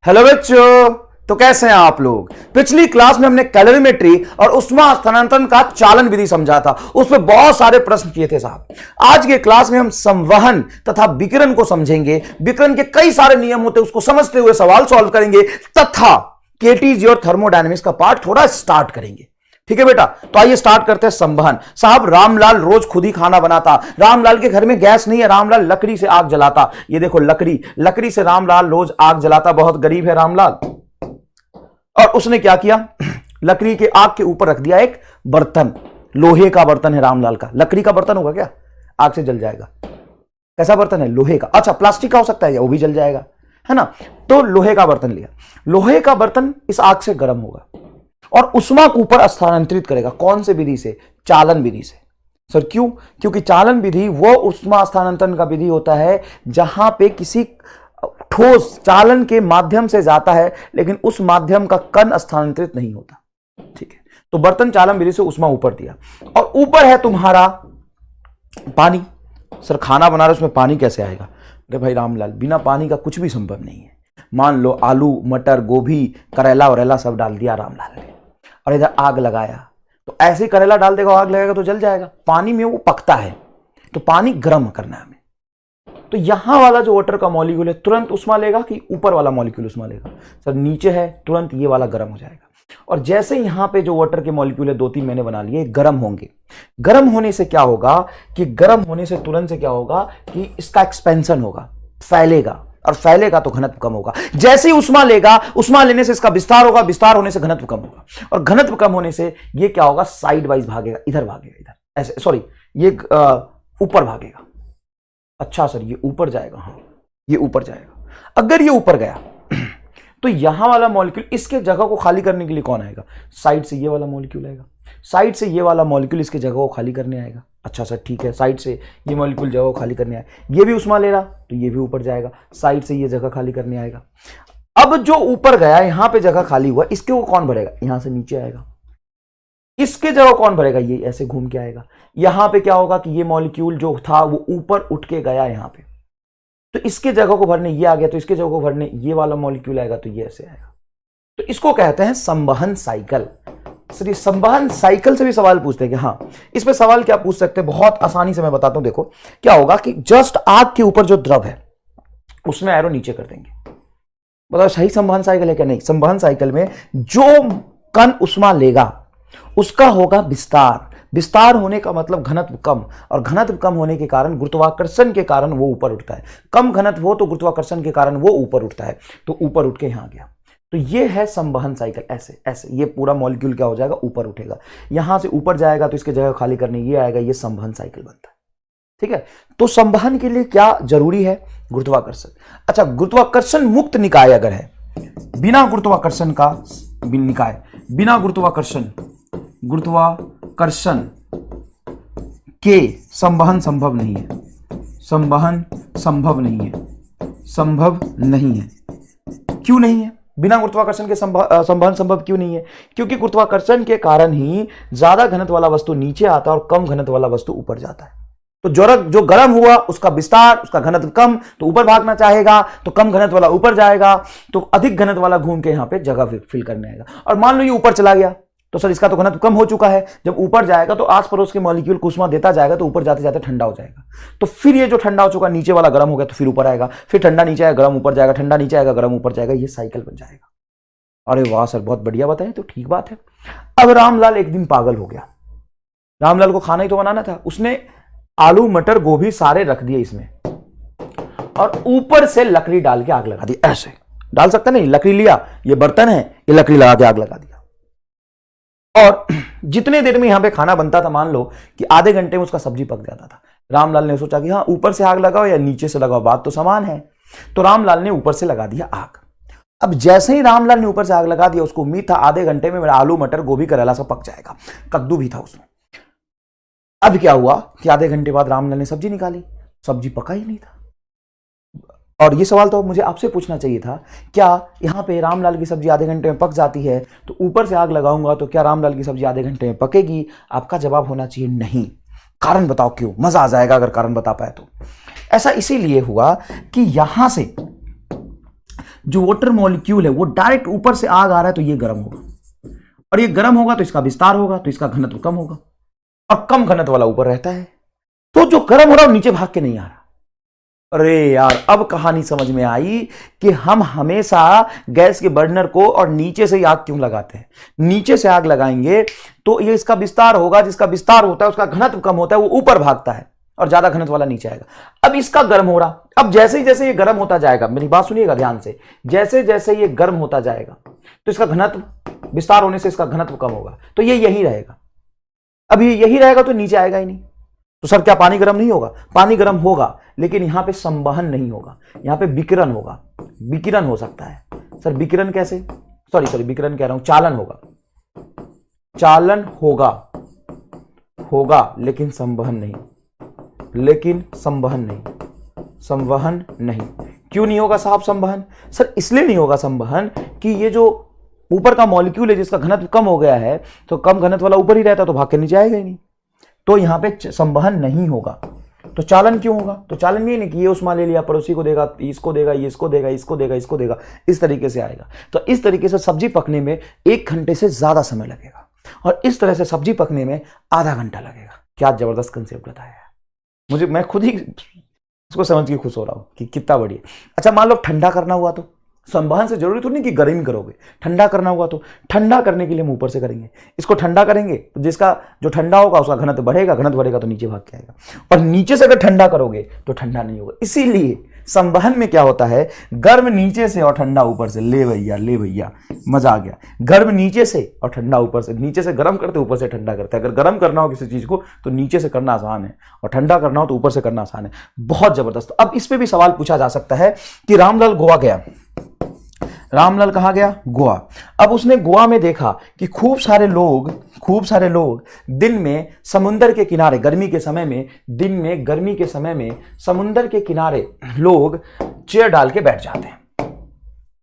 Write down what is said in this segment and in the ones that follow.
Hello बच्चों, तो कैसे हैं आप लोग। पिछली क्लास में हमने कैलोरीमेट्री और उष्मा स्थानांतरण का चालन विधि समझा था, उसमें बहुत सारे प्रश्न किए थे साहब। आज के क्लास में हम संवहन तथा विकिरण को समझेंगे। विकिरण के कई सारे नियम होते हैं, उसको समझते हुए सवाल सॉल्व करेंगे तथा केटीजी और थर्मोडायनेमिक्स का पार्ट थोड़ा स्टार्ट करेंगे। ठीक है बेटा, तो आइए स्टार्ट करते हैं संवहन। साहब रामलाल रोज खुद ही खाना बनाता। रामलाल के घर में गैस नहीं है, रामलाल लकड़ी से आग जलाता। ये देखो लकड़ी से रामलाल रोज आग जलाता। बहुत गरीब है रामलाल। और उसने क्या किया, लकड़ी के आग के ऊपर रख दिया एक बर्तन। लोहे का बर्तन है रामलाल का। लकड़ी का बर्तन होगा क्या, आग से जल जाएगा। कैसा बर्तन है, लोहे का। अच्छा प्लास्टिक का हो सकता है, वो भी जल जाएगा, है ना। तो लोहे का बर्तन लिया। लोहे का बर्तन इस आग से गर्म होगा और उष्मा को ऊपर स्थानांतरित करेगा। कौन से विधि से, चालन विधि से। सर क्यों, क्योंकि चालन विधि वो उष्मा स्थानांतरण का विधि होता है जहां पे किसी ठोस चालन के माध्यम से जाता है लेकिन उस माध्यम का कण स्थानांतरित नहीं होता। ठीक है, तो बर्तन चालन विधि से उष्मा ऊपर दिया और ऊपर है तुम्हारा पानी। सर खाना बना रहे उसमें पानी कैसे आएगा। अरे भाई रामलाल, बिना पानी का कुछ भी संभव नहीं है। मान लो आलू मटर गोभी करेला वरेला सब डाल दिया रामलाल ने और इधर आग लगाया, तो ऐसे ही करेला डाल देगा, आग लगाएगा तो जल जाएगा। पानी में वो पकता है, तो पानी गर्म करना है हमें। तो यहां वाला जो वाटर का मॉलिक्यूल है तुरंत उष्मा लेगा कि ऊपर वाला मॉलिक्यूल उष्मा लेगा। सर नीचे है, तुरंत ये वाला गर्म हो जाएगा। और जैसे यहां पे जो वाटर के मॉलिक्यूल है 2-3 मैंने बना लिए, गर्म होंगे। गर्म होने से क्या होगा कि गर्म होने से तुरंत से क्या होगा कि इसका एक्सपेंशन होगा, फैलेगा, और फैलेगा तो घनत्व कम होगा। जैसे ही उष्मा लेगा, उष्मा लेने से इसका विस्तार होगा, विस्तार होने से घनत्व कम होगा, और घनत्व कम होने से ये क्या होगा, साइड वाइज भागेगा, इधर भागेगा, इधर ऐसे, सॉरी ये ऊपर भागेगा। अच्छा सर ये ऊपर जाएगा, हाँ ये ऊपर जाएगा। अगर ये ऊपर गया तो यहां वाला मॉलिक्यूल, इसके जगह को खाली करने के लिए कौन आएगा, साइड से ये वाला मॉलिक्यूल आएगा। साइड से ये वाला मॉलिक्यूल इसके जगह को खाली करने आएगा। अच्छा सर ठीक है, साइड से ये मॉलिक्यूल जगह को खाली करने आएगा। ये भी उष्मा ले रहा तो ये भी ऊपर जाएगा, साइड से ये जगह खाली करने आएगा। अब जो ऊपर गया, यहां पे जगह खाली हुआ, इसके वो कौन भरेगा, यहां से नीचे आएगा। इसके जगह कौन भरेगा, ये ऐसे घूम के आएगा। यहां पे क्या होगा कि ये मॉलिक्यूल जो था वो ऊपर उठ के गया यहां पे, तो इसके जगह को भरने ये आ गया, तो इसके जगह को भरने ये वाला मॉलिक्यूल आएगा, तो ये ऐसे आएगा। तो इसको कहते हैं संवहन साइकिल। सर ये संवहन साइकिल से भी सवाल पूछते हैं कि हाँ, इस पे सवाल क्या पूछ सकते हैं, बहुत आसानी से मैं बताता हूं। देखो क्या होगा कि जस्ट आग के ऊपर जो द्रव है उसमें एरो नीचे कर देंगे। बताओ सही संवहन साइकिल है क्या। नहीं, संवहन साइकिल में जो कण उष्मा लेगा उसका होगा विस्तार। विस्तार होने का मतलब घनत्व कम, और घनत्व कम होने के कारण गुरुत्वाकर्षण के कारण वो ऊपर उठता है। कम घनत्व हो तो गुरुत्वाकर्षण के कारण वो ऊपर उठता है, तो ऊपर उठ के यहां गया। तो ये है संवहन साइकिल। ऐसे ऐसे ये पूरा मॉलिक्यूल क्या हो जाएगा, ऊपर उठेगा। यहां से ऊपर जाएगा तो इसके जगह खाली करने ये आएगा, ये संवहन साइकिल बनता है। ठीक है, तो संवहन के लिए क्या जरूरी है, गुरुत्वाकर्षण। अच्छा गुरुत्वाकर्षण मुक्त निकाय अगर है, बिना गुरुत्वाकर्षण का निकाय, बिना गुरुत्वाकर्षण के संवहन संभव नहीं है। संवहन संभव नहीं है, संभव नहीं है। क्यों नहीं है, बिना गुरुत्वाकर्षण के संवहन संभव क्यों नहीं है, क्योंकि गुरुत्वाकर्षण के कारण ही ज्यादा घनत्व वाला वस्तु नीचे आता है और कम घनत्व वाला वस्तु ऊपर जाता है। तो जो गर्म हुआ उसका विस्तार, उसका घनत्व कम, तो ऊपर भागना चाहेगा, तो कम घनत्व वाला ऊपर जाएगा, तो अधिक घनत्व वाला घूम के यहां पे जगह फिल करने आएगा। और मान लो ये ऊपर चला गया तो सर इसका तो घनत्व कम हो चुका है। जब ऊपर जाएगा तो आस पड़ोस के मॉलिक्यूल को उष्मा देता जाएगा, तो ऊपर जाते जाते ठंडा हो जाएगा। तो फिर ये जो ठंडा हो चुका नीचे वाला गर्म हो गया, तो फिर ऊपर आएगा, फिर ठंडा नीचे आएगा, गर्म ऊपर जाएगा, ठंडा नीचे आएगा, गर्म ऊपर जाएगा। ये साइकिल बन जाएगा। अरे वाह सर बहुत बढ़िया बताएं, तो ठीक बात है। अब रामलाल एक दिन पागल हो गया। रामलाल को खाना ही तो बनाना था। उसने आलू मटर गोभी सारे रख दिए इसमें और ऊपर से लकड़ी डाल के आग लगा दी। ऐसे डाल सकता नहीं, लकड़ी लिया, ये बर्तन है, ये लकड़ी लगा के आग लगा दिया। और जितने देर में यहां पे खाना बनता था, मान लो कि आधे घंटे में उसका सब्जी पक जाता था। रामलाल ने सोचा कि हाँ ऊपर से आग लगाओ या नीचे से लगाओ, बात तो समान है। तो रामलाल ने ऊपर से लगा दिया आग। अब जैसे ही रामलाल ने ऊपर से आग लगा दिया, उसको उम्मीद था आधे घंटे में मेरा आलू मटर गोभी करेला सब पक जाएगा, कद्दू भी था उसमें। अब क्या हुआ कि आधे घंटे बाद रामलाल ने सब्जी निकाली, सब्जी पका ही नहीं था। और ये सवाल तो मुझे आपसे पूछना चाहिए था, क्या यहां पे रामलाल की सब्जी आधे घंटे में पक जाती है, तो ऊपर से आग लगाऊंगा तो क्या रामलाल की सब्जी आधे घंटे में पकेगी। आपका जवाब होना चाहिए नहीं। कारण बताओ क्यों, मजा आ जाएगा अगर कारण बता पाए तो। ऐसा इसीलिए हुआ कि यहां से जो वाटर मॉलिक्यूल है वो डायरेक्ट ऊपर से आग आ रहा है तो ये गर्म होगा, और ये गर्म होगा तो इसका विस्तार होगा, तो इसका घनत्व कम होगा, और कम घनत्व वाला ऊपर रहता है। तो जो गर्म हो रहा है नीचे भाग के नहीं आ रहा। अरे यार, अब कहानी समझ में आई कि हम हमेशा गैस के बर्नर को और नीचे से ही आग क्यों लगाते हैं। नीचे से आग लगाएंगे तो ये इसका विस्तार होगा, जिसका विस्तार होता है उसका घनत्व कम होता है, वो ऊपर भागता है, और ज्यादा घनत्व वाला नीचे आएगा। अब इसका गर्म हो रहा, अब जैसे ही जैसे ये गर्म होता जाएगा, मेरी बात सुनिएगा ध्यान से, जैसे जैसे ये गर्म होता जाएगा तो इसका घनत्व, विस्तार होने से इसका घनत्व कम होगा, तो ये यही रहेगा। अब ये यही रहेगा तो नीचे आएगा ही नहीं। तो सर क्या पानी गर्म नहीं होगा? पानी गर्म होगा, लेकिन यहां पे संवहन नहीं होगा, यहां पे विकिरण होगा। विकिरण हो सकता है। सर विकिरण कैसे? सॉरी विकिरण कह रहा हूं, चालन होगा। चालन होगा लेकिन संवहन नहीं, संवहन नहीं। क्यों नहीं होगा साहब संवहन? सर इसलिए नहीं होगा संवहन कि ये जो ऊपर का मॉलिक्यूल है जिसका घनत्व कम हो गया है, तो कम घनत्व वाला ऊपर ही रहता तो भाग के नीचे आएगा ही नहीं, तो यहां पे संवहन नहीं होगा। तो चालन क्यों होगा? तो चालन ये नहीं कि ये उष्मा ले लिया, पड़ोसी को देगा, इसको देगा, ये इसको देगा, इसको देगा, इसको देगा, इस तरीके से आएगा। तो इस तरीके से सब्जी पकने में 1 घंटे से ज्यादा समय लगेगा, और इस तरह से सब्जी पकने में आधा घंटा लगेगा। क्या जबरदस्त कंसेप्ट बताया है। मैं खुद ही इसको समझ के खुश हो रहा हूं कि कितना बढ़िया। अच्छा मान लो ठंडा करना हुआ तो संवहन से जरूरी तो नहीं कि गर्म करोगे, ठंडा करना हुआ तो ठंडा करने के लिए हम ऊपर से करेंगे। इसको ठंडा करेंगे तो जिसका जो ठंडा होगा उसका घनत्व बढ़ेगा, घनत्व बढ़ेगा तो नीचे भाग के आएगा, और नीचे से अगर ठंडा करोगे तो ठंडा नहीं होगा। इसीलिए संवहन में क्या होता है, गर्म नीचे से और ठंडा ऊपर से। ले भैया मजा आ गया। गर्म नीचे से और ठंडा ऊपर से। नीचे से गर्म करते, ऊपर से ठंडा करते। अगर गर्म करना हो किसी चीज को तो नीचे से करना आसान है, और ठंडा करना हो तो ऊपर से करना आसान है। बहुत जबरदस्त। अब इस पे भी सवाल पूछा जा सकता है कि रामलाल गोवा गया। रामलाल कहां गया? गोवा। अब उसने गोवा में देखा कि खूब सारे लोग दिन में समुंदर के किनारे, गर्मी के समय में समुंदर के किनारे लोग चेयर डाल के बैठ जाते हैं।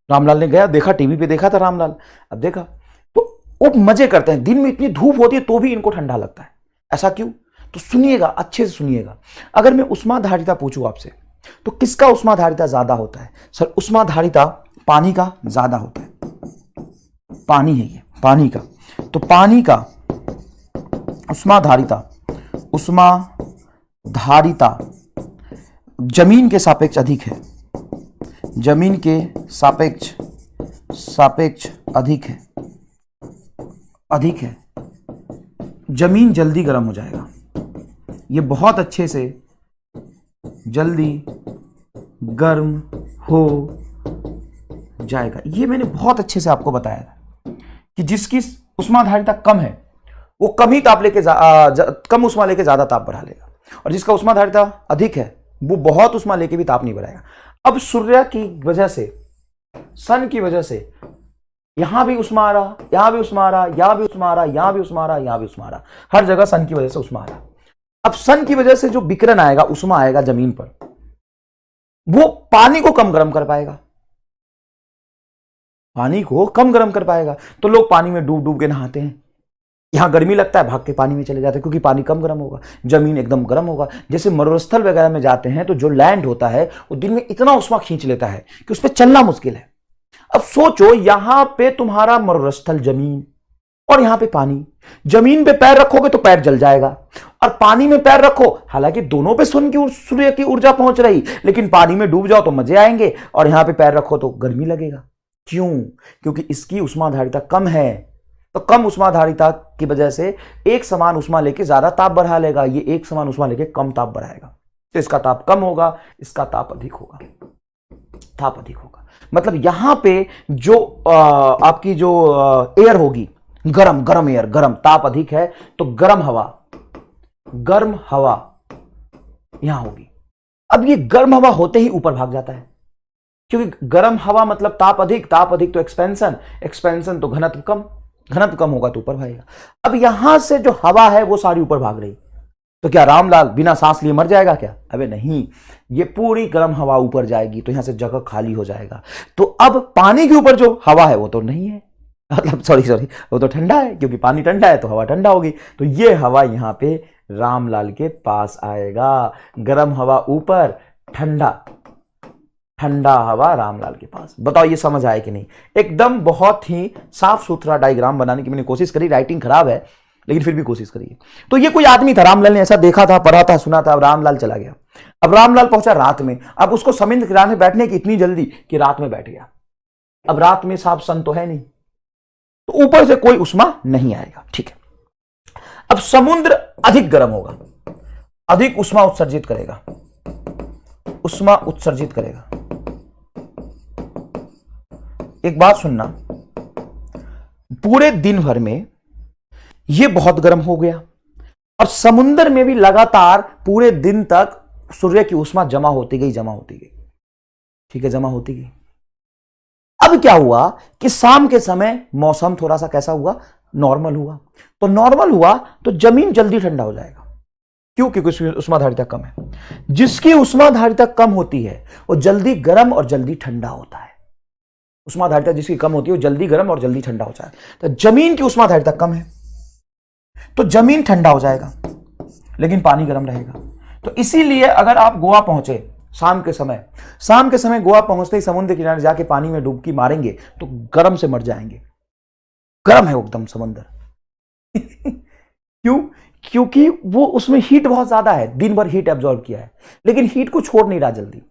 रामलाल ने गया, देखा, टीवी पे देखा था रामलाल। अब देखा तो वो मजे करते हैं। दिन में इतनी धूप होती है तो भी इनको ठंडा लगता है। ऐसा क्यों? तो सुनिएगा, अच्छे से सुनिएगा। अगर मैं उष्माधारिता पूछूं आपसे तो किसका उष्माधारिता ज्यादा होता है? सर उष्माधारिता पानी का ज्यादा होता है। पानी है ये, पानी का। तो पानी का उष्माधारिता जमीन के सापेक्ष अधिक है। जमीन के सापेक्ष अधिक है। जमीन जल्दी गर्म हो जाएगा। ये बहुत अच्छे से जल्दी गर्म हो जाएगा। ये मैंने बहुत अच्छे से आपको बताया था कि जिसकी उष्माधारिता कम है वो कम ही ताप लेके कम उष्मा लेके ज्यादा ताप बढ़ा लेगा, और जिसका उष्माधारिता अधिक है वो बहुत उष्मा लेके भी ताप नहीं बढ़ाएगा। अब सूर्य की वजह से, सन की वजह से यहां भी उष्मा आ रहा, यहां भी उष्मा आ रहा, यहां भी उष्मा आ रहा, यहां भी उष्मा आ रहा, यहां भी उष्मा आ रहा, हर जगह सन की वजह से उष्मा आ रहा। अब सन की वजह से जो विकिरण आएगा, उष्मा आएगा जमीन पर, वो पानी को कम गर्म कर पाएगा। पानी को कम गर्म कर पाएगा। तो लोग पानी में डूब डूब के नहाते हैं। यहां गर्मी लगता है, भाग के पानी में चले जाते हैं, क्योंकि पानी कम गर्म होगा, जमीन एकदम गर्म होगा। जैसे मरुस्थल वगैरह में जाते हैं तो जो लैंड होता है वो दिन में इतना उष्मा खींच लेता है कि उस पर चलना मुश्किल है। अब सोचो, यहां पे तुम्हारा मरुस्थल जमीन और यहां पे पानी। जमीन पे पैर रखोगे तो पैर जल जाएगा, और पानी में पैर रखो, हालांकि दोनों पे सूर्य की ऊर्जा पहुंच रही, लेकिन पानी में डूब जाओ तो मजे आएंगे, और यहां पे पैर रखो तो गर्मी लगेगा। क्यों? क्योंकि इसकी उष्माधारिता कम है। तो कम उष्माधारिता की वजह से एक समान उष्मा लेके ज्यादा ताप बढ़ा लेगा, ये एक समान उष्मा लेके कम ताप बढ़ाएगा। तो इसका ताप कम होगा, इसका ताप अधिक होगा। ताप अधिक होगा मतलब यहां पे जो आपकी जो एयर होगी, गरम एयर, गरम, ताप अधिक है तो गर्म हवा यहां होगी। अब ये गर्म हवा होते ही ऊपर भाग जाता है, क्योंकि गर्म हवा मतलब ताप अधिक तो एक्सपेंशन तो घनत्व कम होगा तो ऊपर भागेगा। अब यहां से जो हवा है वो सारी ऊपर भाग रही, तो क्या रामलाल बिना सांस लिए मर जाएगा क्या? अबे नहीं, ये पूरी गर्म हवा ऊपर जाएगी तो यहां से जगह खाली हो जाएगा। तो अब पानी के ऊपर जो हवा है वो तो नहीं है, मतलब सॉरी वो तो ठंडा है, क्योंकि पानी ठंडा है तो हवा ठंडा होगी। तो ये हवा यहां पे रामलाल के पास आएगा। गर्म हवा ऊपर, ठंडा ठंडा हवा रामलाल के पास। बताओ ये समझ आया कि नहीं? एकदम बहुत ही साफ सुथरा डायग्राम बनाने की मैंने कोशिश करी, राइटिंग खराब है लेकिन फिर भी कोशिश करिए। तो ये कोई आदमी था, रामलाल ने ऐसा देखा था, पढ़ा था, सुना था, अब रामलाल चला गया। अब रामलाल पहुंचा रात में, अब उसको समुद्र किनारे बैठने की इतनी जल्दी कि रात में बैठ गया। अब रात में साफ सन तो है नहीं, तो ऊपर से कोई उष्मा नहीं आएगा, ठीक है। अब समुद्र अधिक गर्म होगा, अधिक उष्मा उत्सर्जित करेगा, उष्मा उत्सर्जित करेगा। एक बात सुनना, पूरे दिन भर में यह बहुत गर्म हो गया और समुद्र में भी लगातार पूरे दिन तक सूर्य की उष्मा जमा होती गई, जमा होती गई, ठीक है, जमा होती गई। अब क्या हुआ कि शाम के समय मौसम थोड़ा सा कैसा हुआ, नॉर्मल हुआ। तो नॉर्मल हुआ तो जमीन जल्दी ठंडा हो जाएगा। क्यों? क्योंकि उसकी उष्माधारिता कम है। जिसकी उष्माधारिता कम होती है वो जल्दी गर्म और जल्दी ठंडा होता है। उष्माधारिता जिसकी कम होती है वो जल्दी गर्म और जल्दी ठंडा हो जाए। तो जमीन की उष्माधारिता कम है तो जमीन ठंडा हो जाएगा लेकिन पानी गर्म रहेगा। तो इसीलिए अगर आप गोवा पहुंचे शाम के समय गोवा पहुंचते ही समुद्र किनारे जाके पानी में डुबकी मारेंगे तो गर्म से मर जाएंगे। गर्म है एकदम समुद्र। क्यों? क्योंकि वो उसमें हीट बहुत ज्यादा है, दिन भर हीट एब्जॉर्ब किया है लेकिन हीट को छोड़ नहीं रहा जल्दी।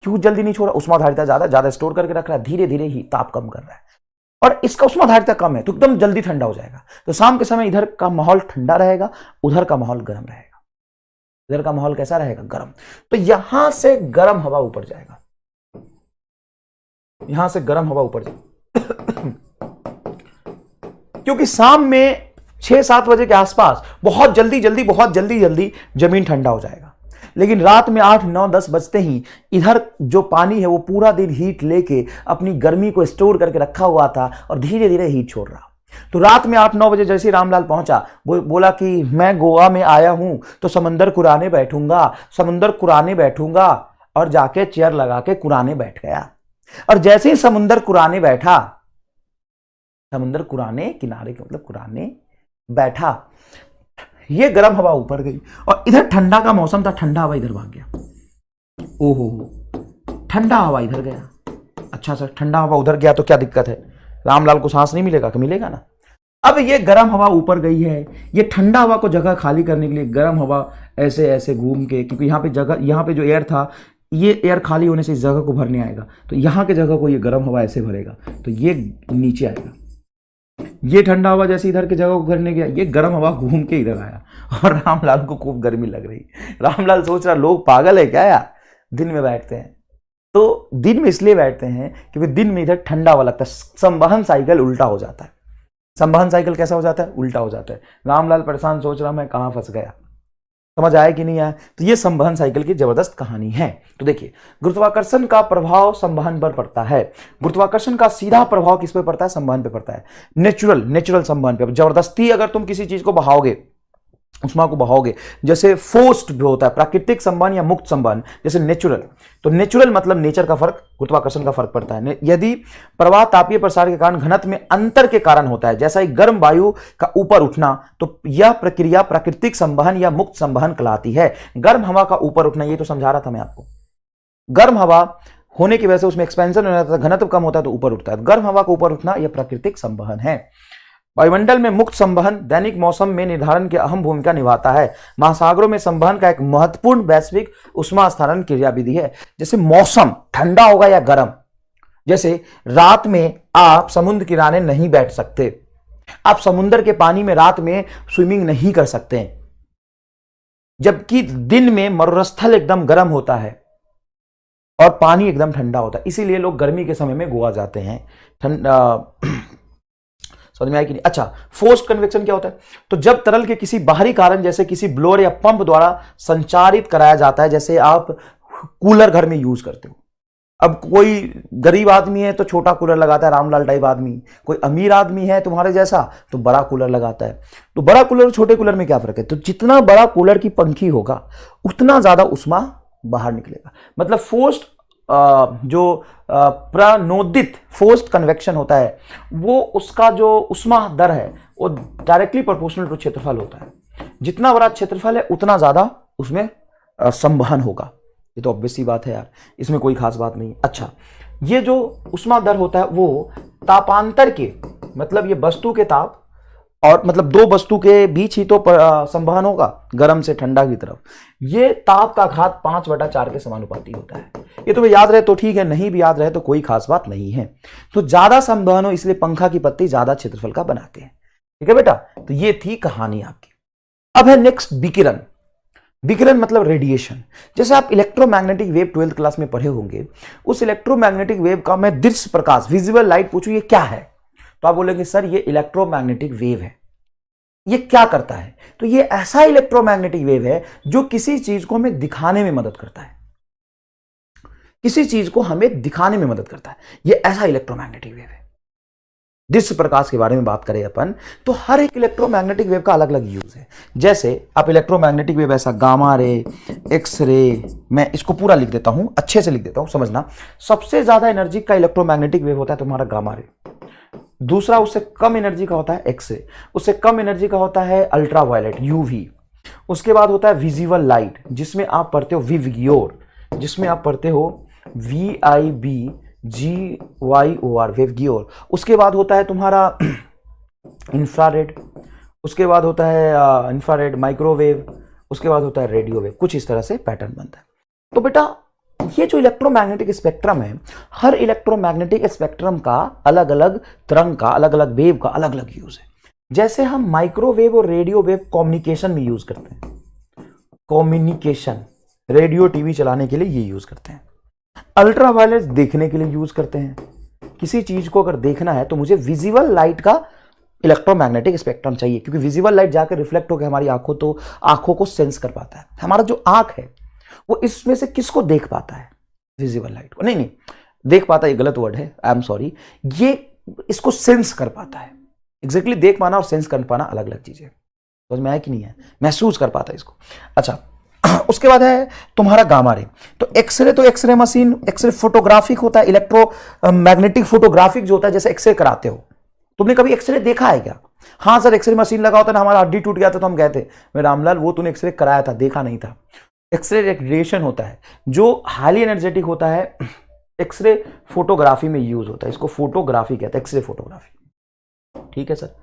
क्यों जल्दी नहीं छोड़ा? उष्माधारिता ज्यादा स्टोर करके रख रहा है, धीरे धीरे ही ताप कम कर रहा है और इसका उष्माधारिता कम है तो एकदम जल्दी ठंडा हो जाएगा। तो शाम के समय इधर का माहौल ठंडा रहेगा, उधर का माहौल गर्म रहेगा। इधर का माहौल कैसा रहेगा? गर्म। तो यहां से गर्म हवा ऊपर जाएगा, यहां से गर्म हवा ऊपर जाएगा। क्योंकि शाम में 6-7 बजे के आसपास बहुत जल्दी जमीन ठंडा हो जाएगा, लेकिन रात में 8-9-10 बजते ही इधर जो पानी है वो पूरा दिन हीट लेके अपनी गर्मी को स्टोर करके रखा हुआ था और धीरे धीरे हीट छोड़ रहा। तो रात में 8-9 बजे जैसे रामलाल पहुंचा, बोला कि मैं गोवा में आया हूं तो समंदर कुराने बैठूंगा, और जाके चेयर लगा के कुराने बैठ गया। और जैसे ही समुंदर कुराने बैठा, समुंदर कुराने किनारे के मतलब कुराने बैठा, ये गर्म हवा ऊपर गई और इधर ठंडा का मौसम था, ठंडा हवा इधर भाग गया। ओहो, ठंडा हवा इधर गया। अच्छा सर, ठंडा हवा उधर गया तो क्या दिक्कत है? रामलाल को सांस नहीं मिलेगा? कि मिलेगा ना। अब ये गर्म हवा ऊपर गई है, ये ठंडा हवा को जगह खाली करने के लिए गर्म हवा ऐसे ऐसे घूम के, क्योंकि यहाँ पे जो एयर था, ये एयर खाली होने से इस जगह को भरने आएगा, तो यहाँ के जगह को ये गर्म हवा ऐसे भरेगा तो ये नीचे आएगा। ये ठंडा हवा जैसे इधर के जगह को भरने गया, ये गर्म हवा घूम के इधर आया और रामलाल को खूब गर्मी लग रही। रामलाल सोच रहा लोग पागल है क्या यार, दिन में बैठते हैं। तो दिन में इसलिए बैठते हैं क्योंकि दिन में इधर ठंडा हवा लगता है, संवहन साइकिल उल्टा हो जाता है। संवहन साइकिल कैसा हो जाता है? उल्टा हो जाता है। रामलाल परेशान, सोच रहा मैं कहां फंस गया। समझ आया कि नहीं आया? तो ये संवहन साइकिल की जबरदस्त कहानी है। तो देखिए, गुरुत्वाकर्षण का प्रभाव संवहन पर पड़ता है। गुरुत्वाकर्षण का सीधा प्रभाव किस पे पड़ता है? संवहन पे पड़ता है। नेचुरल संवहन पे। जबरदस्ती अगर तुम किसी चीज को बहाओगे, उष्मा को बहाओगे, जैसे फोर्स्ड भी होता है, प्राकृतिक संवहन या मुक्त संवहन, जैसे नेचुरल। तो नेचुरल मतलब नेचर का फर्क, गुरुत्वाकर्षण का फर्क पड़ता है। यदि प्रवाह तापीय प्रसार के कारण घनत्व में अंतर के कारण होता है, जैसा ही गर्म वायु का ऊपर उठना, तो यह प्रक्रिया प्राकृतिक संवहन या मुक्त संवहन कहलाती है। गर्म हवा का ऊपर उठना, ये तो समझा रहा था मैं आपको। गर्म हवा होने की वजह से उसमें एक्सपेंशन हो जाता है, घनत्व कम होता है तो ऊपर उठता है। गर्म हवा का ऊपर उठना यह प्राकृतिक संवहन है। वायुमंडल में मुक्त संवहन दैनिक मौसम में निर्धारण की अहम भूमिका निभाता है। महासागरों में संवहन का एक महत्वपूर्ण वैश्विक उष्मा स्थानांतरण क्रियाविधि है। जैसे मौसम ठंडा होगा या गर्म, जैसे रात में आप समुद्र किनारे नहीं बैठ सकते, आप समुद्र के पानी में रात में स्विमिंग नहीं कर सकते, जबकि दिन में मरुस्थल एकदम गर्म होता है और पानी एकदम ठंडा होता है। इसीलिए लोग गर्मी के समय में गोवा जाते हैं। समझ में आया कि नहीं? अच्छा, फोर्स्ड कन्वेक्शन क्या होता है? तो जब तरल के किसी बाहरी कारण जैसे किसी ब्लोअर या पंप द्वारा संचारित कराया जाता है, जैसे आप कूलर घर में यूज करते हो। अब कोई गरीब आदमी है तो छोटा कूलर लगाता है, रामलाल टाइप आदमी। कोई अमीर आदमी है तुम्हारे जैसा तो बड़ा कूलर लगाता है। तो बड़ा कूलर और छोटे कूलर में क्या फर्क है? तो जितना बड़ा कूलर की पंखी होगा उतना ज्यादा उष्मा बाहर निकलेगा। मतलब फोर्स्ड जो प्रणोदित फोर्स्ड कन्वेक्शन होता है, वो उसका जो उष्मा दर है वो डायरेक्टली प्रोपोर्शनल टू क्षेत्रफल होता है। जितना बड़ा क्षेत्रफल है उतना ज्यादा उसमें संवहन होगा। ये तो ऑब्वियस सी बात है यार, इसमें कोई खास बात नहीं। अच्छा, ये जो उष्मा दर होता है वो तापांतर के, मतलब ये वस्तु के ताप और मतलब दो वस्तु के बीच ही तो संवहन होगा गर्म से ठंडा की तरफ, ये ताप का घात 5/4 के समानुपाती होता है। ये तुम्हें याद रहे तो ठीक है, नहीं भी याद रहे तो कोई खास बात नहीं है। तो ज्यादा संवहन हो इसलिए पंखा की पत्ती ज्यादा क्षेत्रफल का बनाते हैं। ठीक है बेटा, तो ये थी कहानी आपकी। अब है नेक्स्ट विकिरण। विकिरण मतलब रेडिएशन। जैसे आप इलेक्ट्रोमैग्नेटिक वेव 12th क्लास में पढ़े होंगे, उस इलेक्ट्रोमैग्नेटिक वेव का मैं दृश्य प्रकाश विजिबल लाइट पूछूं ये क्या है, तो आप बोलेंगे सर ये इलेक्ट्रोमैग्नेटिक वेव है। ये क्या करता है? तो ये ऐसा इलेक्ट्रोमैग्नेटिक वेव है जो किसी चीज को हमें दिखाने में मदद करता है, किसी चीज को हमें दिखाने में मदद करता है। ये ऐसा इलेक्ट्रोमैग्नेटिक वेव है। दृश्य प्रकाश के बारे में बात करें अपन, तो हर एक इलेक्ट्रोमैग्नेटिक वेव का अलग अलग यूज है। जैसे आप इलेक्ट्रोमैग्नेटिक वेव ऐसा गामा रे, एक्स रे, मैं इसको पूरा लिख देता हूं, अच्छे से लिख देता हूं, समझना। सबसे ज्यादा एनर्जी का इलेक्ट्रोमैग्नेटिक वेव होता है तुम्हारा गामा रे। दूसरा उससे कम एनर्जी का होता है एक्स रे। उससे कम एनर्जी का होता है अल्ट्रावायलेट यूवी। उसके बाद होता है विजिबल लाइट, जिसमें आप पढ़ते हो विवग्योर, जिसमें आप पढ़ते हो VIBGYOR वेवग्योर। उसके बाद होता है तुम्हारा इंफ्रारेड, उसके बाद होता है इंफ्रारेड माइक्रोवेव, उसके बाद होता है रेडियो वेव। कुछ इस तरह से पैटर्न बनता है। तो बेटा ये जो इलेक्ट्रोमैग्नेटिक स्पेक्ट्रम है, हर इलेक्ट्रोमैग्नेटिक स्पेक्ट्रम का अलग अलग तरंग का, अलग अलग वेव का अलग अलग यूज है। जैसे हम माइक्रोवेव और रेडियो वेव कम्युनिकेशन में यूज करते हैं, कम्युनिकेशन, रेडियो टीवी चलाने के लिए ये यूज करते हैं। अल्ट्रावायलेट देखने के लिए यूज करते हैं। किसी चीज को अगर देखना है तो मुझे विजिबल लाइट का इलेक्ट्रोमैग्नेटिक स्पेक्ट्रम चाहिए, क्योंकि विजिबल लाइट जाकर रिफ्लेक्ट होकर हमारी आंखों को सेंस कर पाता है। हमारा जो आंख है वो इसमें से किसको देख पाता है? विजिबल लाइट को। नहीं, देख पाता ये गलत वर्ड है, आई एम सॉरी। ये इसको सेंस कर पाता है। एग्जैक्टली देख पाना और सेंस कर पाना अलग अलग चीजें, समझ में आया कि नहीं है? महसूस कर पाता है इसको। अच्छा, उसके बाद है तुम्हारा गामा रे। तो एक्सरे, तो एक्सरे मशीन, एक्सरे फोटोग्राफिक होता है, इलेक्ट्रो मैग्नेटिक फोटोग्राफिक जो होता है, जैसे एक्सरे कराते हो। तुमने कभी एक्सरे देखा है क्या? हाँ सर, एक्सरे मशीन लगा होता है ना, हमारा हड्डी टूट गया था तो हम कहते मैं रामलाल वो तूने एक्सरे कराया था, देखा नहीं था। एक्सरे रेडिएशन होता है जो हाईली एनर्जेटिक होता है, एक्सरे फोटोग्राफी में यूज होता है। इसको फोटोग्राफी कहते हैं, एक्सरे फोटोग्राफी। ठीक है सर।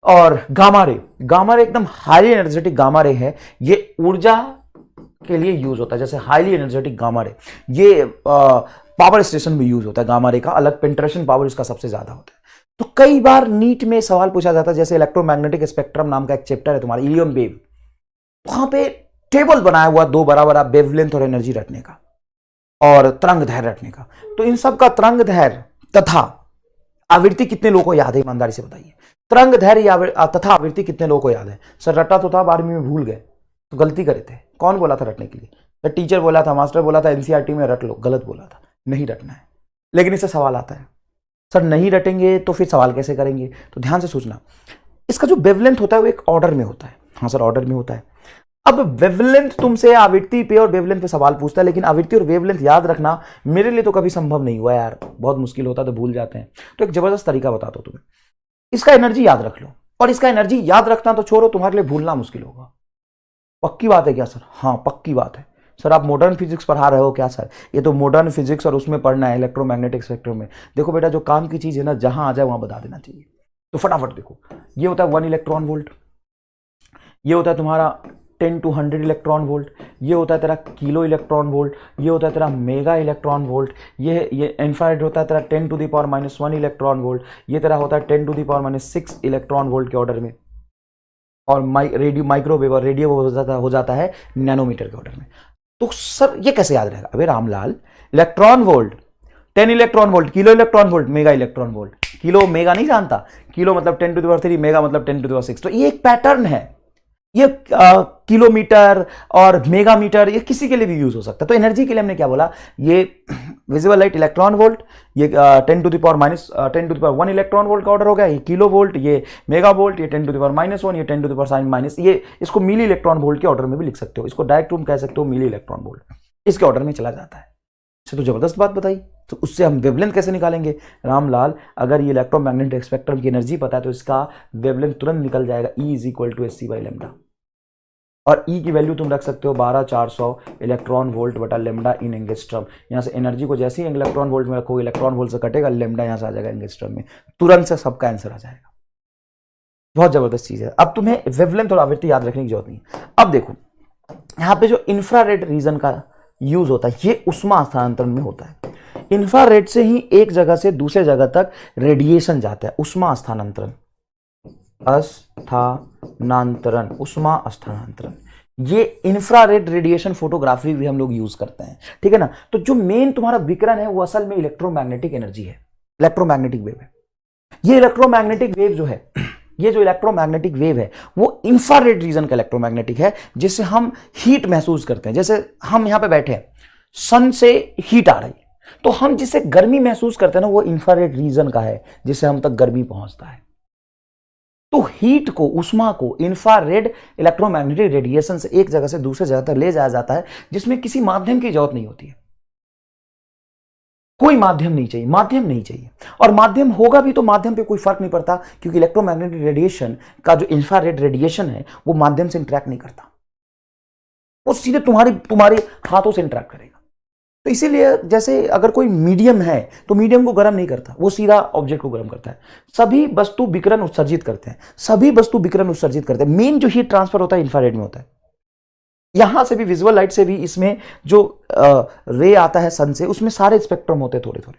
और गामा रे, गामा रे एकदम हाईली एनर्जेटिक गामा रे है, ये ऊर्जा के लिए यूज होता है। जैसे हाईली एनर्जेटिक गामा रे, ये पावर स्टेशन में यूज होता है। गामा रे का अलग पेंट्रेशन पावर इसका सबसे ज्यादा होता है। तो कई बार नीट में सवाल पूछा जाता है, जैसे इलेक्ट्रोमैग्नेटिक स्पेक्ट्रम नाम का एक चैप्टर है तुम्हारा, इलियम वेव, वहां पे टेबल बनाया हुआ दो बराबर वेवलेंथ और एनर्जी रखने का और तरंग दैर्घ्य रखने का। तो इन सब का तरंग दैर्घ्य तथा आवृत्ति कितने लोगों को याद है? ईमानदारी से बताइए, तरंग दैर्घ्य तथा आवृत्ति कितने लोगों को याद है? सर रटा तो था, 12वीं में भूल गए तो गलती करे थे। कौन बोला था रटने के लिए? सर टीचर बोला था, मास्टर बोला था, एनसीईआरटी में रट लो। गलत बोला था, नहीं रटना है। लेकिन इससे सवाल आता है, सर नहीं रटेंगे तो फिर सवाल कैसे करेंगे? तो ध्यान से सोचना, इसका जो वेवलेंथ होता है वो एक ऑर्डर में होता है। हाँ सर, ऑर्डर में होता है। अब वेवलेंथ तुमसे आवृत्ति पे और वेवलेंथ पे सवाल पूछता है, लेकिन आवृत्ति और वेवलेंथ याद रखना मेरे लिए तो कभी संभव नहीं हुआ यार, बहुत मुश्किल होता, तो भूल जाते हैं। तो एक जबरदस्त तरीका बताता हूं तुम्हें, इसका एनर्जी याद रख लो। और इसका एनर्जी याद रखना तो छोड़ो, तुम्हारे लिए भूलना मुश्किल होगा। पक्की बात है क्या सर? हाँ पक्की बात है। सर आप मॉडर्न फिजिक्स पढ़ा रहे हो क्या? सर ये तो मॉडर्न फिजिक्स और उसमें पढ़ना है, इलेक्ट्रोमैग्नेटिक स्पेक्ट्रम में। देखो बेटा, जो काम की चीज है ना, जहां आ जाए वहां बता देना चाहिए। तो फटाफट देखो, ये होता है 1 इलेक्ट्रॉन वोल्ट, ये होता है तुम्हारा 10 to 100 इलेक्ट्रॉन वोल्ट, ये होता है तेरा किलो इलेक्ट्रॉन वोल्ट, ये होता है तेरा मेगा इलेक्ट्रॉन वोल्ट, ये इंफ्रारेड होता है तेरा 10 to the power -1 electron volt, ये तेरा होता है 10 to the power -6 electron volt के ऑर्डर में। और रेडियो माइक्रोवेव और रेडियो हो जाता है नैनोमीटर के ऑर्डर में। तो सर ये कैसे याद रहेगा? अबे Ramlal, electron volt 10 electron volt, kilo electron volt, mega electron volt. Kilo mega नहीं जानता, किलो मतलब 10 to the power 3, मेगा मतलब 10 to the power 6। तो ये एक पैटर्न है। ये किलोमीटर और मेगामीटर ये किसी के लिए भी यूज हो सकता है। तो एनर्जी के लिए हमने क्या बोला? ये विजिबल लाइट इलेक्ट्रॉन वोल्ट, ये 10 to the power 1 electron volt का ऑर्डर हो गया। ये किलो वोल्ट, ये मेगा वोल्ट, ये 10 to the power -1, ये 10 to the power sign minus, ये इसको मिली इलेक्ट्रॉन वोल्ट के ऑर्डर में भी लिख सकते हो। इसको डायरेक्ट तुम कह सकते हो मिली इलेक्ट्रॉन वोल्ट, इसके ऑर्डर में चला जाता है। तो जबरदस्त बात बताई। तो उससे हम वेवलेंथ कैसे निकालेंगे? रामलाल, अगर ये इलेक्ट्रोमैग्नेटिक स्पेक्ट्रम की एनर्जी पता है तो इसका वेवलेंथ तुरंत निकल जाएगा। E = hc/λ। और ई की वैल्यू तुम रख सकते हो 12400 इलेक्ट्रॉन वोल्ट बटा लेमडा इन एंगस्ट्रम। यहाँ से एनर्जी को जैसे ही इलेक्ट्रॉन वोल्ट में रखोगे, इलेक्ट्रॉन वोल्ट से कटेगा, लेमडा यहाँ से आ जाएगा एंगस्ट्रम में, तुरंत से सबका आंसर आ जाएगा। बहुत जबरदस्त चीज है। अब तुम्हें वेवलेंथ और आवृत्ति याद रखने की जरूरत नहीं। अब देखो यहाँ पे जो इंफ्रारेड रीजन का यूज होता है, ये उष्मा स्थानांतरण में होता है। इंफ्रारेड से ही एक जगह से दूसरे जगह तक रेडिएशन जाता है, उष्मा स्थानांतरण, स्थानांतरण, उष्मा स्थानांतरण। ये इंफ्रारेड रेडिएशन फोटोग्राफी भी हम लोग यूज करते हैं, ठीक है ना। तो जो मेन तुम्हारा विकिरण है वो असल में इलेक्ट्रोमैग्नेटिक एनर्जी है, इलेक्ट्रोमैग्नेटिक वेव है। ये इलेक्ट्रोमैग्नेटिक वेव जो है, ये जो इलेक्ट्रोमैग्नेटिक वेव है वो इंफ्रारेड रीजन का इलेक्ट्रोमैग्नेटिक है, जिससे हम हीट महसूस करते हैं। जैसे हम यहां पे बैठे हैं, सन से हीट आ रही, तो हम जिससे गर्मी महसूस करते हैं ना, वो इंफ्रारेड रीजन का है, जिससे हम तक गर्मी पहुंचता है। तो हीट को, उष्मा को इंफ्रारेड इलेक्ट्रोमैग्नेटिक रेडिएशन से एक जगह से दूसरे जगह तक ले जाया जाता है, जिसमें किसी माध्यम की जरूरत नहीं होती है। कोई माध्यम नहीं चाहिए, माध्यम नहीं चाहिए। और माध्यम होगा भी तो माध्यम पे कोई फर्क नहीं पड़ता, क्योंकि इलेक्ट्रोमैग्नेटिक रेडिएशन का जो इंफ्रारेड रेडिएशन है वो माध्यम से इंटरेक्ट नहीं करता, वो सीधे तुम्हारे हाथों से इंटरेक्ट करेगा। तो इसीलिए जैसे अगर कोई मीडियम है तो मीडियम को गर्म नहीं करता, वो सीधा ऑब्जेक्ट को गर्म करता है। सभी वस्तु विकिरण उत्सर्जित करते हैं, सभी वस्तु विकिरण उत्सर्जित करते हैं। मेन जो हीट ट्रांसफर होता है इंफ्रारेड में होता है। यहां से भी, विजुअल लाइट से भी, इसमें जो रे आता है सन से, उसमें सारे स्पेक्ट्रम होते हैं थोड़े थोड़े।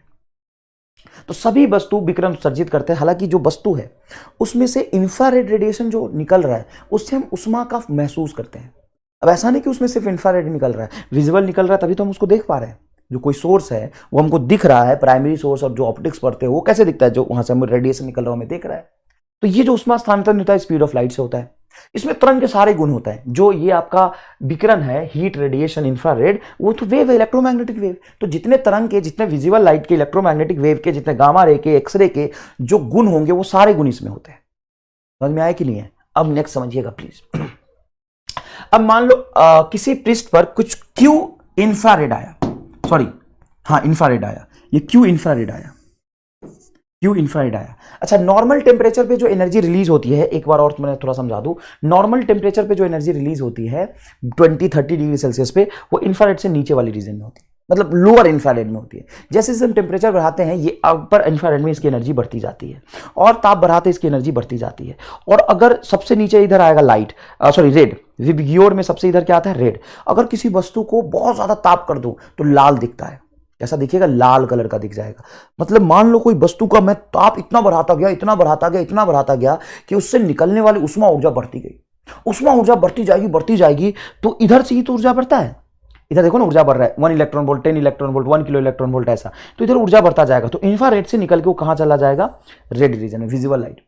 तो सभी वस्तु विकिरण उत्सर्जित करते हैं। हालांकि जो वस्तु है उसमें से इंफ्रारेड रेडिएशन जो निकल रहा है, उससे हम उष्मा का महसूस करते हैं। अब ऐसा नहीं कि उसमें सिर्फ इंफ्रारेड निकल रहा है, विजुअल निकल रहा है, तभी तो हम उसको देख पा रहे हैं। जो कोई सोर्स है वो हमको दिख रहा है, प्राइमरी सोर्स, और जो ऑप्टिक्स पढ़ते हैं वो कैसे दिखता है, जो वहां से हमें रेडिएशन निकल रहा है हमें देख रहा है। तो ये जो उष्मा स्थानांतरण होता है स्पीड ऑफ लाइट से होता है। इसमें तरंग के सारे गुण होता है। जो ये आपका विकिरण है, हीट, रेडिएशन, इंफ्रारेड, वो तो वेव है, इलेक्ट्रोमैग्नेटिक वेव। तो जितने तरंग के, जितने विजिबल लाइट के, इलेक्ट्रोमैग्नेटिक वेव के, जितने गामा रे के, एक्सरे के जो गुण होंगे, वो सारे गुण इसमें होते हैं। समझ में आया कि नहीं है? अब नेक्स्ट समझिएगा प्लीज। अब मान लो किसी पृष्ठ पर कुछ क्यू इंफ्रारेड आया, इंफ्रारेड आया, ये क्यू इंफ्रारेड आया, क्यू इंफ्रारेड आया। अच्छा, नॉर्मल टेम्परेचर पे जो एनर्जी रिलीज होती है, एक बार और मैं थोड़ा समझा दूं, नॉर्मल टेम्परेचर पे जो एनर्जी रिलीज होती है 20-30 डिग्री सेल्सियस पे, वो इंफ्रारेड से नीचे वाली रीजन में होती है, मतलब लोअर इंफ्रारेड में होती है। जैसे जैसे हम टेम्परेचर बढ़ाते हैं, ये अपर इंफ्रारेड में इसकी एनर्जी बढ़ती जाती है, और ताप बढ़ाते इसकी एनर्जी बढ़ती जाती है। और अगर सबसे नीचे इधर आएगा लाइट, रेड, विबग्योर में सबसे इधर क्या आता है, रेड। अगर किसी वस्तु को बहुत ज्यादा ताप कर दूं तो लाल दिखता है, ऐसा दिखेगा, लाल कलर का दिख जाएगा। मतलब मान लो कोई वस्तु का मैं ताप इतना बढ़ाता गया, इतना बढ़ाता गया, इतना बढ़ाता गया कि उससे निकलने वाली उष्मा ऊर्जा बढ़ती गई। उष्मा ऊर्जा बढ़ती जाएगी, तो इधर से ही तो ऊर्जा बढ़ता है। इधर देखो ना, ऊर्जा बढ़ रहा है, 1 electron volt, 10 electron volt, 1 kilo electron volt, ऐसा। तो इधर ऊर्जा बढ़ता जाएगा, तो इंफ्रारेड से निकल के वो कहां चला जाएगा, रेड रीजन में, विजिबल लाइट।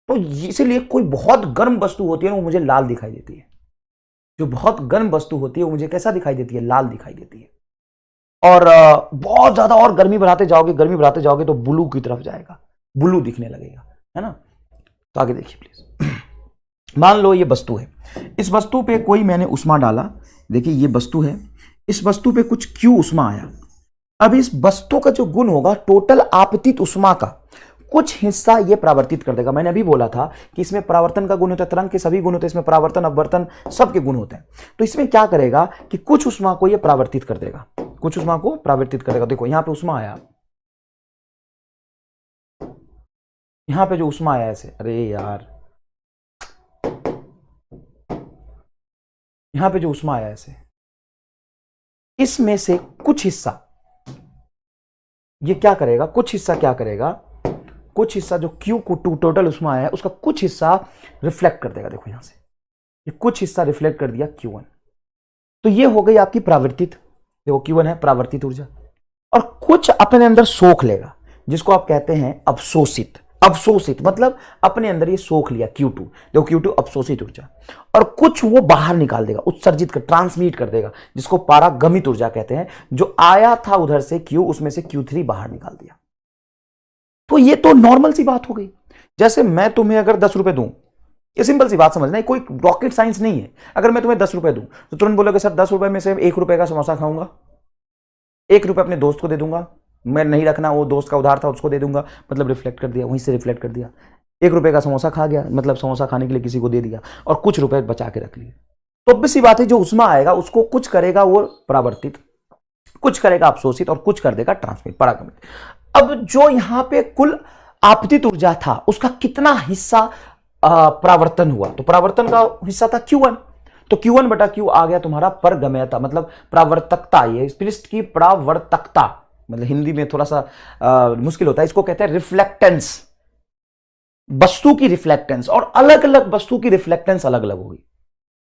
तो इसीलिए कोई बहुत गर्म वस्तु होती है ना, वो मुझे लाल दिखाई देती है। जो बहुत गर्म वस्तु होती है वो मुझे कैसा दिखाई देती है, लाल दिखाई देती है। और बहुत ज्यादा और गर्मी बढ़ाते जाओगे तो ब्लू की तरफ जाएगा, ब्लू दिखने लगेगा, है ना। तो आगे देखिए प्लीज। मान लो ये वस्तु है, इस वस्तु पे कोई मैंने उष्मा डाला, देखिए ये वस्तु है, इस वस्तु पे कुछ क्यू उष्मा आया। अब इस वस्तु का जो गुण होगा, टोटल आपतित उष्मा का कुछ हिस्सा ये परावर्तित कर देगा। मैंने अभी बोला था कि इसमें परावर्तन का गुण होता है, तरंग के सभी गुण होते हैं, इसमें परावर्तन, अपवर्तन सबके गुण होते हैं। तो इसमें क्या करेगा कि कुछ उष्मा को ये परावर्तित कर देगा, कुछ उष्मा को परावर्तित करेगा। देखो यहां पे उष्मा आया, यहां पे जो उष्मा आया ऐसे, अरे यार, यहां पे जो उष्मा आया ऐसे, इसमें से कुछ हिस्सा ये क्या करेगा, कुछ हिस्सा क्या करेगा, कुछ हिस्सा जो क्यू को टोटल उष्मा आया है उसका कुछ हिस्सा रिफ्लेक्ट कर देगा। देखो यहां से ये कुछ हिस्सा रिफ्लेक्ट कर दिया Q1। तो ये हो गई आपकी परावर्तित, देखो Q1 है परावर्तित ऊर्जा। और कुछ अपने अंदर सोख लेगा, जिसको आप कहते हैं अवशोषित। अवशोषित मतलब अपने अंदर ये सोख लिया Q2, देखो Q2 अवशोषित ऊर्जा। और कुछ वो बाहर निकाल देगा, उत्सर्जित कर, ट्रांसमिट कर देगा, जिसको पारागमित ऊर्जा कहते हैं। जो आया था उधर से Q, उसमें से Q3 बाहर निकाल दिया। तो ये तो नॉर्मल सी बात हो गई। जैसे मैं तुम्हें अगर 10 रुपए दूं, ये सिंपल सी बात समझना, कोई रॉकेट साइंस नहीं है। अगर मैं तुम्हें 10 रुपए दूं तो तुरंत बोलोगे सर 10 रुपए में से 1 रुपए का समोसा खाऊंगा, 1 रुपए अपने दोस्त को दे दूंगा, मैं नहीं रखना, वो दोस्त का उधार था उसको दे दूंगा, मतलब रिफ्लेक्ट कर दिया, वहीं से रिफ्लेक्ट कर दिया। 1 रुपए का समोसा खा गया, मतलब समोसा खाने के लिए किसी को दे दिया, और कुछ रुपए बचा के रख लिए। तो obvious सी बात है, जो उष्मा आएगा उसको कुछ करेगा वो परावर्तित, कुछ करेगा अवशोषित और कुछ कर देगा ट्रांसमिट, परागमित। अब जो यहां पे कुल आपतित ऊर्जा था उसका कितना हिस्सा परावर्तन हुआ, तो परावर्तन का हिस्सा था Q1, तो Q1 बटा Q आ गया तुम्हारा परगम्यता, मतलब परावर्तकता। ये पृष्ठ की परावर्तकता, मतलब हिंदी में थोड़ा सा मुश्किल होता है, इसको कहते हैं रिफ्लेक्टेंस, वस्तु की रिफ्लेक्टेंस। और अलग अलग वस्तु की रिफ्लेक्टेंस अलग अलग होगी।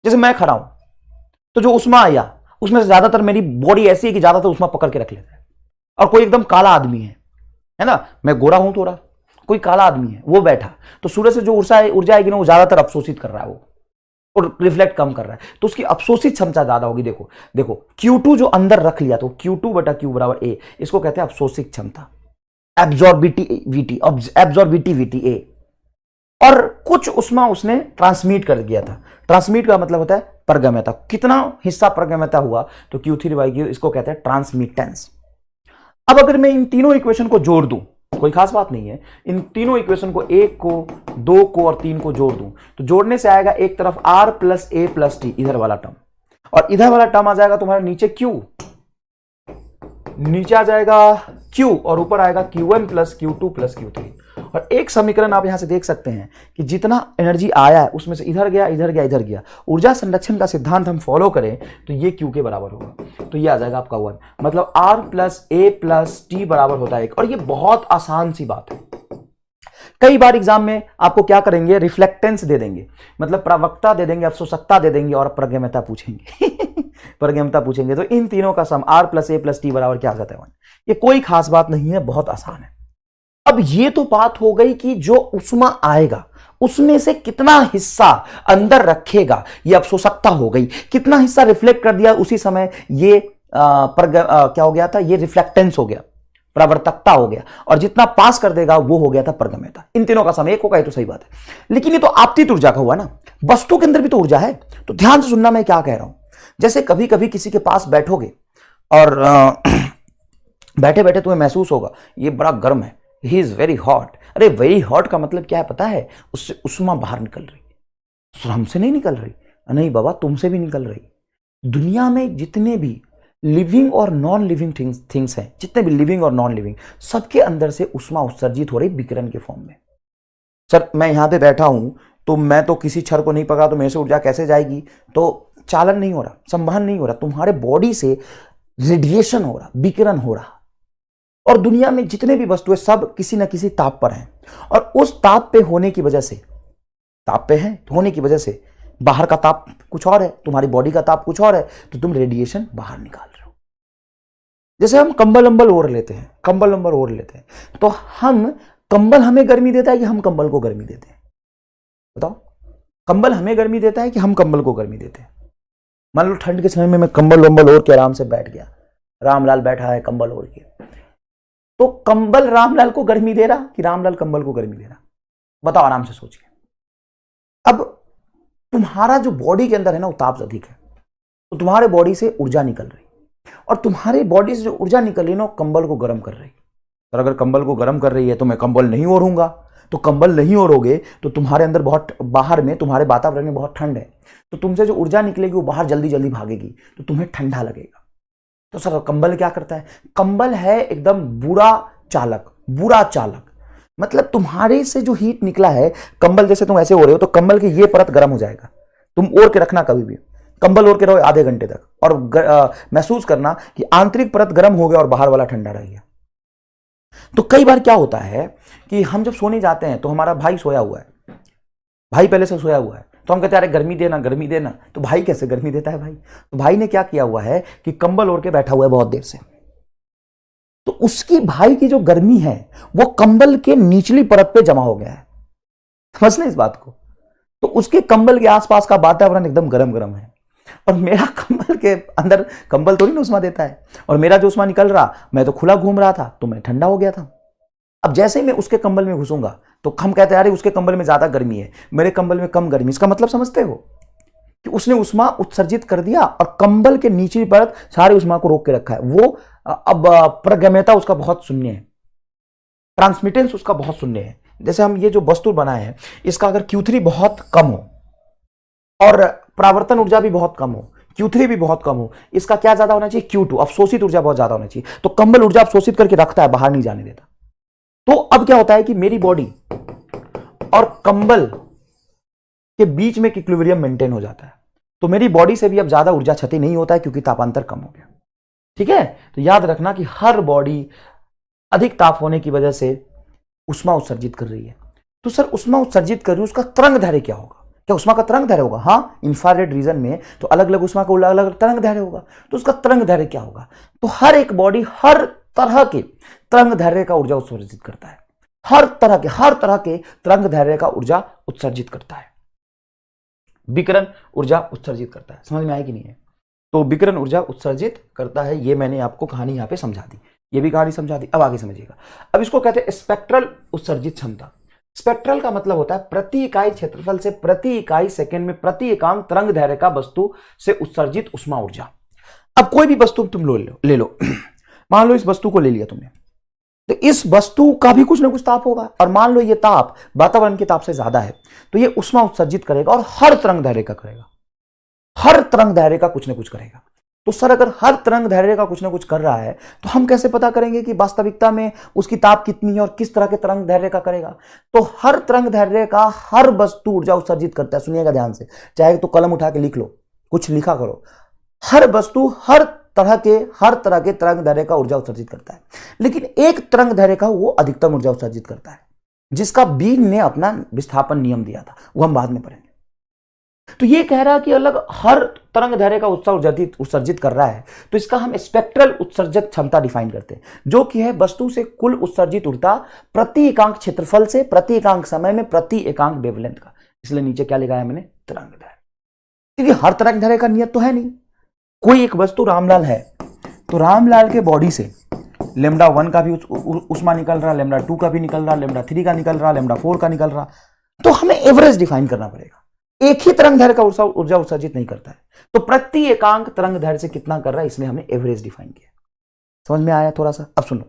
जैसे मैं खड़ा हूं तो जो उष्मा आया उसमें से ज्यादातर मेरी बॉडी ऐसी है कि ज्यादातर उष्मा पकड़ के रख लेता है। और कोई एकदम काला आदमी है ना, मैं गोरा हूं थोड़ा, कोई काला आदमी है वो बैठा, तो सूर्य से जो ऊर्जा आएगी ना वो ज्यादातर अवशोषित कर रहा है वो, और रिफ्लेक्ट कम कर रहा है, तो उसकी अवशोषित क्षमता ज्यादा होगी। देखो देखो Q2 जो अंदर रख लिया तो Q2 बटा Q बराबर A, इसको कहते हैं अवशोषित क्षमता, एब्जॉर्बिटिविटी A। और कुछ उष्मा उसने ट्रांसमिट कर दिया था। ट्रांसमिट का मतलब होता है परगम्यता, कितना हिस्सा परगम्यता हुआ, तो Q3/Q, इसको कहते हैं ट्रांसमिटेंस। अब अगर मैं इन तीनों इक्वेशन को जोड़ दूं, कोई खास बात नहीं है, इन तीनों इक्वेशन को, 1 को 2 को और 3 को जोड़ दूं, तो जोड़ने से आएगा एक तरफ R plus A plus T, इधर वाला टर्म, और इधर वाला टर्म आ जाएगा तुम्हारे नीचे Q, नीचे आ जाएगा Q, और ऊपर आएगा Q1 plus Q2 plus Q3। और एक समीकरण आप यहां से देख सकते हैं कि जितना एनर्जी आया है उसमें से इधर गया, इधर गया, इधर गया, ऊर्जा संरक्षण का सिद्धांत हम फॉलो करें तो ये Q के बराबर होगा, तो ये आ जाएगा आपका 1, मतलब R plus A plus T बराबर होता है 1। और ये बहुत आसान सी बात है। कई बार एग्जाम में आपको क्या करेंगे, रिफ्लेक्टेंस दे देंगे, मतलब प्रवक्ता दे देंगे, अवशोषकता दे देंगे और परगम्यता पूछेंगे परगम्यता पूछेंगे, तो इन तीनों का सम R plus A plus T बराबर क्या आ जाता है 1। ये कोई खास बात नहीं है, बहुत आसान है। अब ये तो बात हो गई कि जो उष्मा आएगा उसमें से कितना हिस्सा अंदर रखेगा, ये अवशोषकता हो गई, कितना हिस्सा रिफ्लेक्ट कर दिया उसी समय, ये क्या हो गया था, ये रिफ्लेक्टेंस हो गया, परावर्तकता हो गया, और जितना पास कर देगा वो हो गया था परगम्यता। इन तीनों का सम एक होगा, ये तो सही बात है। लेकिन ये तो आपतित ऊर्जा का हुआ ना, वस्तु के अंदर भी तो ऊर्जा है, तो ध्यान से सुनना मैं क्या कह रहा हूं। जैसे कभी कभी किसी के पास बैठोगे और बैठे बैठे तुम्हें महसूस होगा ये बड़ा गर्म है, ही इज वेरी हॉट। अरे वेरी हॉट का मतलब क्या है पता है, उससे उष्मा बाहर निकल रही, हमसे नहीं निकल रही, नहीं बाबा तुमसे भी निकल रही। दुनिया में जितने भी लिविंग और नॉन लिविंग थिंग्स हैं, जितने भी लिविंग और नॉन लिविंग, सबके अंदर से उष्मा उत्सर्जित हो रही विकिरण के फॉर्म में। सर मैं यहां पे बैठा हूं तो मैं तो किसी क्षण को नहीं पकड़ा, तो मेरे से ऊर्जा कैसे जाएगी, तो चालन नहीं हो रहा, संवहन नहीं हो रहा, तुम्हारे बॉडी से रेडिएशन हो रहा, विकिरण हो रहा। और दुनिया में जितने भी वस्तुएं सब किसी न किसी ताप पर हैं, और उस ताप पे होने की वजह से, ताप पे हैं होने की वजह से बाहर का ताप कुछ और है, तुम्हारी बॉडी का ताप कुछ और है, तो तुम रेडिएशन बाहर निकाल रहे हो। जैसे हम कंबल ओढ़ लेते हैं, कंबल ओढ़ लेते हैं, तो हम कंबल हमें गर्मी देता है कि हम कंबल को गर्मी देते हैं, बताओ। कंबल हमें गर्मी देता है कि हम कंबल को गर्मी देते हैं। मान लो ठंड के समय में मैं कंबल ओढ़ के आराम से बैठ गया, रामलाल बैठा है कंबल ओढ़ के, तो कंबल रामलाल को गर्मी दे रहा कि रामलाल कंबल को गर्मी दे रहा, बताओ आराम से सोचिए। अब तुम्हारा जो बॉडी के अंदर है ना वो ताप अधिक है, तो तुम्हारे बॉडी से ऊर्जा निकल रही, और तुम्हारी बॉडी से जो ऊर्जा निकल रही है ना कंबल को गर्म कर रही। और अगर कंबल को गर्म कर रही है तो मैं कंबल नहीं ओढ़ूंगा, तो कंबल नहीं ओढ़ोगे तो तुम्हारे अंदर बहुत, बाहर में तुम्हारे वातावरण में बहुत ठंड है, तो तुमसे जो ऊर्जा निकलेगी वो बाहर जल्दी जल्दी भागेगी, तो तुम्हें ठंडा लगेगा। तो सर कंबल क्या करता है, कंबल है एकदम बुरा चालक, मतलब तुम्हारे से जो हीट निकला है, कंबल जैसे तुम ऐसे हो रहे हो तो कंबल की ये परत गर्म हो जाएगा। तुम ओढ़ के रखना, कभी भी कंबल ओढ़ के रहो आधे घंटे तक, और महसूस करना कि आंतरिक परत गर्म हो गया और बाहर वाला ठंडा रह गया। तो कई बार क्या होता है कि हम जब सोने जाते हैं तो हमारा भाई सोया हुआ है, भाई पहले से सोया हुआ है, तो हम कहते हैं अरे गर्मी देना, तो भाई कैसे गर्मी देता है भाई, तो भाई ने क्या किया हुआ है कि कंबल ओढ़ के बैठा हुआ है बहुत देर से, तो उसकी भाई की जो गर्मी है वो कंबल के निचली परत पे जमा हो गया है, समझ लें इस बात को। तो उसके कंबल के आसपास का वातावरण एकदम गरम है, और मेरा कंबल के अंदर, कंबल थोड़ी ना उष्मा देता है, और मेरा जो उष्मा निकल रहा, मैं तो खुला घूम रहा था तो मैं ठंडा हो गया था। अब जैसे ही मैं उसके कंबल में घुसूंगा तो हम कहते हैं अरे उसके कंबल में ज्यादा गर्मी है, मेरे कंबल में कम गर्मी। इसका मतलब समझते हो कि उसने उष्मा उत्सर्जित कर दिया और कंबल के नीचे परत सारे उष्मा को रोक के रखा है। वो अब प्रगम्यता उसका बहुत शून्य है, ट्रांसमिटेंस उसका बहुत शून्य है। जैसे हम ये जो वस्तु बनाए हैं इसका अगर Q3 बहुत कम हो और परावर्तन ऊर्जा भी बहुत कम हो, Q3 भी बहुत कम हो, इसका क्या ज्यादा होना चाहिए, Q2, अवशोषित ऊर्जा बहुत ज्यादा होना चाहिए। तो कंबल ऊर्जा अवशोषित करके रखता है, बाहर नहीं जाने देता। तो अब क्या होता है कि मेरी बॉडी और कंबल के बीच में इक्विलिब्रियम मेंटेन हो जाता है। तो मेरी बॉडी से भी अब ज्यादा ऊर्जा क्षति नहीं होता है क्योंकि तापांतर कम हो गया। ठीक है, तो याद रखना कि हर बॉडी अधिक ताप होने की वजह से उष्मा उत्सर्जित कर रही है। तो सर उष्मा उत्सर्जित कर रही है, उसका तरंग दैर्घ्य क्या होगा? क्या उष्मा का तरंग दैर्घ्य होगा? हाँ, इंफ्रारेड रीजन में तो अलग अलग उष्मा का अलग अलग तरंग दैर्घ्य होगा। तो उसका तरंग दैर्घ्य क्या होगा? तो हर एक बॉडी हर तरह के तरंग दैर्घ्य का ऊर्जा उत्सर्जित करता है, हर तरह के तरंग दैर्घ्य का ऊर्जा उत्सर्जित करता है, विकिरण ऊर्जा उत्सर्जित करता है। समझ में आया कि नहीं है? तो विकिरण ऊर्जा उत्सर्जित करता है, ये मैंने आपको कहानी यहां पे समझा दी, ये भी कहानी समझा दी। अब आगे समझिएगा। अब इसको कहते हैं स्पेक्ट्रल उत्सर्जित क्षमता। स्पेक्ट्रल का मतलब होता है प्रति इकाई क्षेत्रफल से प्रति इकाई सेकंड में प्रति एकांक तरंग दैर्घ्य का वस्तु से उत्सर्जित उष्मा ऊर्जा। अब कोई भी वस्तु तुम ले लो मान लो इस वस्तु को ले लिया तुमने, तो इस वस्तु का भी कुछ ना कुछ ताप होगा, और मान लो ये ताप वातावरण के ताप से ज्यादा है, तो ये उष्मा उत्सर्जित करेगा और हर तरंग दैर्घ्य का करेगा, हर तरंग दैर्घ्य का कुछ ना कुछ करेगा। तो सर अगर हर तरंग दैर्घ्य का कुछ ना कुछ कर रहा है तो हम कैसे पता करेंगे कि वास्तविकता में उसकी ताप कितनी है और किस तरह के तरंग दैर्घ्य का करेगा? तो हर तरंग दैर्घ्य का हर वस्तु ऊर्जा उत्सर्जित करता है। सुनिएगा ध्यान से, चाहे तो कलम उठा के लिख लो, कुछ लिखा करो। हर वस्तु हर तरह के तरंग दैर्घ्य का ऊर्जा उत्सर्जित करता है, लेकिन एक तरंग दैर्घ्य का वो अधिकतम ऊर्जा उत्सर्जित करता है, जिसका बीन ने अपना विस्थापन नियम दिया था, वो हम बाद में पढ़ेंगे। तो ये कह रहा है कि अलग हर तरंग दैर्घ्य का उत्सर्जित कर रहा है, तो इसका हम स्पेक्ट्रल उत्सर्जक क्षमता डिफाइन करते हैं, जो कि है वस्तु से कुल उत्सर्जित ऊर्जा प्रति एकांक क्षेत्रफल से प्रति एकांक समय में प्रति एकांक वेवलेंथ का। इसलिए नीचे क्या लिखा है मैंने, तरंग दैर्घ्य, क्योंकि हर तरंग दैर्घ्य का नियत तो है नहीं। कोई एक वस्तु रामलाल है, तो रामलाल के बॉडी से लेमडा 1 का भी उष्मा निकल रहा, लेमडा 2 का भी निकल रहा, लेमडा 3 का निकल रहा, लेमडा 4 का निकल रहा, तो हमें एवरेज डिफाइन करना पड़ेगा। एक ही तरंग दैर्घ्य का ऊर्जा उत्सर्जित नहीं करता है, तो प्रति एकांक तरंग दैर्घ्य से कितना कर रहा है, इसलिए हमने एवरेज डिफाइन किया। समझ में आया थोड़ा सा? अब सुनो,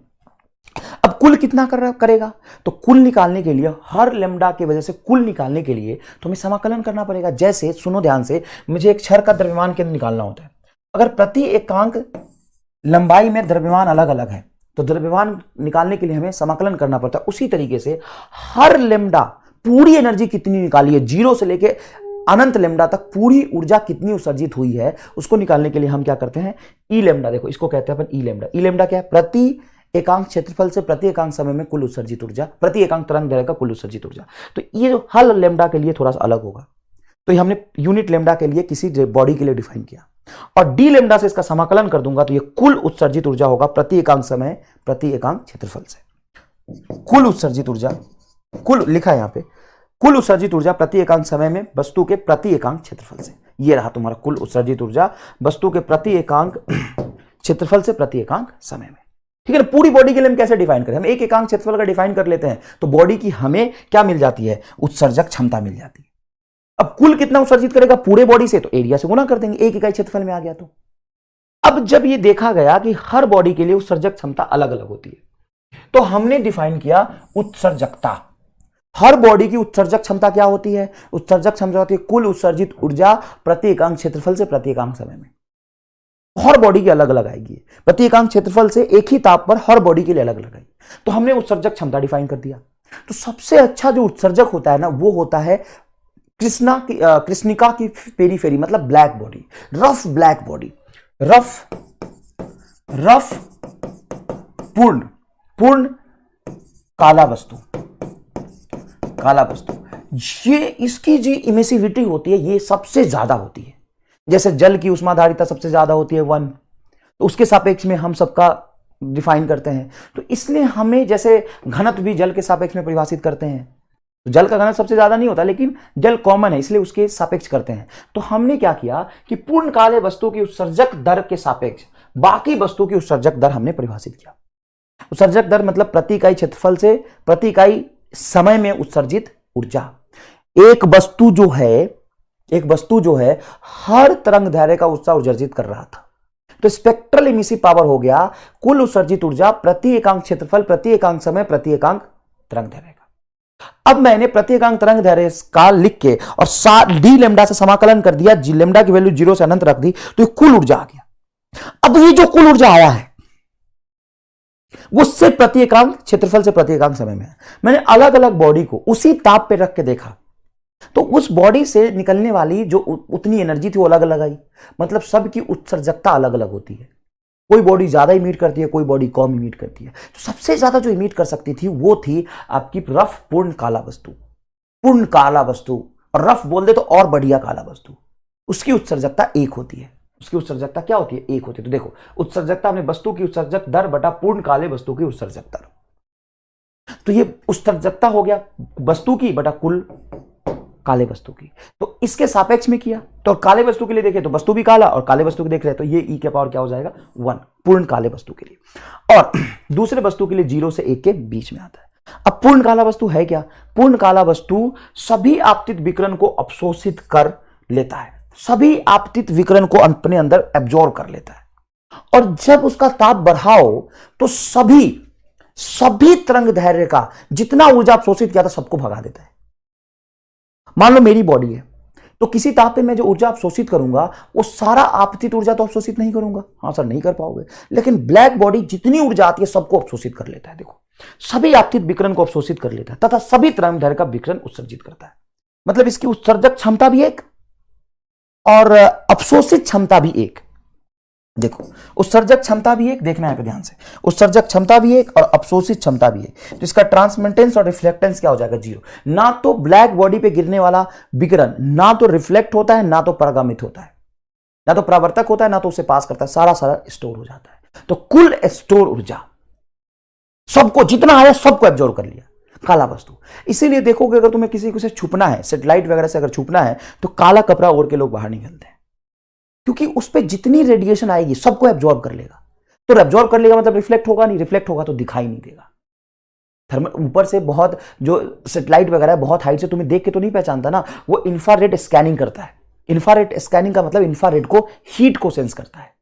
अब कुल कितना करेगा? तो कुल निकालने के लिए, हर लेमडा की वजह से कुल निकालने के लिए तो हमें समाकलन करना पड़ेगा। जैसे सुनो ध्यान से, मुझे एक क्षण का द्रव्यमान केंद्र निकालना होता है। अगर प्रति एकांक लंबाई में द्रव्यमान अलग अलग है, तो द्रव्यमान निकालने के लिए हमें समाकलन करना पड़ता है। उसी तरीके से हर लेमडा पूरी एनर्जी कितनी निकाली है, 0 से लेके अनंत लेमडा तक पूरी ऊर्जा कितनी उत्सर्जित हुई है, उसको निकालने के लिए हम क्या करते हैं, ई लेमडा। देखो इसको कहते हैं अपन ई लेमडा। ई लेमडा क्या है? प्रति एकांक क्षेत्रफल से प्रति एकांक समय में कुल उत्सर्जित ऊर्जा, प्रति एकांक तरंग दैर्घ्य का कुल उत्सर्जित ऊर्जा। तो ये जो हर लेमडा के लिए थोड़ा सा अलग होगा, तो ये हमने यूनिट लेमडा के लिए किसी बॉडी के लिए डिफाइन किया, और डी लेमडा से इसका समाकलन कर दूंगा तो ये कुल उत्सर्जित ऊर्जा होगा प्रति एकांक समय प्रति एकांक क्षेत्रफल से। कुल उत्सर्जित ऊर्जा, कुल लिखा है यहां पे, कुल उत्सर्जित ऊर्जा प्रति एकांक समय में वस्तु के प्रति एकांक क्षेत्रफल से। ये रहा तुम्हारा कुल उत्सर्जित ऊर्जा वस्तु के प्रति एकांक क्षेत्रफल से प्रति एकांक समय में। ठीक है ना? पूरी बॉडी के लिए हम कैसे डिफाइन करें? हम एक एकांक क्षेत्रफल का डिफाइन कर लेते हैं, तो बॉडी की हमें क्या मिल जाती है, उत्सर्जक क्षमता मिल जाती है। अब कुल कितना उत्सर्जित करेगा पूरे बॉडी से, तो एरिया से गुना कर देंगे, एक इकाई क्षेत्रफल में आ गया। तो अब जब ये देखा गया कि हर बॉडी के लिए उत्सर्जक क्षमता अलग अलग होती है, तो हमने डिफाइन किया उत्सर्जकता। हर बॉडी की उत्सर्जक क्षमता क्या होती है? उत्सर्जक क्षमता होती है कुल उत्सर्जित ऊर्जा प्रति एकांक क्षेत्रफल से प्रति एकांक समय में। हर बॉडी की अलग अलग आएगी, प्रति एकांक क्षेत्रफल से एक ही ताप पर हर बॉडी के लिए अलग अलग आएगी। तो हमने उत्सर्जक क्षमता डिफाइन कर दिया। तो सबसे अच्छा जो उत्सर्जक होता है ना, वो होता है कृष्णिका की पेरीफेरी, मतलब black body, rough black body, rough पूर्ण काला वस्तु। ये इसकी जो इमिसिविटी होती है ये सबसे ज्यादा होती है। जैसे जल की उष्माधारिता सबसे ज्यादा होती है 1, तो उसके सापेक्ष में हम सबका डिफाइन करते हैं। तो इसलिए हमें जैसे घनत्व भी जल के सापेक्ष में परिभाषित करते हैं। तो जल का घनत्व सबसे ज्यादा नहीं होता, लेकिन जल कॉमन है इसलिए उसके सापेक्ष करते हैं। तो हमने क्या किया कि पूर्ण काले वस्तु की उत्सर्जक दर के सापेक्ष बाकी वस्तु की उत्सर्जक दर हमने परिभाषित किया। उत्सर्जक दर मतलब प्रति इकाई क्षेत्रफल से प्रति इकाई समय में उत्सर्जित ऊर्जा। एक वस्तु जो है हर तरंग दैर्घ्य का ऊर्जा उत्सर्जित कर रहा था, तो स्पेक्ट्रल इमिसिव पावर हो गया कुल उत्सर्जित ऊर्जा प्रति एकांक क्षेत्रफल प्रति एकांक समय प्रति एकांक तरंग दैर्घ्य का। अब मैंने प्रति एकांक तरंग दैर्घ्य का लिख के और डी लेमडा से समाकलन कर दिया, जी लेमडा की वैल्यू 0 से अनंत रख दी, तो ये कुल ऊर्जा आ गया। अब ये जो कुल ऊर्जा आया है वो सिर्फ प्रति एकांक क्षेत्रफल से प्रति एकांक समय में है। मैंने अलग अलग बॉडी को उसी ताप पे रख के देखा, तो उस बॉडी से निकलने वाली जो उतनी एनर्जी थी वो अलग अलग आई। मतलब सबकी उत्सर्जकता अलग अलग होती है, कोई बॉडी ज्यादा इमिट करती है, कोई बॉडी कम इमिट करती है। तो सबसे ज्यादा जो इमिट कर सकती थी वो थी आपकी रफ पूर्ण काला वस्तु। पूर्ण काला वस्तु, और रफ बोल दे तो और बढ़िया काला वस्तु, उसकी उत्सर्जकता 1 होती है। उसकी उत्सर्जकता क्या होती है? 1 होती है। तो देखो, उत्सर्जकता हमने वस्तु की उत्सर्जक दर बटा पूर्ण काले वस्तु की उत्सर्जक दर, तो ये उत्सर्जकता हो गया वस्तु की बटा कुल काले वस्तु की। तो इसके सापेक्ष में किया, तो काले वस्तु के लिए देखें तो वस्तु भी काला और काले वस्तु की देख रहे हैं, तो ये ई के पावर क्या हो जाएगा? 1 पूर्ण काले वस्तु के लिए। और दूसरे वस्तु के लिए 0 से 1 के बीच में आता है। अब पूर्ण काला वस्तु है क्या? पूर्ण काला वस्तु सभी आपतित विकिरण को अवशोषित कर लेता है, सभी आपतित विकिरण को अपने अंदर एब्जॉर्ब कर लेता है, और जब उसका ताप बढ़ाओ तो सभी तरंग दैर्घ्य का जितना ऊर्जा अवशोषित किया था सबको भगा देता है। मान लो मेरी बॉडी है, तो किसी ताप पे मैं जो ऊर्जा अवशोषित करूंगा वो सारा आपतित ऊर्जा तो अवशोषित नहीं करूंगा। हाँ सर, नहीं कर पाओगे, लेकिन ब्लैक बॉडी जितनी ऊर्जा आती है सबको अवशोषित कर लेता है। देखो, सभी आपतित विकिरण को अवशोषित कर लेता है तथा सभी तरंग दैर्घ्य का विकिरण उत्सर्जित करता है। मतलब इसकी उत्सर्जक क्षमता भी एक और अवशोषित क्षमता भी एक। देखो, उत्सर्जक क्षमता भी एक, देखना है ध्यान से, उत्सर्जक क्षमता भी एक और अवशोषित क्षमता भी एक। तो इसका ट्रांसमिटेंस और रिफ्लेक्टेंस क्या हो जाएगा? 0। ना तो ब्लैक बॉडी पे गिरने वाला विकिरण ना तो रिफ्लेक्ट होता है, ना तो परागमित होता है, ना तो परावर्तक होता है, ना तो उसे पास करता है, सारा स्टोर हो जाता है। तो कुल स्टोर ऊर्जा सबको जितना आया सबको एब्जॉर्ब कर लिया काला वस्तु। इसीलिए देखोगे अगर तुम्हें किसी को से छुपना है, सेटेलाइट वगैरह से अगर छुपना है, तो काला कपड़ा ओढ़ के लोग बाहर निकलते हैं, क्योंकि उस पर जितनी रेडिएशन आएगी सबको एब्जॉर्ब कर लेगा। तो एब्जॉर्ब कर लेगा मतलब रिफ्लेक्ट होगा नहीं, रिफ्लेक्ट होगा तो दिखाई नहीं देगा। थर्मल ऊपर से बहुत जो सेटेलाइट वगैरह बहुत हाइट से तुम्हें देख के तो नहीं पहचानता ना, वो इंफ्रारेड स्कैनिंग करता है। इंफ्रारेड स्कैनिंग का मतलब इंफ्रारेड को, हीट को सेंस करता है।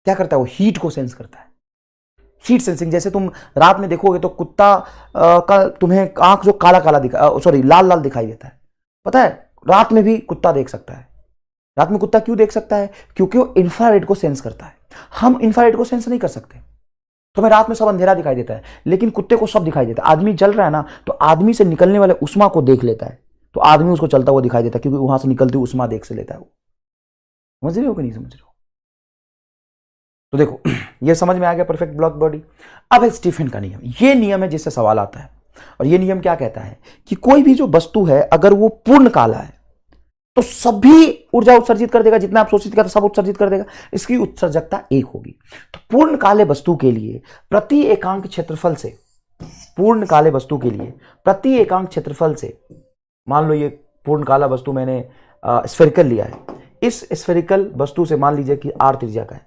क्या करता है वो? हीट को सेंस करता है। हीट सेंसिंग, जैसे तुम रात में देखोगे तो कुत्ता का तुम्हें आंख जो काला काला लाल लाल दिखाई देता है, पता है? रात में भी कुत्ता देख सकता है। रात में कुत्ता क्यों देख सकता है? क्योंकि वो इंफ्रारेड को सेंस करता है। हम इंफ्रारेड को सेंस नहीं कर सकते। तुम्हें रात में सब अंधेरा दिखाई देता है, लेकिन कुत्ते को सब दिखाई देता है। आदमी जल रहा है ना, तो आदमी से निकलने वाले उष्मा को देख लेता है, तो आदमी उसको चलता हुआ दिखाई देता है, क्योंकि वहां से निकलती हुई उष्मा देख से लेता है वो। समझ रहे हो कि नहीं समझ रहे हो? तो देखो, ये समझ में आ गया परफेक्ट ब्लैक बॉडी। अब है स्टीफन का नियम। ये नियम है जिससे सवाल आता है, और ये नियम क्या कहता है कि कोई भी जो वस्तु है अगर वो पूर्ण काला है तो सभी ऊर्जा उत्सर्जित कर देगा, जितना आप शोषित किया था सब उत्सर्जित कर देगा। इसकी उत्सर्जकता 1 होगी। तो पूर्ण काले वस्तु के लिए प्रति एकांक क्षेत्रफल से, पूर्ण काले वस्तु के लिए प्रति एकांक क्षेत्रफल से, मान लो ये पूर्ण काला वस्तु मैंने स्फेरिकल लिया है, इस स्फेरिकल वस्तु से मान लीजिए कि r त्रिज्या का है,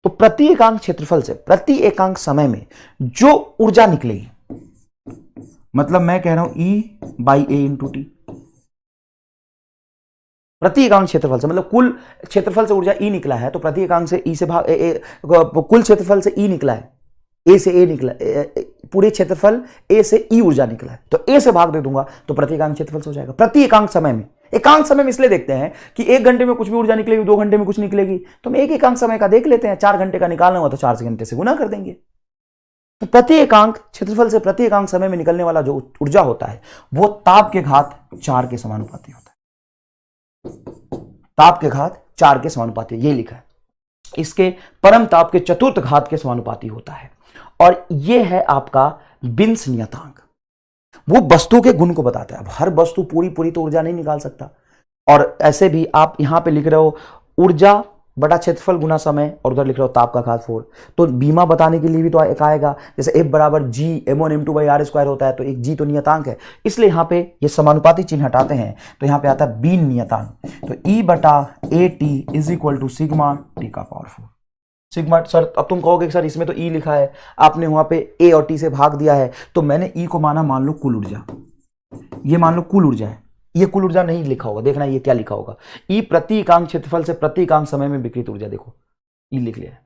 तो प्रति एकांक क्षेत्रफल से प्रति एकांक समय में जो ऊर्जा निकलेगी, मतलब मैं कह रहा हूं E/A × T, प्रति एकांक क्षेत्रफल से, मतलब कुल क्षेत्रफल से ऊर्जा E निकला है, तो प्रति एकांक से E से भाग कुल क्षेत्रफल से E निकला है, A से A निकला, पूरे क्षेत्रफल A से E ऊर्जा निकला है, तो A से भाग दे दूंगा तो प्रति एकांक क्षेत्रफल से हो जाएगा। प्रति एकांक समय में, एकांक समय में इसलिए देखते हैं कि 1 घंटे में कुछ भी ऊर्जा निकलेगी, 2 घंटे में कुछ निकलेगी, तो हम एक एकांक समय का देख लेते हैं। 4 घंटे का निकालना हुआ तो 4 घंटे से गुना कर देंगे। तो प्रति एकांक क्षेत्रफल से प्रति एकांक समय में निकलने वाला जो ऊर्जा होता है वो ताप के घात 4 के समानुपाती होता है। ताप के घात 4 के समानुपाती, ये लिखा है। इसके परम ताप के चतुर्थ घात के समानुपाती होता है। और यह है आपका बिन्स नियतांक, वो वस्तु के गुण को बताता है। अब हर वस्तु पूरी तो ऊर्जा नहीं निकाल सकता, और ऐसे भी आप यहां पे लिख रहे हो ऊर्जा बटा क्षेत्रफल गुना समय, और उधर लिख रहे हो ताप का घात 4, तो बीमा बताने के लिए भी तो एक आएगा, जैसे F बराबर G m1m2/r² होता है, तो एक G तो नियतांक है, इसलिए यहां पे ये समानुपाती चिन्ह हटाते हैं तो यहां पे आता है बीन नियतांक। तो E/AT = सिग्मा T का पावर 4। सिग्मा, सर अब तुम कहोगे सर इसमें तो E लिखा है, आपने वहां पे A और T से भाग दिया है, तो मैंने E को माना मान लो कुल ऊर्जा, ये मान लो कुल ऊर्जा है, ये कुल ऊर्जा नहीं लिखा होगा, देखना ये क्या लिखा होगा, E प्रति एकांक क्षेत्रफल से प्रति एकांक समय में विकृत ऊर्जा, देखो E लिख लिया है,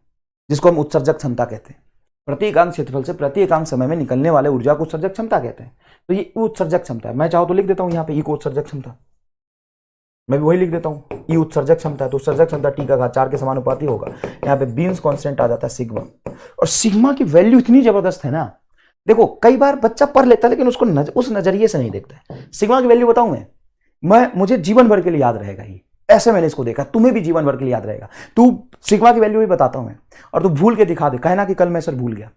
जिसको हम उत्सर्जक क्षमता कहते हैं। प्रति एकांक क्षेत्रफल से प्रति एकांक समय में निकलने वाले ऊर्जा को उत्सर्जक क्षमता कहते हैं। तो ये उत्सर्जक क्षमता है। मैं चाहूं तो लिख देता हूं यहाँ पे ई को उत्सर्जक क्षमता, मैं भी वही लिख देता हूं, ई उत्सर्जक क्षमता है। तो उत्सर्जक क्षमता टी का घात 4 के समानुपाती होगा। यहाँ पे बीम्स कांस्टेंट आ जाता है सिग्मा, और सिग्मा की वैल्यू इतनी जबरदस्त है ना। देखो कई बार बच्चा पढ़ लेता है लेकिन उसको उस नजरिए से नहीं देखता है। सिग्मा की वैल्यू बताऊं मैं मुझे जीवन भर के लिए याद रहेगा ये, ऐसे मैंने इसको देखा, तुम्हें भी जीवन भर के लिए याद रहेगा। तू सिग्मा की वैल्यू भी बताता हूं मैं, और तू भूल के दिखा दे, कहना कि कल मैं सर भूल गया,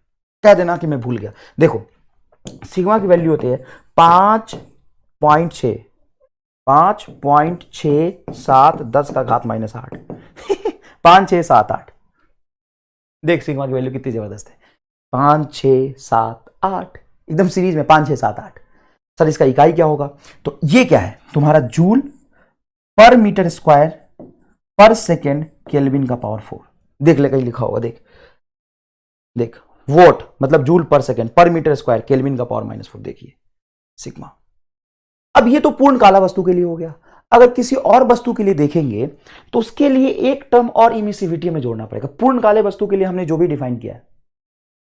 कह देना कि मैं भूल गया। देखो सिग्मा की वैल्यू होती है 5.6 5.67 10 का घात -8 5 6 7 8। देख सिग्मा की वैल्यू कितनी जबरदस्त है, 5 6 7 8, एकदम सीरीज में 5 6 7 8। सर इसका इकाई क्या होगा? तो ये क्या है तुम्हारा जूल पर मीटर स्क्वायर पर सेकेंड केल्विन का पावर 4। देख ले कहीं लिखा होगा, देख वोट मतलब जूल पर सेकेंड पर मीटर स्क्वायर केल्विन का पावर -4। देखिए सिग्मा। अब ये तो पूर्ण काला वस्तु के लिए हो गया। अगर किसी और वस्तु के लिए देखेंगे तो उसके लिए एक टर्म और इमिसिविटी में जोड़ना पड़ेगा। पूर्ण काले वस्तु के लिए हमने जो भी डिफाइन किया है,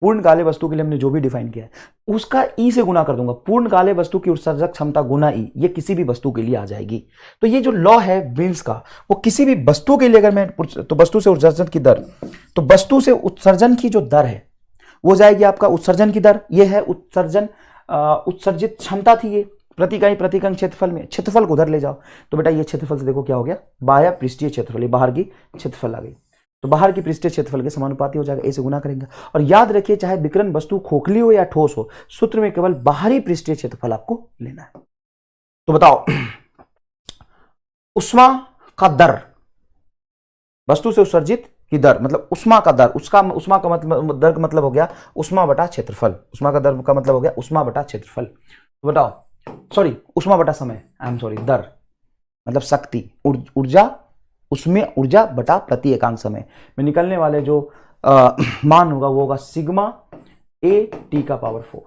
पूर्ण काले वस्तु के लिए हमने जो भी डिफाइन किया है उसका ई से गुना कर दूंगा। पूर्ण काले वस्तु की उत्सर्जक क्षमता गुना ई, ये किसी भी वस्तु के लिए आ जाएगी। तो ये जो लॉ है बीम्स का, वो किसी भी वस्तु के लिए अगर मैं तो वस्तु से उत्सर्जन की दर, तो वस्तु से उत्सर्जन की जो दर है वो जाएगी आपका उत्सर्जन की दर। ये है उत्सर्जन उत्सर्जित क्षमता थी, ये प्रति इकाई प्रति एकांक क्षेत्रफल में। क्षेत्रफल को उधर ले जाओ तो बेटा ये क्षेत्रफल से देखो क्या हो गया, बाह्य पृष्ठीय क्षेत्रफल, ये बाहर की क्षेत्रफल आ गई। तो बाहर की पृष्ठीय क्षेत्रफल के समानुपाती हो जाएगा, ए से गुना करेंगे। और याद रखिए चाहे विकिरण वस्तु खोखली हो या ठोस हो, सूत्र में केवल बाहरी पृष्ठीय क्षेत्रफल आपको लेना है। तो बताओ उष्मा का दर, वस्तु से उत्सर्जित की दर मतलब उष्मा का दर, उष्मा का मतलब दर का मतलब हो गया उष्मा बटा क्षेत्रफल। उष्मा का दर का मतलब हो गया उष्मा बटा क्षेत्रफल। तो बताओ सॉरी उष्मा बटा समय, आई एम सॉरी, दर मतलब शक्ति, ऊर्जा, उसमें ऊर्जा बटा प्रति एकांक समय में निकलने वाले जो मान होगा वो होगा सिग्मा ए टी का पावर 4।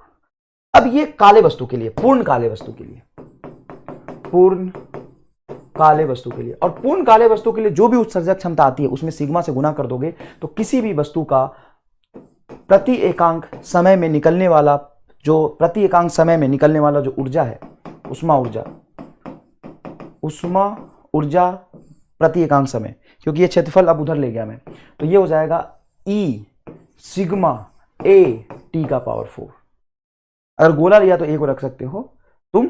अब ये काले वस्तु के लिए, पूर्ण काले वस्तु के लिए, पूर्ण काले वस्तु के लिए, और पूर्ण काले वस्तु के लिए जो भी उत्सर्जक क्षमता आती है उसमें सिग्मा से गुना कर दोगे तो किसी भी वस्तु का प्रति एकांक समय में निकलने वाला जो प्रति एकांक समय में निकलने वाला जो ऊर्जा है, उष्मा ऊर्जा प्रति एकांक समय, क्योंकि ये क्षेत्रफल अब उधर ले गया मैं, तो ये हो जाएगा ई सिग्मा ए टी का पावर 4। अगर गोला लिया तो ए को रख सकते हो तुम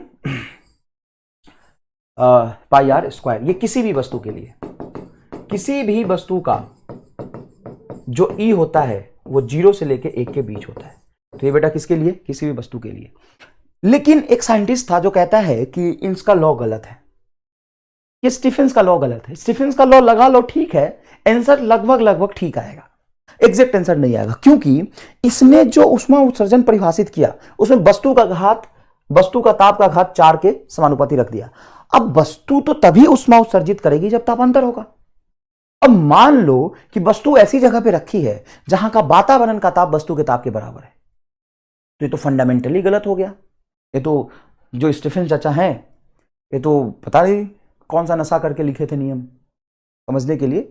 पाई आर स्क्वायर। ये किसी भी वस्तु के लिए, किसी भी वस्तु का जो ई होता है वो 0 से लेके 1 के बीच होता है। तो ये बेटा किसके लिए? किसी भी वस्तु के लिए। लेकिन एक साइंटिस्ट था जो कहता है कि इसका लॉ गलत है, ये स्टीफेंस का लॉ गलत है। स्टीफेंस का लॉ लगा लो, ठीक है, आंसर लगभग ठीक आएगा, एग्जैक्ट आंसर नहीं आएगा, क्योंकि इसने जो उष्मा उत्सर्जन परिभाषित किया उसमें वस्तु का ताप का घात 4 के समानुपाती रख दिया। अब वस्तु तो तभी उष्मा उत्सर्जित करेगी जब तापांतर होगा। अब मान लो कि वस्तु ऐसी जगह पे रखी है जहां का वातावरण का ताप वस्तु के ताप के बराबर है, तो ये तो फंडामेंटली गलत हो गया। ये तो जो स्टीफेन चाचा हैं ये तो पता नहीं कौन सा नशा करके लिखे थे नियम समझने के लिए,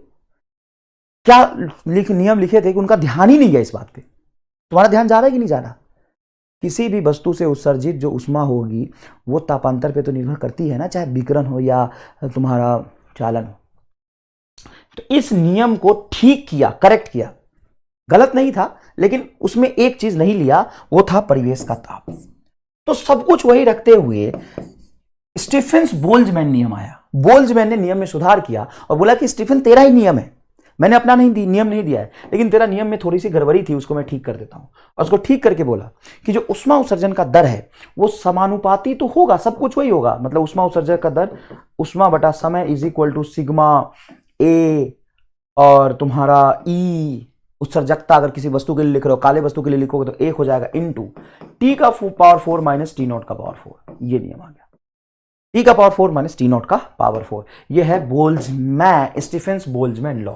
क्या नियम लिखे थे कि उनका ध्यान ही नहीं गया इस बात पे। तुम्हारा ध्यान जा रहा है कि नहीं जा रहा? किसी भी वस्तु से उत्सर्जित जो उष्मा होगी वो तापांतर पे तो निर्भर करती है ना, चाहे विकिरण हो या तुम्हारा चालन हो। तो इस नियम को ठीक किया, करेक्ट किया, गलत नहीं था, लेकिन उसमें एक चीज नहीं लिया, वो था परिवेश का ताप। तो सब कुछ वही रखते हुए स्टीफेंस बोल्ट्जमैन नियम आया। बोल्ट्जमैन ने नियम में सुधार किया और बोला कि स्टीफेन तेरा ही नियम है, मैंने अपना नियम नहीं दिया है, लेकिन तेरा नियम में थोड़ी सी गड़बड़ी थी, उसको मैं ठीक कर देता हूं। और उसको ठीक करके बोला कि जो उष्मा उत्सर्जन का दर है वो समानुपाती तो होगा, सब कुछ वही होगा, मतलब उष्मा उत्सर्जन का दर उष्मा बटा समय इज इक्वल टू सिग्मा ए और तुम्हारा ई उत्सर्जकता अगर किसी वस्तु के लिए लिख रहे हो, काले वस्तु के लिए लिखोगे तो 1 हो जाएगा इनटू टी का पावर 4 माइनस टी नॉट का पावर 4। ये नियम आ गया, टी का पावर 4 माइनस टी नॉट का पावर 4। ये है बोल्ट्जमैन, स्टीफेंस बोल्ट्जमैन लॉ।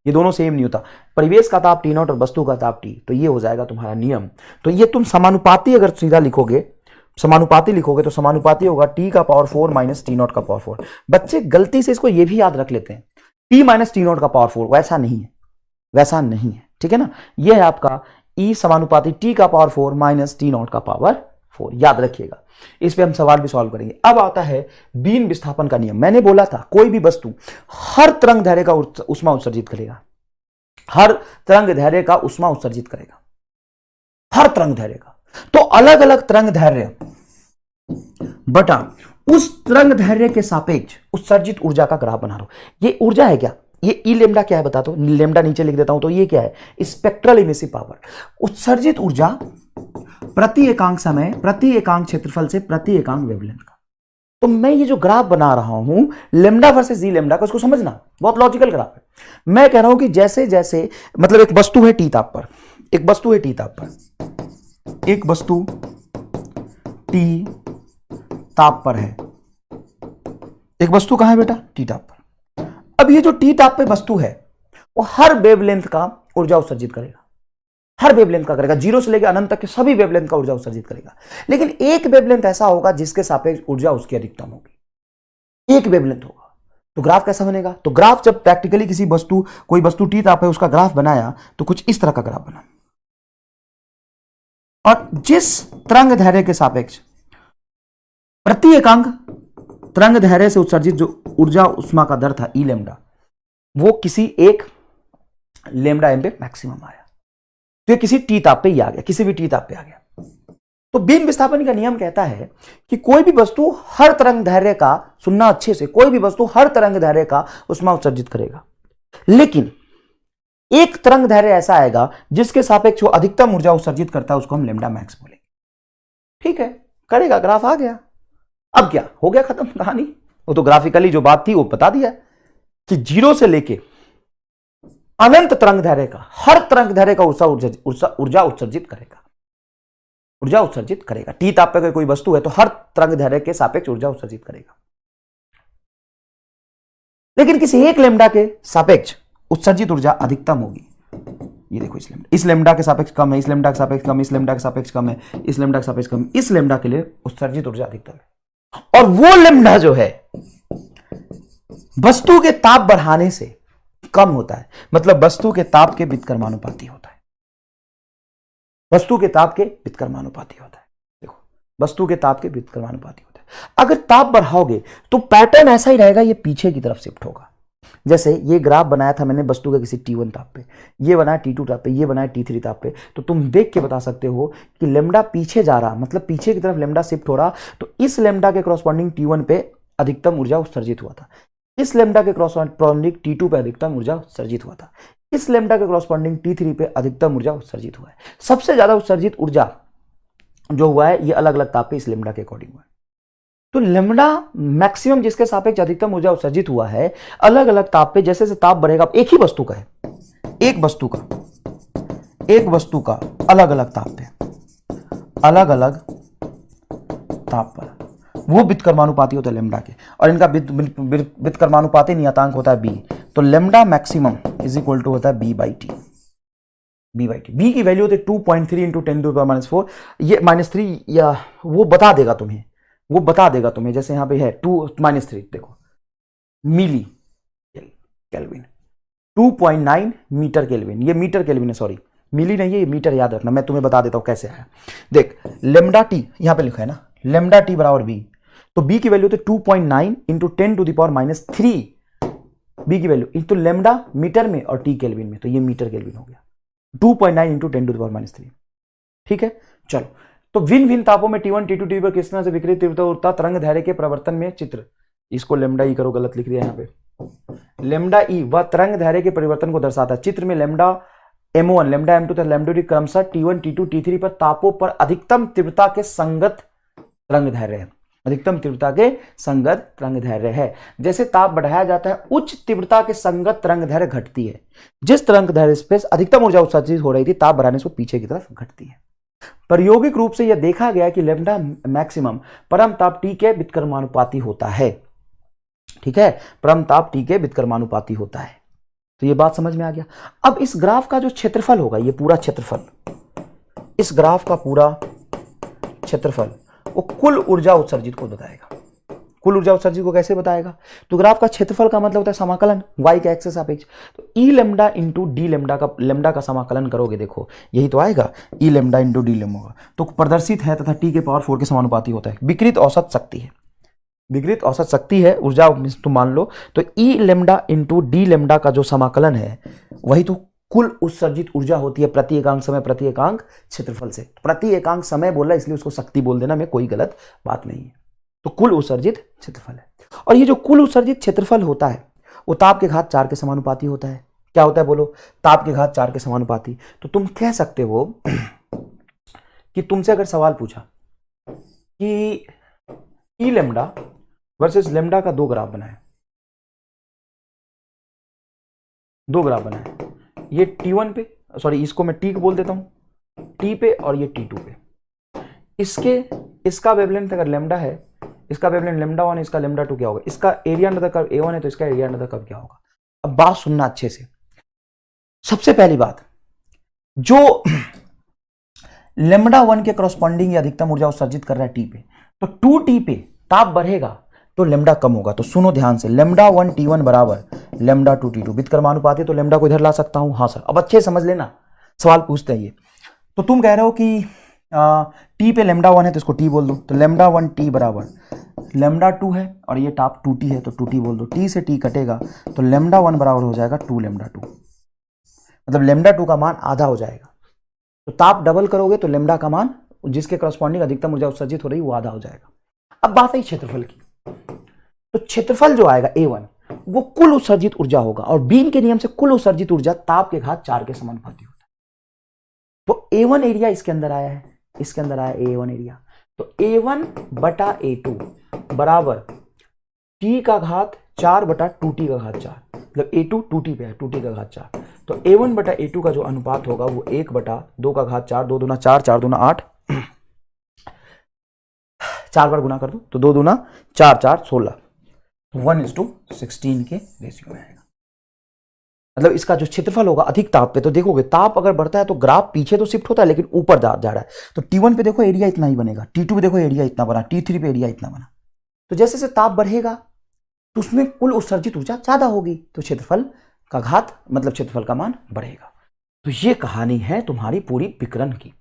ये दोनों सेम नहीं होता, परिवेश का ताप टी नॉट और वस्तु का ताप टी, तो ये हो जाएगा तुम्हारा नियम। तो ये तुम समानुपाती अगर सीधा लिखोगे, समानुपाती लिखोगे तो समानुपाती होगा टी का पावर 4 माइनस टी नॉट का पावर 4। बच्चे गलती से इसको ये भी याद रख लेते हैं टी माइनस टी नॉट का पावर 4, वैसा नहीं है, वैसा नहीं है, ठीक है ना। ये है आपका E समानुपाती T का पावर 4 माइनस T0 का पावर 4। याद रखिएगा, इस पे हम सवाल भी सॉल्व करेंगे। अब आता है बीन विस्थापन का नियम। मैंने बोला था कोई भी वस्तु हर तरंग दैर्ध्य का ऊष्मा उत्सर्जित करेगा, हर तरंग दैर्ध्य का ऊष्मा उत्सर्जित करेगा, हर तरंग दैर्ध्य का। तो अलग अलग तरंग दैर्ध्य बटा उस तरंग दैर्ध्य के सापेक्ष उत्सर्जित ऊर्जा का ग्राफ बना रहा हूं। ये ऊर्जा है क्या? ये ई लेमडा क्या है बता दो। लेमडा नीचे लिख देता हूं। तो ये क्या है? स्पेक्ट्रल इमिसिव पावर, उत्सर्जित ऊर्जा प्रति एकांक समय, प्रति एकांक क्षेत्रफल से प्रति एकांक वेवलेंथ का। तो मैं ये जो ग्राफ बना रहा हूं लेमडा वर्सेस जी लेमडा का, उसको समझना, बहुत लॉजिकल ग्राफ है। मैं कह रहा हूं कि जैसे जैसे मतलब एक वस्तु है टी ताप पर, एक वस्तु है टी ताप पर, एक वस्तु टी ताप पर है, एक वस्तु कहां है बेटा? टी ताप पर। अब ये जो टी ताप पे वस्तु है वो हर वेवलेंथ का ऊर्जा उत्सर्जित करेगा, हर वेवलेंथ का करेगा, 0 से लेकर अनंत तक के सभी वेवलेंथ का ऊर्जा उत्सर्जित करेगा। लेकिन एक वेवलेंथ ऐसा होगा जिसके सापेक्ष ऊर्जा उसकी अधिकतम होगी, एक वेवलेंथ होगा। तो ग्राफ कैसा बनेगा? तो ग्राफ जब प्रैक्टिकली किसी वस्तु, कोई वस्तु टी ताप है उसका ग्राफ बनाया तो कुछ इस तरह का ग्राफ बना, और जिस तरंग दैर्ध्य के सापेक्ष प्रति एकांक तरंग दैर्ध्य से उत्सर्जित जो ऊर्जा उष्मा का दर था ई लेमडा, वो किसी एक लेमडा एम पे मैक्सिमम आया। तो ये किसी टी ताप पे ही आ गया, किसी भी टी ताप पे आ गया। तो बीम विस्थापन का नियम कहता है कि कोई भी वस्तु हर तरंग दैर्ध्य का, सुनना अच्छे से, कोई भी वस्तु हर तरंग दैर्ध्य का उष्मा उत्सर्जित करेगा, लेकिन एक तरंग दैर्ध्य ऐसा आएगा जिसके सापेक्ष वो अधिकतम ऊर्जा उत्सर्जित करता है, उसको हम लेमडा मैक्स बोलेंगे। ठीक है, करेगा, ग्राफ आ गया। अब क्या हो गया? खत्म कहानी। वो तो ग्राफिकली जो बात थी वो बता दिया कि 0 से लेके अनंत तरंग दैर्ध्य का, हर तरंग दैर्ध्य का ऊर्जा उत्सर्जित करेगा, ऊर्जा उत्सर्जित करेगा। टी ताप पे कोई वस्तु है तो हर तरंग दैर्ध्य के सापेक्ष ऊर्जा उत्सर्जित करेगा। लेकिन किसी एक लेमडा के सापेक्ष उत्सर्जित ऊर्जा अधिकतम होगी। ये देखो, इस लेमडा के सापेक्ष कम है, इस लेमडा के सापेक्ष कम, इस लेमडा के सापेक्ष कम है, इस लेमडा के सापेक्ष कम, इस लेमडा के लिए उत्सर्जित ऊर्जा अधिकतम है। और वो लेमडा जो है वस्तु के ताप बढ़ाने से कम होता है, मतलब वस्तु के ताप के व्युत्क्रमानुपाती होता है, वस्तु के ताप के व्युत्क्रमानुपाती होता है। देखो, वस्तु के ताप के व्युत्क्रमानुपाती होता है। अगर ताप बढ़ाओगे तो पैटर्न ऐसा ही रहेगा, ये पीछे की तरफ शिफ्ट होगा। जैसे ये ग्राफ बनाया था मैंने वस्तु के किसी T1 ताप पे, ये बनाया T2 ताप पे, ये बनाया T3 ताप पे, तो तुम देख के बता सकते हो कि लेमडा पीछे जा रहा, मतलब पीछे की तरफ लेमडा शिफ्ट हो रहा, तो इस लेमडा के क्रॉसपॉन्डिंग T1 पे अधिकतम ऊर्जा उत्सर्जित हुआ था, इस लेमडा के क्रॉसपॉन्डिंग T2 पे अधिकतम ऊर्जा उत्सर्जित हुआ था, इस लेमडा के क्रॉसपॉन्डिंग T3 पे अधिकतम ऊर्जा उत्सर्जित हुआ है। सबसे ज्यादा उत्सर्जित ऊर्जा जो हुआ है ये अलग अलग ताप पे इस लेमडा के अकॉर्डिंग हुआ है। तो लेमडा मैक्सिमम जिसके सापेक्ष अधिकतम ऊर्जा उत्सर्जित हुआ है, अलग अलग ताप पे जैसे जैसे ताप बढ़ेगा, एक ही वस्तु का है, एक वस्तु का अलग अलग ताप पे, अलग अलग ताप पर वो व्युत्क्रमानुपाती होता है लेमडा के, और इनका व्युत्क्रमानुपाती नियतांक होता है बी। तो lambda maximum is equal to होता है बी बाई टी। बी की वैल्यू होती है 2.3 इंटू 10⁻⁴, ये -3, या वो बता देगा तुम्हें, वो बता देगा तुम्हें। जैसे यहां पे है 2-3, देखो मिली केल्विन, 2.9 मीटर केल्विन, ये मीटर केल्विन है, सॉरी मिली नहीं है, ये मीटर, याद रखना। मैं तुम्हें बता देता हूं कैसे आया। देख, लेमडा टी यहां पे लिखा है ना, लेमडा टी बराबर बी, तो बी की वैल्यू होती है 2.9 इंटू 10⁻³ बी की वैल्यू इंटू लेमडा मीटर में और टी केल्विन में, तो ये मीटर केल्विन हो गया, 2.9 इंटू 10⁻³। ठीक है, चलो। तो भिन्न भिन्न तापों में T1 T2 T पर किस तरह से विकृत तीव्रता तरंग दैर्ध्य के परिवर्तन में चित्र, इसको लेमडा ई करो, गलत लिख दिया यहाँ पे। लेमडा ई वह तरंग दैर्ध्य के परिवर्तन को दर्शाता है। चित्र में लेमडा M1, लेमडा M2 तथा लेमडा टी क्रमशः T1 T2 T3 पर तापों पर अधिकतम तीव्रता के संगत तरंग दैर्ध्य है, अधिकतम तीव्रता के संगत तरंग दैर्ध्य है। जैसे ताप बढ़ाया जाता है, उच्च तीव्रता के संगत तरंग दैर्ध्य घटती है। जिस तरंग दैर्ध्य से अधिकतम ऊर्जा उत्सर्जित हो रही थी, ताप बढ़ाने से पीछे की तरफ घटती है। प्रायोगिक रूप से यह देखा गया कि लेमडा मैक्सिमम परम ताप T के व्युत्क्रमानुपाती होता है। ठीक है, परम ताप T के व्युत्क्रमानुपाती होता है। तो यह बात समझ में आ गया। अब इस ग्राफ का जो क्षेत्रफल होगा, ये पूरा क्षेत्रफल, इस ग्राफ का पूरा क्षेत्रफल वो कुल ऊर्जा उत्सर्जित को बताएगा, कुल ऊर्जा उत्सर्जित को कैसे बताएगा? तो ग्राफ का क्षेत्रफल का मतलब होता है समाकलन y के एक्स से सापेक्ष। तो ई लेमडा इंटू डी लेमडा का समाकलन करोगे, देखो यही तो आएगा, ई लेमडा इंटू डी लेमडा, तो प्रदर्शित है तथा टी के पावर 4 के समानुपाती होता है। विकृत औसत शक्ति है, विकृत औसत शक्ति है ऊर्जा तुम मान लो, तो ई लेमडा इंटू डी लेमडा का जो समाकलन है वही तो कुल उत्सर्जित ऊर्जा होती है प्रति एकांक समय प्रति एकांक क्षेत्रफल से। प्रति एकांक समय बोला इसलिए उसको शक्ति बोल देना में कोई गलत बात नहीं है। तो कुल उत्सर्जित क्षेत्रफल है, और ये जो कुल उत्सर्जित क्षेत्रफल होता है वो ताप के घात 4 के समानुपाती होता है। क्या होता है बोलो? ताप के घात 4 के समानुपाती। तो तुम कह सकते हो कि तुमसे अगर सवाल पूछा कि ई लेमडा वर्सेस लेमडा का दो ग्राफ बनाए, दो ग्राफ बनाए, ये T1 पे, सॉरी इसको मैं T को बोल देता हूं, T पे, और ये T2 पे। इसका वेवलेंथ अगर लेमडा है, इसका वेवलेंथ लेमडा 1, इसका लेमडा 2, क्या होगा? इसका area under the curve A1 है तो इसका एरिया अंडर द कर्व क्या होगा? अब बात सुनना अच्छे से। सबसे पहली बात, जो लेमडा 1 के करस्पॉन्डिंग अधिकतम ऊर्जा उत्सर्जित कर रहा है T पे, तो 2T पे ताप बढ़ेगा तो लेमडा कम होगा। तो सुनो ध्यान से, लेमडा 1 T1 बराबर लेमडा 2 T2, व्युत्क्रमानुपाती, तो लेमडा को इधर ला सकता हूं। हाँ सर, अब अच्छे समझ लेना, सवाल पूछते हैं ये। तो तुम कह रहे हो कि टी पे लेमडा 1 है तो इसको T बोल दो, तो लेमडा 1 T बराबर लेमडा 2 है और ये ताप 2T है तो 2T बोल दो। T से T कटेगा तो लेमडा 1 बराबर हो जाएगा 2 लेमडा 2, मतलब लेमडा 2 का मान आधा हो जाएगा। तो ताप डबल करोगे तो लेमडा का मान जिसके करस्पॉन्डिंग अधिकतम ऊर्जा उत्सर्जित हो रही है वो आधा हो जाएगा। अब बात है क्षेत्रफल की, तो क्षेत्रफल जो आएगा A1 वो कुल उत्सर्जित ऊर्जा होगा, और बीम के नियम से कुल उत्सर्जित ऊर्जा ताप के घात 4 के समानुपाती होता है। तो A1 एरिया इसके अंदर आया है, इसके अंदर आया A1 एरिया, तो A1 बटा A2 बराबर T का घात 4 बटा 2T का घात 4, मतलब A2 2T पे है, 2T का घात 4। तो A1 बटा A2 का जो अनुपात होगा वो 1 बटा 2 का घात 4, 2 दूना 4, 4 दूना 8, 4 बार गुना कर दो तो 2 दूना 4, 4 16, 1:16 के रेशियो में आएगा। मतलब इसका जो क्षेत्रफल होगा अधिक ताप पे, तो देखोगे ताप अगर बढ़ता है तो ग्राफ पीछे तो शिफ्ट होता है लेकिन ऊपर जा रहा है। तो T1 पे देखो एरिया इतना ही बनेगा, T2 पे देखो एरिया इतना बना, T3 पे एरिया इतना बना। तो जैसे जैसे ताप बढ़ेगा तो उसमें कुल उत्सर्जित ऊर्जा ज्यादा होगी, तो क्षेत्रफल का घात मतलब क्षेत्रफल का मान बढ़ेगा। तो ये कहानी है तुम्हारी पूरी विकिरण की।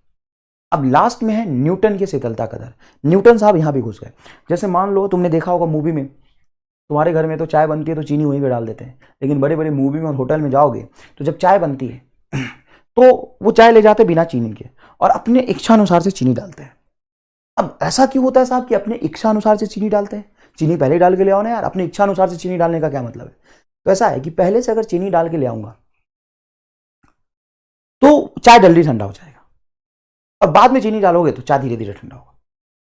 अब लास्ट में है न्यूटन के शीतलता का दर। न्यूटन साहब यहां भी घुस गए। जैसे मान लो तुमने देखा होगा मूवी में, तुम्हारे घर में तो चाय बनती है तो चीनी वहीं पे डाल देते हैं, लेकिन बड़े बड़े मूवी में और होटल में जाओगे तो जब चाय बनती है तो वो चाय ले जाते बिना चीनी के और अपने इच्छा अनुसार से चीनी डालते हैं। अब ऐसा क्यों होता है साहब कि अपने इच्छा अनुसार से चीनी डालते हैं? चीनी पहले डाल के ले आओ ना यार, अपनी इच्छा अनुसार से चीनी डालने का क्या मतलब है? तो ऐसा है कि पहले से अगर चीनी डाल के ले आऊंगा तो चाय जल्दी ठंडा हो जाएगा, और बाद में चीनी डालोगे तो चाय धीरे धीरे ठंडा होगा।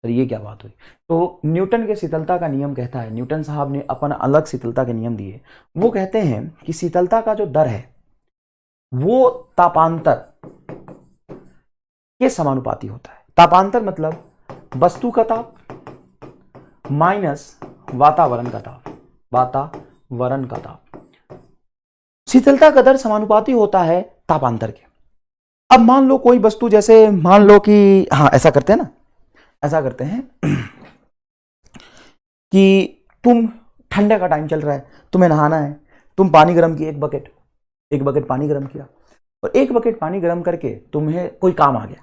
तो ये क्या बात हुई? तो न्यूटन के शीतलता का नियम कहता है, न्यूटन साहब ने अपन अलग शीतलता के नियम दिए। वो कहते हैं कि शीतलता का जो दर है वो तापांतर के समानुपाती होता है। तापांतर मतलब वस्तु का ताप माइनस वातावरण का ताप, वातावरण का ताप। शीतलता का दर समानुपाती होता है तापांतर के। अब मान लो कोई वस्तु, जैसे मान लो कि हाँ ऐसा करते हैं ना, ऐसा करते हैं कि तुम ठंडे का टाइम चल रहा है, तुम्हें नहाना है, तुम पानी गर्म किए, एक बकेट पानी गर्म किया, और एक बकेट पानी गर्म करके तुम्हें कोई काम आ गया,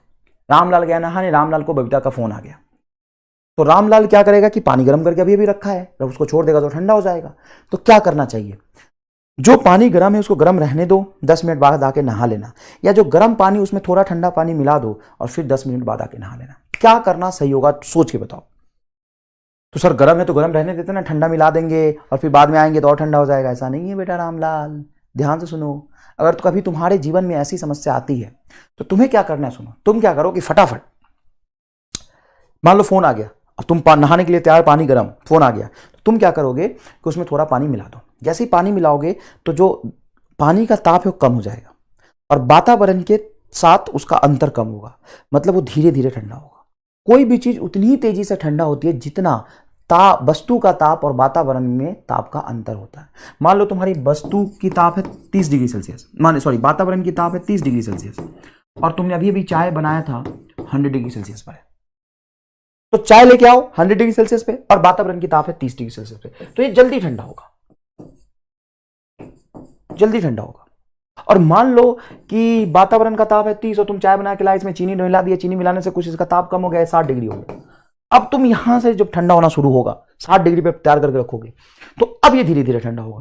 रामलाल गया नहाने, रामलाल को बबीता का फोन आ गया, तो रामलाल क्या करेगा कि पानी गर्म करके अभी अभी रखा है, जब उसको छोड़ देगा तो ठंडा हो जाएगा। तो क्या करना चाहिए? जो पानी गर्म है उसको गर्म रहने दो, 10 मिनट बाद आके नहा लेना, या जो गर्म पानी उसमें थोड़ा ठंडा पानी मिला दो और फिर 10 मिनट बाद आके नहा लेना। क्या करना सही होगा सोच के बताओ। तो सर गर्म है तो गर्म रहने देते ना, ठंडा मिला देंगे और फिर बाद में आएंगे तो और ठंडा हो जाएगा। ऐसा नहीं है बेटा रामलाल, ध्यान से सुनो। अगर तो कभी तुम्हारे जीवन में ऐसी समस्या आती है तो तुम्हें क्या करना है सुनो। तुम क्या करो कि फटाफट, मान लो फोन आ गया, अब तुम नहाने के लिए तैयार, पानी गर्म, फोन आ गया, तो तुम क्या करोगे कि उसमें थोड़ा पानी मिला दो। जैसे ही पानी मिलाओगे तो जो पानी का ताप है वो कम हो जाएगा और वातावरण के साथ उसका अंतर कम होगा, मतलब वो धीरे धीरे ठंडा होगा। कोई भी चीज उतनी ही तेजी से ठंडा होती है जितना वस्तु का ताप और वातावरण में ताप का अंतर होता है। मान लो तुम्हारी वस्तु की ताप है 30 डिग्री सेल्सियस, वातावरण की ताप है 30 डिग्री सेल्सियस, और तुमने अभी अभी चाय बनाया था 100 डिग्री सेल्सियस पर है। तो चाय लेके आओ 100 डिग्री सेल्सियस पे और वातावरण की ताप है 30 डिग्री सेल्सियस पे, तो ये जल्दी ठंडा होगा, जल्दी ठंडा होगा। और मान लो कि वातावरण का ताप है 30 और तुम चाय बना के लाए, इसमें चीनी मिला दिया, चीनी मिलाने से कुछ इसका ताप कम हो गया, 60 डिग्री हो गया। अब तुम यहां से जब ठंडा होना शुरू होगा 60 डिग्री पे तैयार करके रखोगे, तो अब ये धीरे धीरे ठंडा होगा।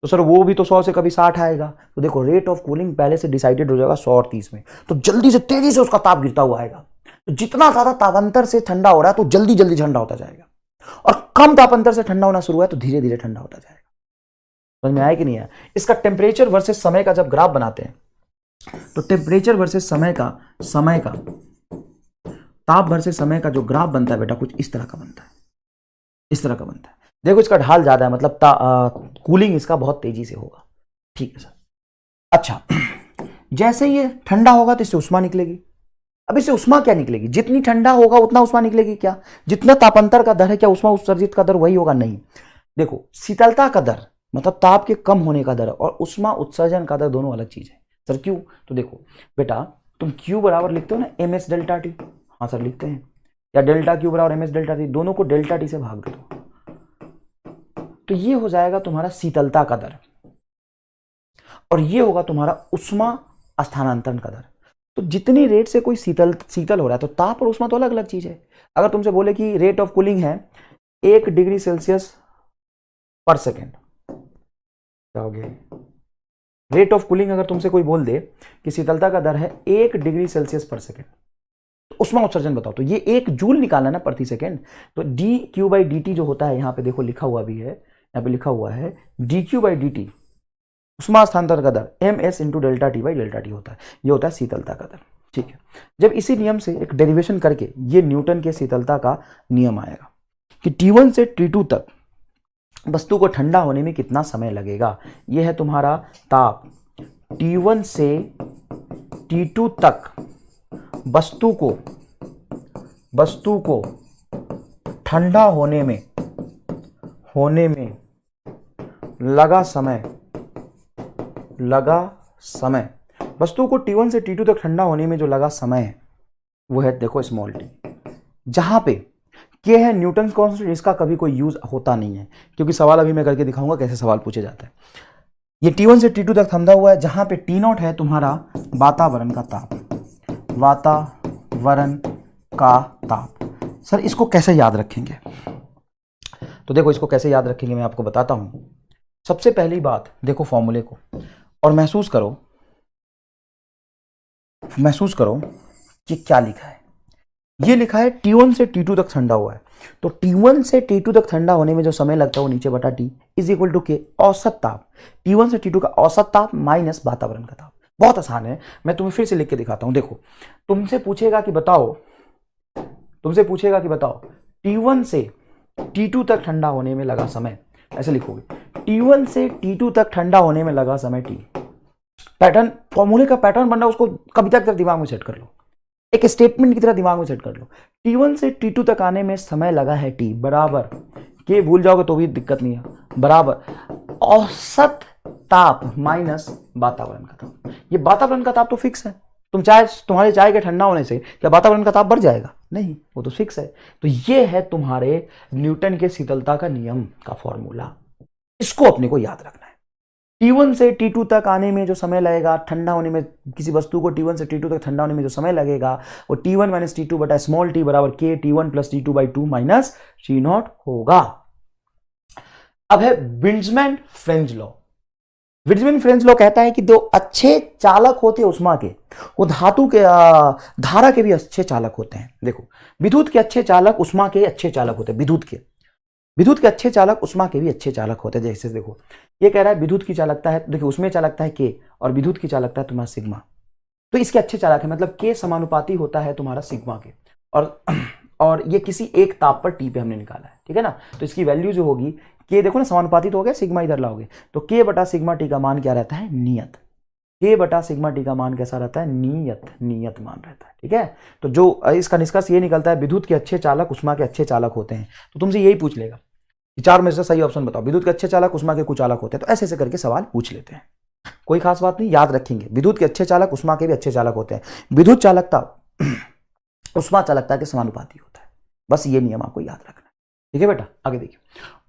तो सर वो भी तो 100 से कभी 60 आएगा, तो देखो रेट ऑफ कूलिंग पहले से डिसाइडेड हो जाएगा 100 और 30 में, तो जल्दी से तेजी से उसका ताप गिरता हुआ आएगा। तो जितना ज्यादा तापांतर से ठंडा हो रहा है तो जल्दी जल्दी ठंडा होता जाएगा, और कम तापांतर से ठंडा होना शुरू है तो धीरे धीरे ठंडा होता जाएगा। समझ में आया कि नहीं आया? इसका टेम्परेचर वर्सेस समय का जब ग्राफ बनाते हैं, तो टेम्परेचर वर्सेस समय का ताप वर्सेस समय का जो ग्राफ बनता है बेटा, कुछ इस तरह का बनता है, इस तरह का बनता है। देखो इसका ढाल ज्यादा है, मतलब कूलिंग इसका बहुत तेजी से होगा। ठीक है सर। अच्छा, जैसे ये ठंडा होगा तो इससे उष्मा निकलेगी। अब इससे उष्मा क्या निकलेगी? जितनी ठंडा होगा उतना उष्मा निकलेगी। क्या जितना तापांतर का दर है, क्या उष्मा उत्सर्जित का दर वही होगा? नहीं। देखो शीतलता का दर मतलब ताप के कम होने का दर और उष्मा उत्सर्जन का दर दोनों अलग चीज है। सर क्यों? तो देखो बेटा, तुम Q बराबर लिखते हो ना MS डेल्टा टी। हाँ सर लिखते हैं। या डेल्टा Q बराबर MS डेल्टा टी, दोनों को डेल्टा टी से भाग दे दो, तो ये हो जाएगा तुम्हारा शीतलता का दर, और ये होगा तुम्हारा उष्मा स्थानांतरण का दर। तो जितनी रेट से कोई शीतल हो रहा है, तो ताप और उष्मा तो अलग अलग चीज है। अगर तुमसे बोले कि रेट ऑफ कूलिंग है 1 डिग्री सेल्सियस पर सेकेंड, क्या हो गया? रेट ऑफ कूलिंग अगर तुमसे कोई बोल दे कि शीतलता का दर है 1 डिग्री सेल्सियस पर सेकेंड, तो उष्मा उत्सर्जन बताओ, तो ये 1 जूल निकालना ना प्रति सेकेंड। तो dQ/dt जो होता है, यहाँ पे देखो लिखा हुआ भी है, यहाँ पे लिखा हुआ है dQ/dt उष्मा स्थानांतरण का दर MS × ΔT/ΔT होता है। ये होता है शीतलता का दर। ठीक है। जब इसी नियम से एक डेरिवेशन करके ये न्यूटन के शीतलता का नियम आएगा कि T1 से T2 तक वस्तु को ठंडा होने में कितना समय लगेगा। यह है तुम्हारा ताप। T1 से T2 तक वस्तु को ठंडा होने में लगा समय, वस्तु को T1 से T2 तक ठंडा होने में जो लगा समय है वो है, देखो स्मॉल t, जहां पे K है न्यूटन कांस्टेंट। इसका कभी कोई यूज होता नहीं है, क्योंकि सवाल अभी मैं करके दिखाऊंगा कैसे सवाल पूछे जाते हैं। ये T1 से T2 तक थंदा हुआ है, जहां पे T0 है तुम्हारा वातावरण का ताप, वातावरण का ताप। सर इसको कैसे याद रखेंगे? तो देखो इसको कैसे याद रखेंगे मैं आपको बताता हूं। सबसे पहली बात देखो फॉर्मूले को और महसूस करो कि क्या लिखा है। ये लिखा है T1 से T2 तक ठंडा हुआ है, तो T1 से T2 तक ठंडा होने में जो समय लगता है वो नीचे बटा T is equal to K औसत ताप। T1 से T2 का औसत ताप माइनस वातावरण का ताप। बहुत आसान है, मैं तुम्हें फिर से लिख के दिखाता हूं। देखो तुमसे पूछेगा कि बताओ T1 से T2 तक ठंडा होने में लगा समय, ऐसे लिखोगे T1 से T2 तक ठंडा होने में लगा समय T। पैटर्न, फॉर्मूले का पैटर्न बन रहा है, उसको कविता की तरह दिमाग में सेट कर लो, एक स्टेटमेंट की तरह दिमाग में सेट कर लो। T1 से T2 तक आने में समय लगा है T बराबर K, भूल जाओगे तो भी दिक्कत नहीं है, बराबर औसत ताप माइनस वातावरण का ताप। ये वातावरण का ताप तो फिक्स है, तुम्हारे चाय के ठंडा होने से क्या वातावरण का ताप बढ़ जाएगा? नहीं, वो तो फिक्स है। तो ये है तुम्हारे न्यूटन के शीतलता का नियम का फॉर्मूला। इसको अपने को याद रखना है। T1 से T2 तक आने में जो समय लगेगा, ठंडा होने में, किसी वस्तु को T1 से T2 तक ठंडा होने में जो समय लगेगा वो T1 माइनस T2 बटा स्मॉल t बराबर K T1 plus T2/2 minus T0 होगा। अब है बिट्जमैन फ्रेंच लॉ। बिट्जमैन फ्रेंच लॉ कहता है कि दो अच्छे चालक होते हैं उष्मा के, वो धातु के धारा के भी अच्छे चालक होते हैं। देखो विद्युत के अच्छे चालक उष्मा के अच्छे चालक होते हैं, विद्युत के अच्छे चालक उष्मा के भी अच्छे चालक होते हैं। जैसे देखो ये कह रहा है विद्युत की चालकता है, देखो उसमें चालकता है K और विद्युत की चालकता है तुम्हारा सिग्मा, तो इसके अच्छे चालक है, मतलब K समानुपाती होता है तुम्हारा सिग्मा के, और ये किसी एक ताप पर T पे हमने निकाला है, ठीक है ना। तो इसकी वैल्यू जो होगी K, देखो ना समानुपाती तो हो गया, सिग्मा इधर लाओगे तो K बटा सिग्मा T का मान क्या रहता है? नियत। K बटा सिग्मा T का मान कैसा रहता है? नियत मान रहता है, ठीक है। तो जो इसका निष्कर्ष ये निकलता है विद्युत के अच्छे चालक उष्मा के अच्छे चालक होते हैं। तो तुमसे यही पूछ लेगा कि 4 में से सही ऑप्शन बताओ, विद्युत के अच्छे चालक उष्मा के कुचालक होते हैं। तो ऐसे ऐसे करके सवाल पूछ लेते हैं, कोई खास बात नहीं, याद रखेंगे। विद्युत के अच्छे चालक उष्मा के भी अच्छे चालक होते हैं। विद्युत चालकता उष्मा चालकता के समानुपाती होता है। बस ये नियम आपको याद रखना है। ठीक है बेटा, आगे देखिए,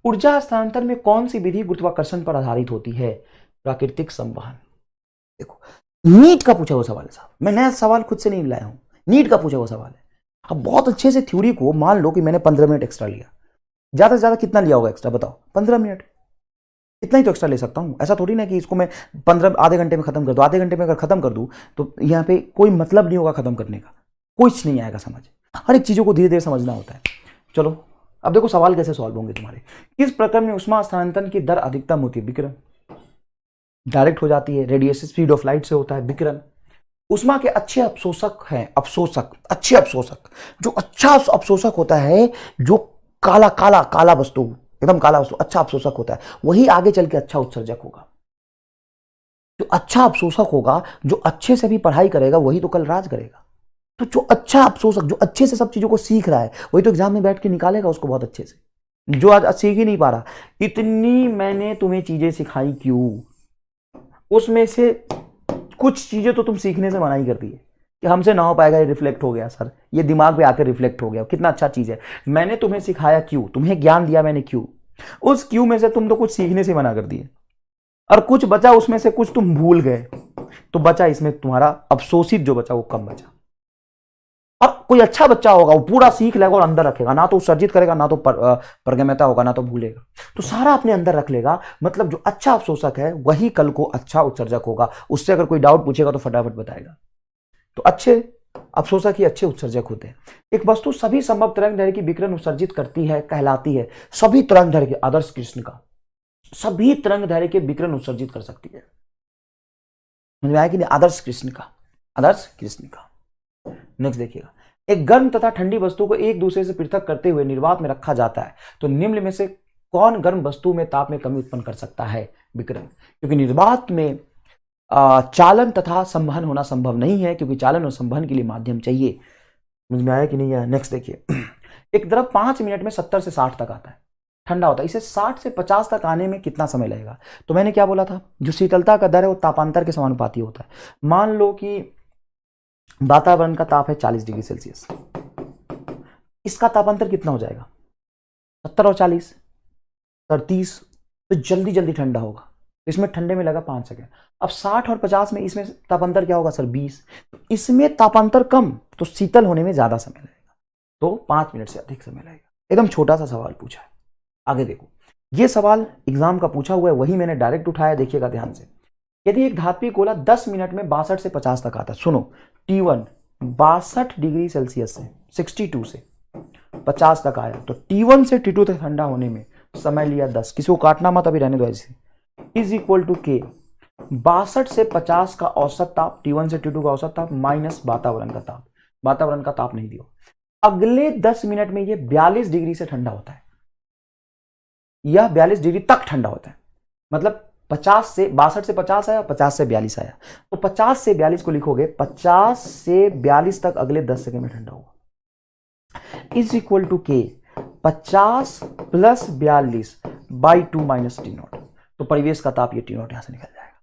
ऊर्जा हस्तांतरण में कौन सी विधि गुरुत्वाकर्षण पर आधारित होती है? प्राकृतिक संवहन। देखो नीट का पूछा हुआ सवाल है साहब, मैं नया सवाल खुद से नहीं लाया हूं, नीट का पूछा हुआ सवाल है। अब बहुत अच्छे से थ्योरी को मान लो कि मैंने 15 मिनट एक्स्ट्रा लिया, ज्यादा से ज्यादा कितना लिया होगा एक्स्ट्रा बताओ? 15 मिनट, इतना ही तो एक्स्ट्रा ले सकता हूं। ऐसा थोड़ी ना कि इसको मैं 15 आधे घंटे में खत्म कर दूं। आधे घंटे में अगर खत्म कर दूं तो यहाँ पे कोई मतलब नहीं होगा खत्म करने का, कुछ नहीं आएगा समझ। हर एक चीजों को धीरे धीरे समझना होता है। चलो अब देखो सवाल कैसे सॉल्व होंगे तुम्हारे। किस प्रक्रम में उष्मा स्थानांतरण की दर अधिकतम होती है? विकिरण। डायरेक्ट हो जाती है, रेडिएशन स्पीड ऑफ लाइट से होता है विकिरण। उष्मा के अच्छे अवशोषक हैं, अवशोषक, अच्छे अवशोषक। जो अच्छा अवशोषक होता है, जो काला काला काला वस्तु, एकदम काला वस्तु अच्छा अवशोषक होता है, वही आगे चल के अच्छा उत्सर्जक होगा। जो अच्छा अवशोषक होगा, जो अच्छे से भी पढ़ाई करेगा, वही तो कल राज करेगा। तो जो अच्छा अवशोषक, जो अच्छे से सब चीजों को सीख रहा है, वही तो एग्जाम में बैठ के निकालेगा उसको बहुत अच्छे से। जो आज सीख ही नहीं पा रहा, इतनी मैंने तुम्हें चीजें सिखाई क्यों, उसमें से कुछ चीजें तो तुम सीखने से मना ही कर दी है कि हमसे ना हो पाएगा, ये रिफ्लेक्ट हो गया सर, ये दिमाग पे आकर रिफ्लेक्ट हो गया। कितना अच्छा चीज है, मैंने तुम्हें सिखाया क्यों, तुम्हें ज्ञान दिया मैंने क्यों, उस क्यों में से तुम तो कुछ सीखने से मना कर दिए, और कुछ बचा उसमें से कुछ तुम भूल गए, तो बचा इसमें तुम्हारा अवशोषित जो बचा वो कम बचा। और कोई अच्छा बच्चा होगा वो पूरा सीख लेगा और अंदर रखेगा, ना तो उत्सर्जित करेगा, ना तो परगम्यता होगा, ना तो भूलेगा, तो सारा अपने अंदर रख लेगा। मतलब जो अच्छा अवशोषक है वही कल को अच्छा उत्सर्जक होगा। उससे अगर कोई डाउट पूछेगा तो फटाफट बताएगा। तो अच्छे अवशोषक ही अच्छे उत्सर्जक होते हैं। एक वस्तु सभी संभव तरंगदैर्घ्य की विकिरण उत्सर्जित करती है कहलाती है। सभी तरंगदैर्घ्य, आदर्श कृष्ण का सभी तरंगदैर्घ्य के विकिरण उत्सर्जित कर सकती है। समझ में आया कि नहीं? आदर्श कृष्ण का, आदर्श कृष्ण का। नेक्स्ट देखिएगा, एक गर्म तथा ठंडी वस्तु को एक दूसरे से पृथक करते हुए निर्वात में रखा जाता है, तो निम्न में से कौन गर्म वस्तु में ताप में कमी उत्पन्न कर सकता है? विकिरण। क्योंकि निर्वात में चालन तथा संवहन होना संभव नहीं है, क्योंकि चालन और संवहन के लिए माध्यम चाहिए। समझ में आया कि नहीं? नेक्स्ट देखिए, एक द्रव 5 मिनट में 70 से 60 तक आता है, ठंडा होता है, इसे 60 से 50 तक आने में कितना समय लगेगा? तो मैंने क्या बोला था, जो शीतलता का दर है वो तापांतर के समानुपाती होता है। मान लो कि वातावरण का ताप है 40 डिग्री सेल्सियस, इसका तापांतर कितना हो जाएगा? 70 और 40 30, तो जल्दी जल्दी ठंडा होगा। इसमें ठंडे में लगा 5 सेकेंड। अब 60 और 50 में इसमें तापांतर क्या होगा सर? 20। इसमें तापांतर कम, तो शीतल होने में ज्यादा समय लगेगा, तो 5 मिनट से अधिक समय लगेगा। एकदम छोटा सा सवाल पूछा है। आगे देखो, ये सवाल एग्जाम का पूछा हुआ है, वही मैंने डायरेक्ट उठाया, देखिएगा ध्यान से। यदि एक धात्विक गोला 10 मिनट में 62 से 50 तक आता है, सुनो, T1 62 डिग्री सेल्सियस से 62 से 50 तक आया, तो T1 से T2 तक ठंडा होने में समय लिया 10। किसी को काटना मत, अभी रहने दो ऐसे। इज इक्वल टू K, 62 से 50 का औसत ताप, T1 से T2 का औसत ताप माइनस वातावरण का ताप। वातावरण का ताप नहीं दियो। अगले 10 मिनट में ये 42 डिग्री से ठंडा होता है, यह 42 डिग्री तक ठंडा होता है। मतलब 50 से 62 से 50 आया, 50 से 42 आया, तो 50 से 42 को लिखोगे, 50 से 42 तक अगले 10 सेकंड में ठंडा होगा। Is equal to K, 50 plus 42 by 2 minus T0। तो परिवेश का ताप ये T0 यहां से निकल जाएगा।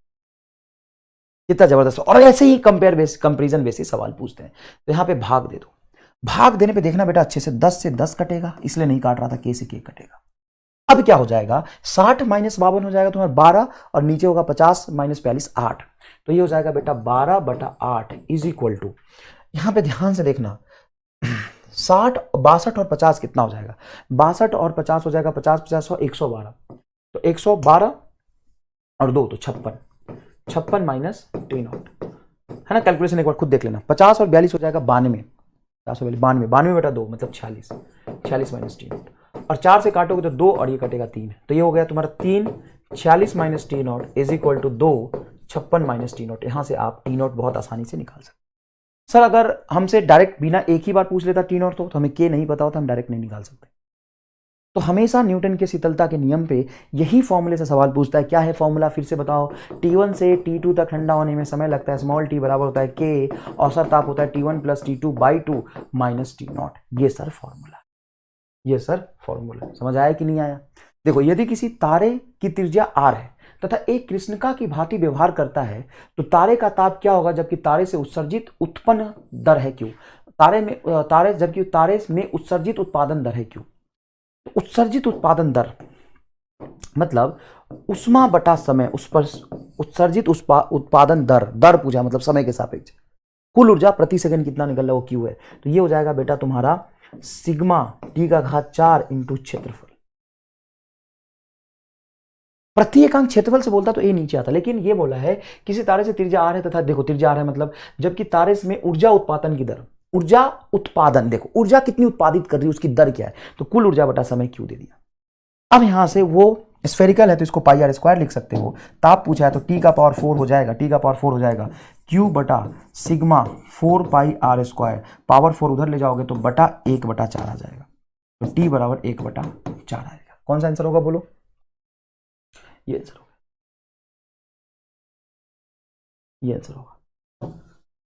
कितना जबरदस्त। और ऐसे ही कंपेरिजन बेसिस सवाल पूछते हैं, तो यहां पे भाग दे दो। भाग देने पे देखना बेटा अच्छे से, 10 से 10 कटेगा, इसलिए नहीं काट रहा था, K से K कटेगा। अब क्या हो जाएगा, 60 माइनस 52 हो जाएगा तुम्हारा 12, और नीचे होगा 50 माइनस 42 8, तो ये हो जाएगा बेटा 12/8 इज इक्वल टू, यहां पे ध्यान से देखना, 60 62 और 50 कितना हो जाएगा? 62 और 50 हो जाएगा 50 50 112, तो 112 और 2 तो 56, 56 माइनस T0 है ना। कैलकुलेशन एक बार खुद देख लेना। 50 और 42 हो जाएगा 92, 92 बेटा 2 मतलब 46, 46 माइनस T0, और 4 से काटोगे तो 2 और ये कटेगा 3, तो ये हो गया तुम्हारा 3, 46 minus T0 is equal to 2, 56 minus T0। यहां से आप T0 बहुत आसानी से निकाल सकते। सर अगर हमसे डायरेक्ट बिना एक ही बार पूछ लेता T0 तो हमें K नहीं पता होता, हम डायरेक्ट नहीं निकाल सकते। तो हमेशा न्यूटन के शीतलता के नियम पे यही फॉर्मूले से सवाल पूछता है। क्या है फॉर्मूला, फिर से बताओ। T1 से T2 तक ठंडा होने में समय लगता है, स्मॉल t बराबर होता है K, औसत ताप होता है T1 plus T2 by 2 minus T0। ये सर फॉर्मूला, ये सर फॉर्मूला। समझ आया कि नहीं आया? देखो, यदि किसी तारे की त्रिज्या r है तथा एक कृष्णिका की भांति व्यवहार करता है, तो तारे का ताप क्या होगा जबकि तारे से उत्सर्जित उत्पन्न दर है Q। जबकि तारे में उत्सर्जित उत्पादन दर है क्यों? उत्सर्जित उत्पादन दर मतलब उष्मा बटा समय, उस पर उत्सर्जित उत्पादन दर पूछा मतलब समय के सापेक्ष कुल ऊर्जा प्रति सेकंड कितना निकल रहा है वो क्यू है। तो ये हो जाएगा बेटा तुम्हारा सिग्मा T⁴ इंटू क्षेत्रफल। प्रति एकांक क्षेत्रफल से बोलता तो ए नीचे आता, लेकिन ये बोला है किसी तारे से त्रिज्या आर है तथा देखो त्रिज्या आर है मतलब जबकि तारे में ऊर्जा उत्पादन की दर, ऊर्जा उत्पादन देखो ऊर्जा कितनी उत्पादित कर रही है उसकी दर क्या है, तो कुल ऊर्जा बटा समय क्यू दे दिया। अब यहां से वो स्फेरिकल है तो इसको πr² लिख सकते हो, ताप पूछा है तो T⁴ हो जाएगा, T⁴ हो जाएगा Q बटा सिग्मा 4πr², पावर 4 उधर ले जाओगे तो बटा 1/4 आ जाएगा, तो T बराबर 1/4 आएगा। कौन सा आंसर होगा बोलो? ये आंसर होगा, ये आंसर होगा।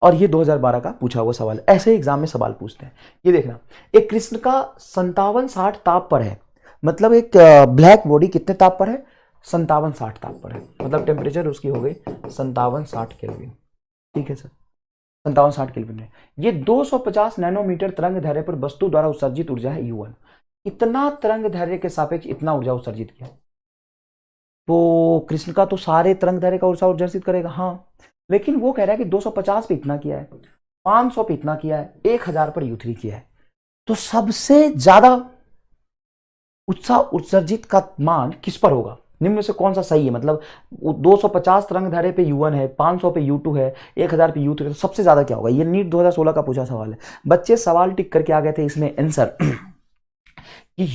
और ये 2012 का पूछा हुआ सवाल है, ऐसे एग्जाम में सवाल पूछते हैं। ये देखना, एक कृष्ण का 57-60 ताप पर है, मतलब एक ब्लैक बॉडी कितने ताप पर है? 57-60 ताप पर है, मतलब टेम्परेचर उसकी हो गई 57-60 केल्विन। ठीक है सर, 57-60 केल्विन है। ये 250 नैनोमीटर तरंग दैर्ध्य पर वस्तु द्वारा उत्सर्जित ऊर्जा है U1। इतना तरंग दैर्ध्य के सापेक्ष इतना ऊर्जा उत्सर्जित किया, तो कृष्ण का तो सारे तरंग दैर्ध्य का ऊर्जा उत्सर्जित करेगा, हाँ, लेकिन वो कह रहा है कि 250 पे इतना किया है, 500 पे इतना किया है, 1000 पर U3 किया है, तो सबसे ज्यादा उत्सर्जित का मान किस पर होगा? निम्न में से कौन सा सही है? मतलब 250 तरंग दैर्ध्य पे U1 है, 500 पे U2 है, 1000 पे U3 है, तो सबसे ज्यादा क्या होगा? ये नीट 2016 का पूछा सवाल है। बच्चे सवाल टिक करके आ गए थे इसमें आंसर कि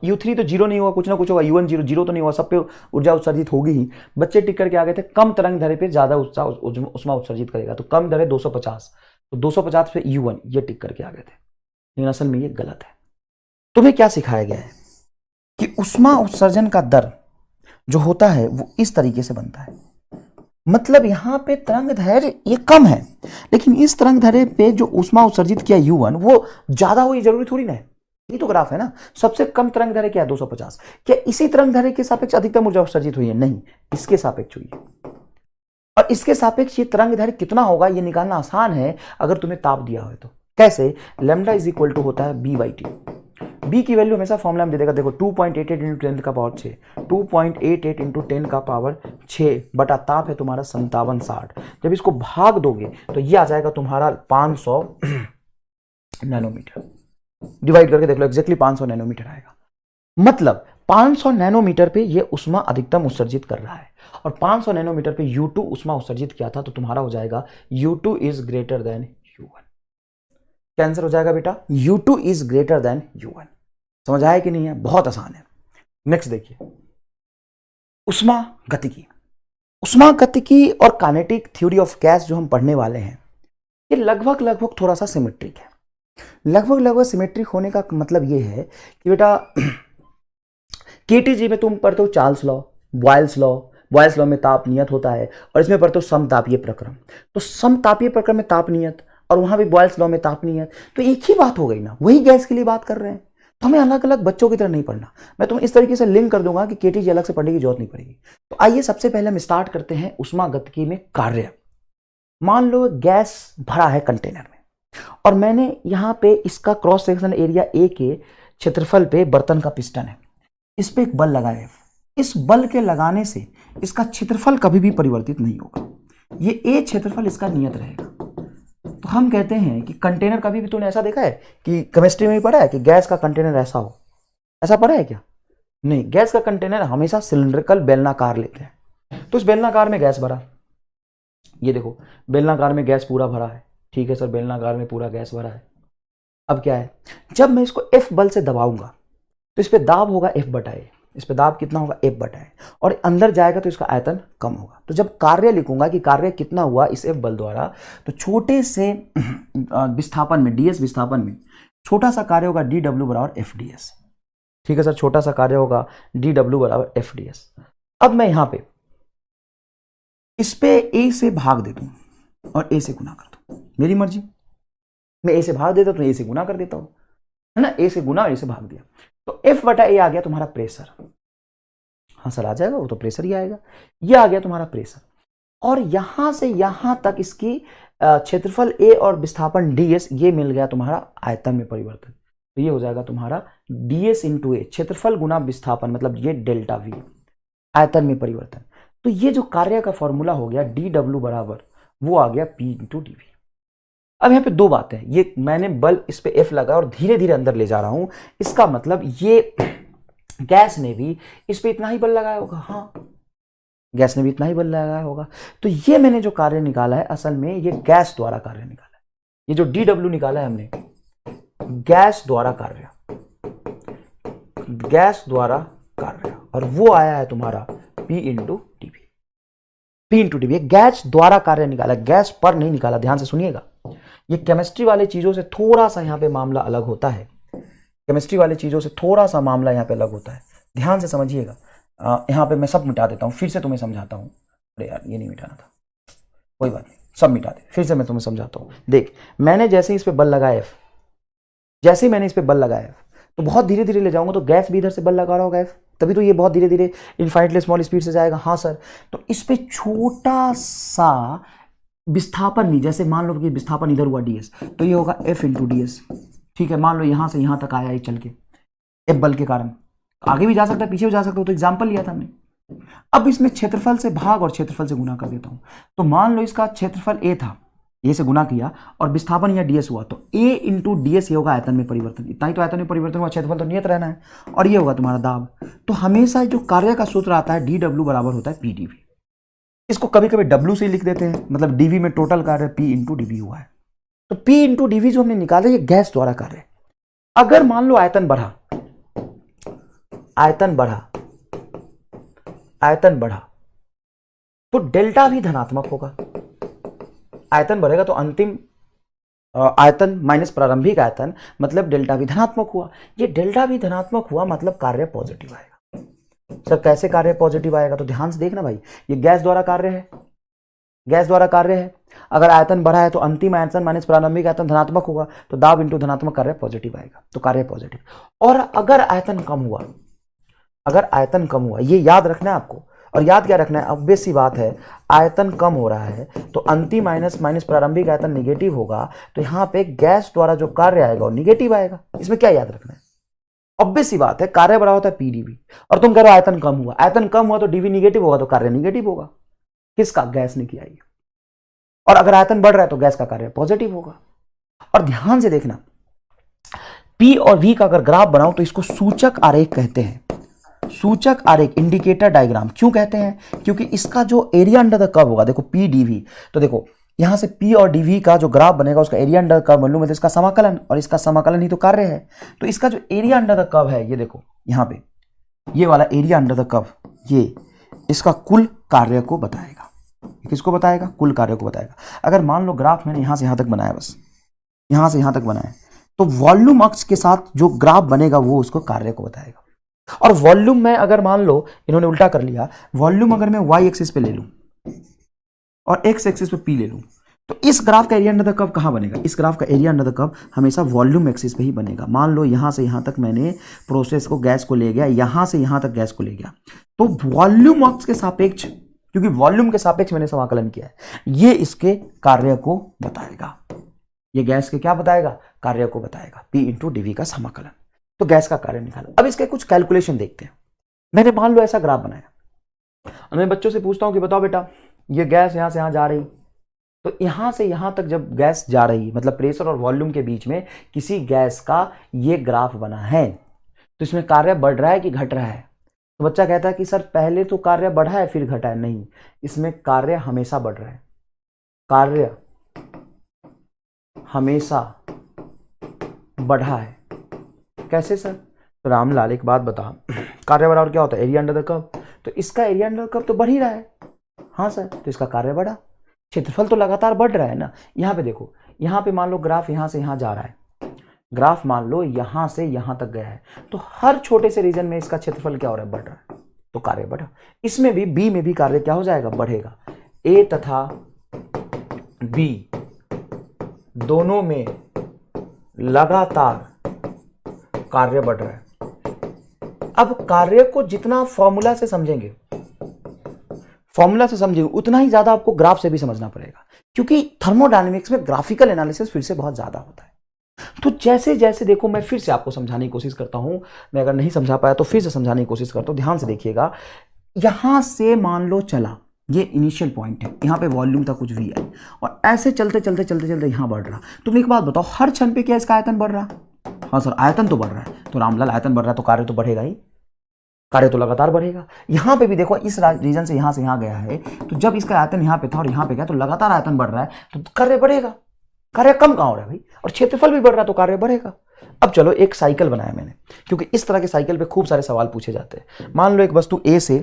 U3 तो जीरो नहीं होगा, कुछ ना कुछ होगा, U1 जीरो तो नहीं होगा, सब पे ऊर्जा उत्सर्जित होगी ही। बच्चे टिक करके आ गए थे कम तरंग दैर्ध्य पे ज्यादा उष्मा उत्सर्जित करेगा, तो कम दैर्ध्य 250, तो 250 पे U1 ये टिक करके आ गए थे, लेकिन असल में ये गलत है। तुम्हें क्या सिखाया गया है कि उष्मा उत्सर्जन का दर जो होता है वो इस तरीके से बनता है, मतलब यहां पे तरंग दैर्ध्य ये कम है, लेकिन इस तरंग दैर्ध्य पे जो उष्मा उत्सर्जित किया U1 वो ज्यादा हो, ये जरूरी थोड़ी ना है, ये तो ग्राफ है ना। सबसे कम तरंग दैर्ध्य क्या है? 250। क्या इसी तरंग दैर्ध्य के सापेक्ष अधिकतम ऊर्जा उत्सर्जित हुई है? नहीं, इसके सापेक्ष हुई है। और इसके सापेक्ष ये तरंग दैर्ध्य कितना होगा ये निकालना आसान है अगर तुम्हें ताप दिया हो तो। कैसे? लैम्डा इज इक्वल टू होता है B/T। बी की वैल्यू हमेशा फॉर्मूला में दे देगा, देखो 2.88 इंटू 10 का पावर 6, 2.88 इंटू 10 का पावर 6 बटा ताप है तुम्हारा 57-60। जब इसको भाग दोगे तो ये आ जाएगा तुम्हारा 500 नैनोमीटर। डिवाइड करके देख लो, एग्जैक्टली 500 नैनोमीटर आएगा। मतलब 500 नैनोमीटर पे ये उष्मा अधिकतम उत्सर्जित कर रहा है, और 500 नैनोमीटर पे U2 उष्मा उत्सर्जित किया था, तो तुम्हारा हो जाएगा U2 is greater than U1। क्या आंसर हो जाएगा बेटा? U2 is greater than U1। समझ आया कि नहीं है? बहुत आसान है। नेक्स्ट देखिए, उष्मा गतिकी। उष्मा गतिकी और काइनेटिक थ्योरी ऑफ गैस जो हम पढ़ने वाले हैं, ये लगभग थोड़ा सा सिमेट्रिक है। लगभग सिमेट्रिक होने का मतलब ये है कि बेटा केटीजी में तुम पढ़ते हो चार्ल्स लॉ, बॉयल्स लॉ में ताप नियत होता है, और इसमें पढ़ते हो समतापीय प्रक्रम। तो समतापीय प्रक्रम में ताप नियत और वहां भी बॉयल्स लॉ में ताप नियत, तो एक ही बात हो गई ना, वही गैस के लिए बात कर रहे हैं। तो हमें अलग अलग बच्चों की तरह नहीं पढ़ना, मैं तुम्हें इस तरीके से लिंक कर दूंगा कि केटीजी अलग से पढ़ने की जरूरत नहीं पड़ेगी। तो आइए सबसे पहले हम स्टार्ट करते हैं उष्मा गतिकी में कार्य। मान लो गैस भरा है कंटेनर में, और मैंने यहां पे इसका क्रॉस सेक्शन एरिया ए के क्षेत्रफल पे बर्तन का पिस्टन है, इस पे एक बल लगाया है। इस बल के लगाने से इसका क्षेत्रफल कभी भी परिवर्तित नहीं होगा, ये ए क्षेत्रफल इसका नियत रहेगा। तो हम कहते हैं कि कंटेनर, कभी भी तूने ऐसा देखा है कि केमिस्ट्री में भी पढ़ा है कि गैस का कंटेनर ऐसा हो, ऐसा पढ़ा है क्या? नहीं, गैस का कंटेनर हमेशा सिलिंड्रिकल बेलनाकार लेते हैं। तो इस बेलनाकार में गैस भरा, ये देखो बेलनाकार में गैस पूरा भरा है, ठीक है सर, बेलनाकार में पूरा गैस भरा है। अब क्या है, जब मैं इसको F बल से दबाऊंगा तो इस पे दाब होगा F/A, इस पे दाब कितना होगा F/A, और अंदर जाएगा तो इसका आयतन कम होगा। तो जब कार्य लिखूंगा कि कार्य कितना हुआ इस F बल द्वारा, तो छोटे से विस्थापन में, ds विस्थापन में छोटा सा कार्य होगा dW बराबर FdS। ठीक है सर, छोटा सा कार्य होगा dW बराबर FdS। अब मैं यहां पे इस पे a से भाग दे दूं और a से गुना कर दूं, मेरी मर्जी, मैं a से भाग देता हूं तो a से गुना कर देता हूं, है ना, a से गुना और a से भाग दिया, तो F/A आ गया तुम्हारा प्रेशर। हाँ सर आ जाएगा, वो तो प्रेशर ही आएगा। ये आ गया तुम्हारा प्रेशर, और यहां से यहां तक इसकी क्षेत्रफल a और विस्थापन ds, ये मिल गया तुम्हारा आयतन में परिवर्तन। तो ये हो जाएगा तुम्हारा ds इंटू ए, क्षेत्रफल गुना विस्थापन, मतलब ये डेल्टा v, आयतन में परिवर्तन। तो ये जो कार्य का फॉर्मूला हो गया dw बराबर वो आ गया p इंटू dv। अब यहाँ पे दो बातें, ये मैंने बल इस पे F लगा और धीरे धीरे अंदर ले जा रहा हूं, इसका मतलब ये गैस ने भी इस पे इतना ही बल लगाया होगा। हाँ, गैस ने भी इतना ही बल लगाया होगा। तो ये मैंने जो कार्य निकाला है असल में ये गैस द्वारा कार्य निकाला है। ये जो dw निकाला है हमने, गैस द्वारा कार्य, गैस द्वारा कार्य, और वो आया है तुम्हारा P into DV. P into DV, गैस द्वारा कार्य निकाला, गैस पर नहीं निकाला। ध्यान से सुनिएगा, ये केमिस्ट्री वाले चीजों से थोड़ा सा यहाँ पे मामला अलग होता है। केमिस्ट्री वाले चीजों से थोड़ा सा मामला यहाँ पे अलग होता है, ध्यान से समझिएगा। यहाँ पे मैं सब मिटा देता हूँ, फिर से तुम्हें समझाता हूँ। अरे यार ये नहीं मिटाना था, कोई बात नहीं, सब मिटा दे, फिर से मैं तुम्हें समझाता हूँ। देख, मैंने जैसे ही इस पे बल लगाया F, जैसे ही मैंने इस पे बल लगाया F, तो बहुत धीरे धीरे ले जाऊंगा तो गैस भी इधर से बल लगा रहा होगा F, तभी तो ये बहुत धीरे धीरे इनफाइनाइटली स्मॉल स्पीड से जाएगा। हाँ सर, तो इस पे छोटा सा विस्थापन भी, जैसे मान लो कि विस्थापन इधर हुआ ds, तो ये होगा F इंटू ds। ठीक है, मान लो यहां से यहां तक आया है चल के, F बल के कारण, आगे भी जा सकता है पीछे भी जा सकता है, तो एग्जाम्पल लिया था हमने। अब इसमें क्षेत्रफल से भाग और क्षेत्रफल से गुना कर देता हूं। तो मान लो इसका क्षेत्रफल a था, a से गुना किया और विस्थापन यह ds हुआ, तो a इंटू ds ये होगा आयतन में परिवर्तन। इतना ही तो आयतन में परिवर्तन हुआ, क्षेत्रफल तो नियत रहना है, और ये होगा तुम्हारा दाब। तो हमेशा जो कार्य का सूत्र आता है dw बराबर होता है pdv। इसको कभी कभी w से लिख देते हैं, मतलब dv में टोटल कार्य p इंटू dv हुआ है। तो p इंटू dv जो हमने निकाला ये गैस द्वारा कार्य। अगर मान लो आयतन बढ़ा, आयतन बढ़ा, आयतन बढ़ा, तो डेल्टा भी धनात्मक होगा। आयतन बढ़ेगा तो अंतिम आयतन माइनस प्रारंभिक आयतन, मतलब डेल्टा भी धनात्मक हुआ। ये डेल्टा भी धनात्मक हुआ मतलब कार्य पॉजिटिव आएगा। सर कैसे कार्य पॉजिटिव आएगा? तो ध्यान से देखना भाई, ये गैस द्वारा कार्य है, गैस द्वारा कार्य है। अगर आयतन बढ़ा है तो अंतिम आयतन माइनस प्रारंभिक आयतन धनात्मक होगा, तो दाब इंटू धनात्मक कार्य पॉजिटिव आएगा, तो कार्य पॉजिटिव। और अगर आयतन कम हुआ, अगर आयतन कम हुआ, ये याद रखना है आपको। और याद क्या रखना है, ऑब्वियस सी बात है, आयतन कम हो रहा है तो अंतिम माइनस प्रारंभिक आयतन निगेटिव होगा, तो यहां पे गैस द्वारा जो कार्य आएगा वो निगेटिव आएगा। इसमें क्या याद रखना है, ऑब्वियस सी बात है, कार्य बड़ा होता है पीडीवी, और तुम कह रहे हो आयतन कम हुआ, आयतन कम हुआ तो डीवी निगेटिव होगा, तो कार्य निगेटिव होगा। किसका? गैस ने किया ये। और अगर आयतन बढ़ रहा है तो गैस का कार्य पॉजिटिव होगा। और ध्यान से देखना, पी और वी का अगर ग्राफ बनाओ तो इसको सूचक आरेख कहते हैं। सूचक आरेख, इंडिकेटर डायग्राम क्यों कहते हैं? क्योंकि इसका जो एरिया अंडर द कर्व होगा, देखो पी डीवी, तो देखो यहां से पी और डीवी का जो ग्राफ बनेगा उसका एरिया अंडर द कर्व मालूम है, तो इसका समाकलन, और इसका समाकलन ही तो कार्य है। तो इसका जो एरिया अंडर द कर्व है, ये देखो यहां पे ये वाला एरिया अंडर द कर्व, ये इसका कुल कार्य को बताएगा। किसको बताएगा? कुल कार्य को बताएगा। अगर मान लो ग्राफ मैंने यहां से यहां तक बनाया, बस यहां से यहां तक बनाया, तो वॉल्यूम अक्ष के साथ जो ग्राफ बनेगा वो उसको कार्य को बताएगा। और वॉल्यूम में अगर मान लो इन्होंने उल्टा कर लिया, वॉल्यूम अगर मैं वाई एक्सिस पे ले लूं और एक्स एक्सिस पे पी ले लूं, तो इस ग्राफ का एरिया अंडर द कर्व कहां बनेगा? इस ग्राफ का एरिया अंडर द कर्व हमेशा वॉल्यूम एक्सिस पे ही बनेगा। मान लो यहां से यहां तक मैंने प्रोसेस को, गैस को ले गया, यहां से यहां तक गैस को ले गया, तो वॉल्यूम अक्ष के सापेक्ष, क्योंकि वॉल्यूम के सापेक्ष मैंने समाकलन किया है, ये इसके कार्य को बताएगा। ये गैस के क्या बताएगा? कार्य को बताएगा, पी इंटू डीवी का समाकलन। तो गैस का कार्य निकाला। अब इसके कुछ कैलकुलेशन देखते हैं। मैंने मान लो ऐसा ग्राफ बनाया और मैं बच्चों से पूछता हूं कि बताओ बेटा, ये गैस यहां से यहां जा रही, तो यहां से यहां तक जब गैस जा रही, मतलब प्रेशर और वॉल्यूम के बीच में किसी गैस का ये ग्राफ बना है, तो इसमें कार्य बढ़ रहा है कि घट रहा है? तो बच्चा कहता है कि सर पहले तो कार्य बढ़ा है फिर घटा है। नहीं, इसमें कार्य हमेशा बढ़ रहा है, कार्य हमेशा बढ़ा है। कैसे सर? तो रामलाल एक बात बता, कार्य बराबर क्या होता है? Area under the curve. तो इसका एरिया अंडर द कर्व तो बढ़ ही रहा है। हाँ सर, तो इसका कार्य बढ़ा। क्षेत्रफल तो लगातार बढ़ रहा है ना। यहाँ पे देखो, यहाँ पे मान लो ग्राफ यहाँ से यहाँ जा रहा है, ग्राफ मान लो यहाँ से यहाँ तक गया है, तो हर छोटे से रीजन में इसका क्षेत्रफल क्या हो रहा है? बढ़ रहा है, तो कार्य बढ़ा। इसमें भी बी में भी कार्य क्या हो जाएगा? बढ़ेगा। ए तथा बी दोनों में लगातार कार्य बढ़ रहा है। अब कार्य को जितना फॉर्मूला से समझेंगे, फॉर्मूला से समझेंगे, उतना ही ज्यादा आपको ग्राफ से भी समझना पड़ेगा। क्योंकि थर्मोडायनेमिक्स में ग्राफिकल एनालिसिस फिर से बहुत ज्यादा होता है। तो जैसे जैसे देखो, मैं फिर से आपको समझाने की कोशिश करता हूं, मैं अगर नहीं समझा पाया तो फिर से समझाने की कोशिश करता हूं, ध्यान से देखिएगा। यहां से मान लो चला, ये इनिशियल पॉइंट है, यहां पे वॉल्यूम था कुछ वी आई, और ऐसे चलते चलते चलते चलते यहां बढ़ रहा। तुम एक बात बताओ, हर क्षण पे क्या इसका आयतन बढ़ रहा? हाँ सर, आयतन तो बढ़ रहा है। तो रामलाल, आयतन बढ़ रहा है तो कार्य तो बढ़ेगा ही, कार्य तो लगातार बढ़ेगा। यहां पे भी देखो, इस रीजन से यहां गया है, तो जब इसका आयतन यहां पे था और यहां पे गया तो लगातार आयतन बढ़ रहा है, तो कार्य बढ़ेगा। कार्य कम कहां हो रहा है भाई? और क्षेत्रफल भी बढ़ रहा है तो कार्य बढ़ेगा। अब चलो, एक साइकिल बनाया मैंने, क्योंकि इस तरह के साइकिल पे खूब सारे सवाल पूछे जाते हैं। मान लो एक वस्तु ए से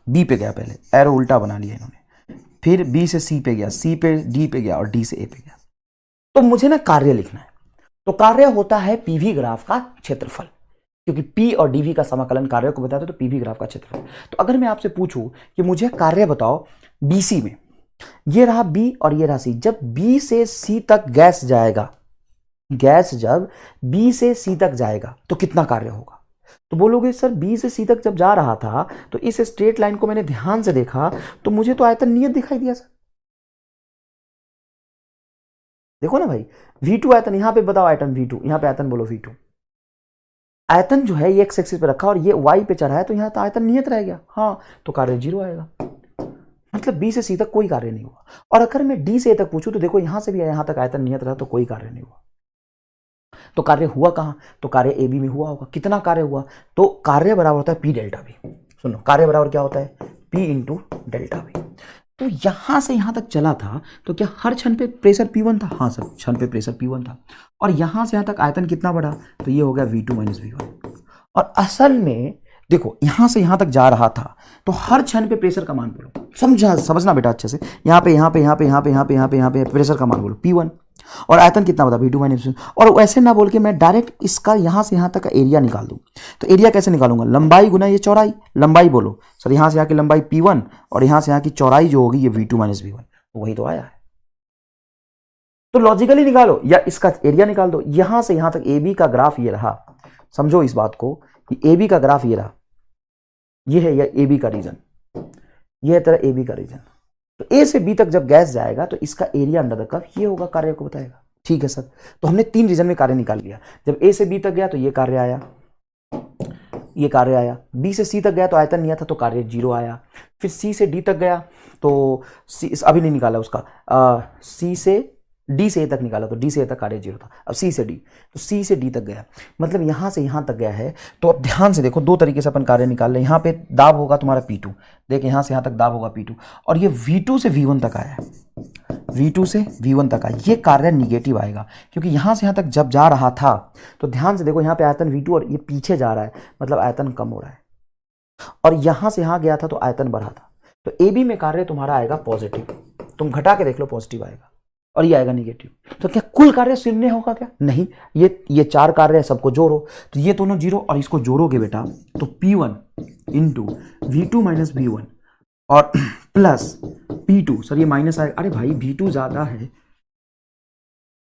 बी पे गया, पहले एरो उल्टा बना लिया इन्होंने, फिर बी से सी पे गया, सी पे डी पे गया और डी से ए पे गया। तो मुझे ना कार्य लिखना है। तो कार्य होता है पीवी ग्राफ का क्षेत्रफल, क्योंकि पी और डीवी का समाकलन कार्य को बताते हैं, तो पीवी ग्राफ का क्षेत्रफल। तो अगर मैं आपसे पूछूं कि मुझे कार्य बताओ बीसी में, ये रहा बी और ये रहा सी, जब बी से सी तक गैस जाएगा, गैस जब बी से सी तक जाएगा तो कितना कार्य होगा? तो बोलोगे सर बी से सी तक जब जा रहा था तो इस स्ट्रेट लाइन को मैंने ध्यान से देखा तो मुझे तो आयतन नियत दिखाई दिया सर। देखो ना भाई, V2 आयतन, यहां पे बताओ आयतन V2, यहां पे आयतन बोलो V2। आयतन जो है ये एक्स एक्सिस पे रखा और ये वाई पे चढ़ा है, तो यहां तो आयतन नियत रह गया। हाँ, तो कार्य 0 आएगा, मतलब बी से सी तक कोई कार्य नहीं हुआ। और अगर मैं डी से ए तक पूछूं तो देखो, यहां से भी यहां तक आयतन नियत रहा तो कोई कार्य नहीं हुआ। तो कार्य हुआ कहां? तो कार्य ए बी में हुआ होगा। कितना कार्य हुआ? तो कार्य बराबर होता है पी डेल्टा बी। सुनो, कार्य बराबर क्या होता है? P into delta B. तो यहां से यहां तक चला था तो क्या हर क्षण पे प्रेशर P1 था? हाँ सर, क्षण पे प्रेशर P1 था। और यहां से यहां तक आयतन कितना बढ़ा? तो ये हो गया V2 माइनस V1। और असल में देखो, यहां से यहां तक जा रहा था तो हर क्षण पे प्रेशर का मान बोलो, समझना बेटा अच्छे से। यहां पे प्रेशर का मान बोलो P1, और आयतन कितना बता? V2 minus. और वैसे ना बोल के मैं डायरेक्ट इसका यहां से यहां तक का एरिया निकाल दूं। तो एरिया कैसे निकालूंगा? लंबाई गुना ये चौड़ाई। लंबाई बोलो सर, यहां से यहां की लंबाई P1 और यहां से यहां की चौड़ाई जो होगी ये V2 माइनस V1, वही तो आया है। तो लॉजिकली निकालो या इसका एरिया निकाल दो। यहां से यहां तक AB का ग्राफ ये रहा, समझो इस बात को कि AB का ग्राफ ये रहा, ये है या AB का रीजन, ये है तेरा AB का रीजन। तो A से B तक जब गैस जाएगा तो इसका एरिया अंडर द कर्व ये होगा, कार्य को बताएगा। ठीक है सर, तो हमने 3 रीजन में कार्य निकाल लिया। जब A से B तक गया तो ये कार्य आया, ये कार्य आया। B से C तक गया तो आयतन नहीं था तो कार्य 0 आया। फिर C से D तक गया तो अभी नहीं निकाला उसका, C से D से A तक निकाला तो D से A तक कार्य 0 था। अब C से D, तो C से D तक गया, मतलब यहां से यहां तक गया है। तो अब ध्यान से देखो, 2 तरीके से अपन कार्य निकाल रहे हैं। यहां पे दाब होगा तुम्हारा P2, देख यहां से यहां तक दाब होगा P2, और ये V2 से V1 तक आया है, V2 से V1 तक आया। ये कार्य निगेटिव आएगा क्योंकि यहां से यहां तक जब जा रहा था तो ध्यान से देखो, यहां पे आयतन V2 और ये पीछे जा रहा है, मतलब आयतन कम हो रहा है। और यहां से यहां गया था तो आयतन बढ़ा था। तो AB में कार्य तुम्हारा आएगा पॉजिटिव, तुम घटा के देख लो पॉजिटिव आएगा, और ये आएगा निगेटिव। तो क्या कुल कार्य शून्य होगा क्या? नहीं, ये 4 कार्य है, सबको जोड़ो तो ये दोनों 0 और इसको जोड़ोगे बेटा तो P1 into V2 minus V1 और प्लस P2, सर ये माइनस आएगा, अरे भाई V2 ज्यादा है,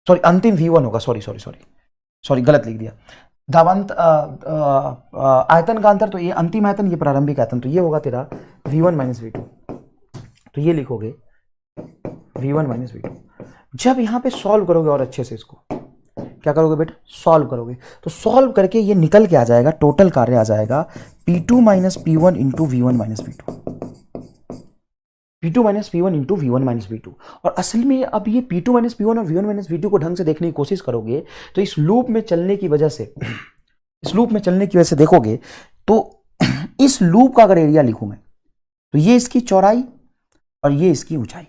सॉरी अंतिम V1 होगा, सॉरी गलत लिख दिया। धावांत आयतन का अंतर, तो ये अंतिम आयतन, ये प्रारंभिक आयतन, तो ये होगा तेरा V1 माइनस V2। तो ये लिखोगे V1 माइनस V2। जब यहां पे सॉल्व करोगे और अच्छे से इसको क्या करोगे बेटा? सॉल्व करोगे, तो सॉल्व करके ये निकल के आ जाएगा, टोटल कार्य आ जाएगा P2 minus P1 into V1 minus V2, P2 minus P1 into V1 minus V2। और असल में अब ये P2 माइनस P1 और V1 माइनस V2 को ढंग से देखने की कोशिश करोगे तो इस लूप में चलने की वजह से देखोगे तो इस लूप का अगर एरिया लिखूं मैं तो ये इसकी चौड़ाई और ये इसकी ऊंचाई।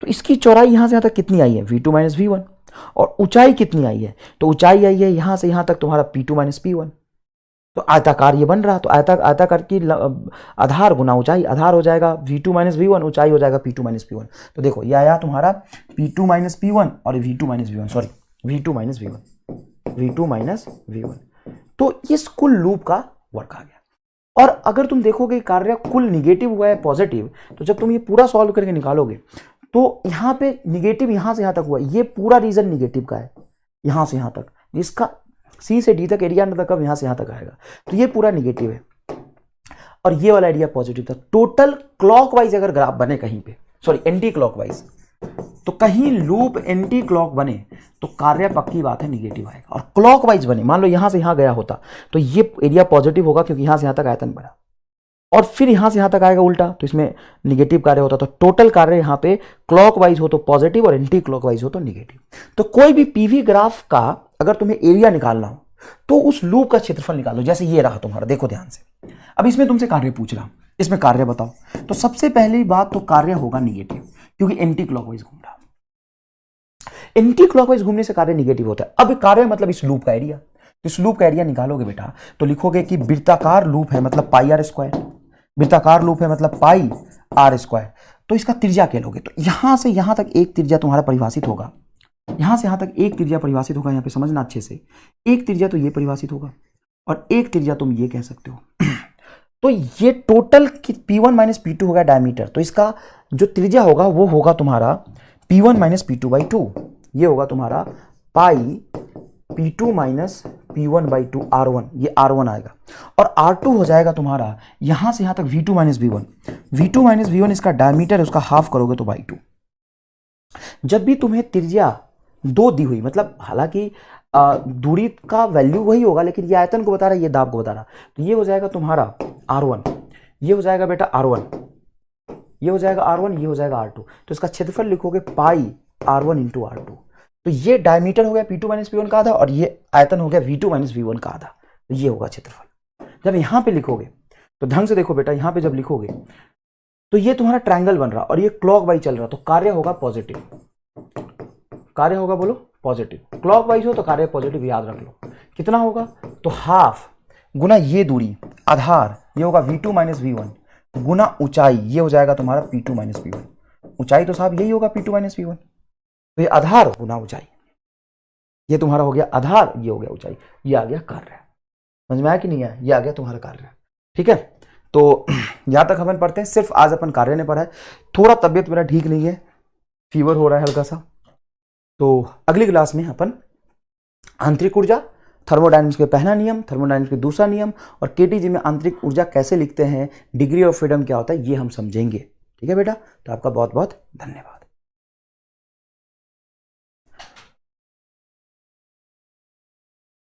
तो इसकी चौड़ाई यहां से यहां तक कितनी आई है? V2 minus V1। और ऊंचाई कितनी आई है? तो ऊंचाई आई है यहां से यहां तक तुम्हारा P2 माइनस P1। तो आयताकार ये बन रहा, तो आयताकार की आधार गुना ऊंचाई, आधार हो जाएगा V2 माइनस V1, ऊंचाई हो जाएगा P2 माइनस P1। तो देखो ये आया तुम्हारा P2 माइनस P1 और V2 minus V1, sorry V2 minus V1। तो इस कुल लूप का वर्क आ गया। और अगर तुम देखोगे कार्य कुल निगेटिव हुआ है पॉजिटिव, तो जब तुम ये पूरा सॉल्व करके निकालोगे तो यहां पे निगेटिव यहां से यहां तक हुआ, ये पूरा रीजन निगेटिव का है, यहां से यहां तक, जिसका C से D तक एरिया अंडर द कर्व यहां से यहां तक आएगा, तो ये पूरा निगेटिव है और ये वाला एरिया पॉजिटिव था। टोटल क्लॉकवाइज अगर ग्राफ बने कहीं पे, सॉरी एंटी क्लॉकवाइज, तो कहीं लूप एंटी क्लॉक बने तो कार्य पक्की बात है निगेटिव आएगा, और क्लॉकवाइज बने, मान लो यहां से यहां गया होता तो ये एरिया पॉजिटिव होगा क्योंकि यहां से यहां तक आयतन बढ़ा, और फिर यहां से यहां तक आएगा उल्टा तो इसमें निगेटिव कार्य होता। तो टोटल कार्य यहां पे क्लॉकवाइज हो तो पॉजिटिव और एंटी क्लॉकवाइज हो तो निगेटिव। तो कोई भी पीवी ग्राफ का अगर तुम्हें एरिया निकालना हो तो उस लूप का क्षेत्रफल निकालो। जैसे ये रहा तुम्हारा, देखो ध्यान से, अब इसमें तुमसे कार्य पूछ रहा, इसमें कार्य बताओ। तो सबसे पहली बात तो कार्य होगा निगेटिव क्योंकि एंटी क्लॉकवाइज घूम रहा। एंटी क्लॉकवाइज घूमने से कार्य निगेटिव होता है। अब कार्य मतलब इस लूप का एरिया, तो इस लूप का एरिया निकालोगे बेटा तो लिखोगे कि वृत्ताकार लूप है मतलब पाई आर स्क्वायर, वृत्ताकार लूप है मतलब पाई आर स्क्वायर। तो इसका त्रिज्या क्या लोगे, तो यहां से यहां तक एक त्रिज्या तुम्हारा परिभाषित होगा, यहां से यहां तक एक त्रिज्या परिभाषित होगा। यहां पे समझना अच्छे से, एक त्रिज्या तो ये परिभाषित होगा और एक त्रिज्या तुम ये कह सकते हो। तो ये टोटल P1 माइनस P2 होगा डायमीटर, तो इसका जो त्रिज्या होगा वो होगा तुम्हारा P1 माइनस P2 बाई 2, ये होगा तुम्हारा पाई P2 minus P1 by 2 R1, ये R1 आएगा, और R2 हो जाएगा तुम्हारा यहां से यहां तक V2 minus V1, V2 minus V1 इसका डायमीटर है, उसका हाफ करोगे तो बाई 2। जब भी तुम्हें त्रिज्या 2 दी हुई, मतलब हालांकि दूरी का वैल्यू वही होगा लेकिन ये आयतन को बता रहा है, ये दाब को बता रहा, तो ये हो जाएगा तुम्हारा R1, ये हो जाएगा बेटा R1, ये हो जाएगा R1, ये हो जाएगा R2। तो इसका क्षेत्रफल लिखोगे पाई R1 इंटू R2। तो ये डायमीटर हो गया P2 माइनस P1 का आधा और ये आयतन हो गया V2 माइनस V1 का आधा, तो ये होगा क्षेत्रफल। जब यहां पे लिखोगे तो ढंग से देखो बेटा, यहां पे जब लिखोगे तो ये तुम्हारा ट्रायंगल बन रहा और ये क्लॉकवाइज चल रहा, तो कार्य होगा पॉजिटिव, कार्य होगा बोलो पॉजिटिव। क्लॉकवाइज हो तो कार्य पॉजिटिव, याद रख लो। कितना होगा, तो हाफ गुना ये दूरी आधार, ये होगा V2 माइनस V1 गुना ऊंचाई, ये हो जाएगा तुम्हारा P2 माइनस P1। ऊंचाई तो साहब यही होगा P2 माइनस P1, तो ये आधार गुना ऊंचाई, ये तुम्हारा हो गया आधार, ये हो गया ऊंचाई, ये आ गया कार्य। समझ में आया कि नहीं आया, ये आ गया तुम्हारा कार्य। ठीक है, तो यहां तक अपन पढ़ते हैं। सिर्फ आज अपन कार्य ने पढ़ा है, थोड़ा तबियत मेरा ठीक नहीं है, फीवर हो रहा है हल्का सा। तो अगली क्लास में अपन आंतरिक ऊर्जा, थर्मोडायनामिक्स के पहला नियम, थर्मोडायनामिक्स के दूसरा नियम और केटीजी में आंतरिक ऊर्जा कैसे लिखते हैं, डिग्री ऑफ फ्रीडम क्या होता है, ये हम समझेंगे। ठीक है बेटा, तो आपका बहुत बहुत धन्यवाद।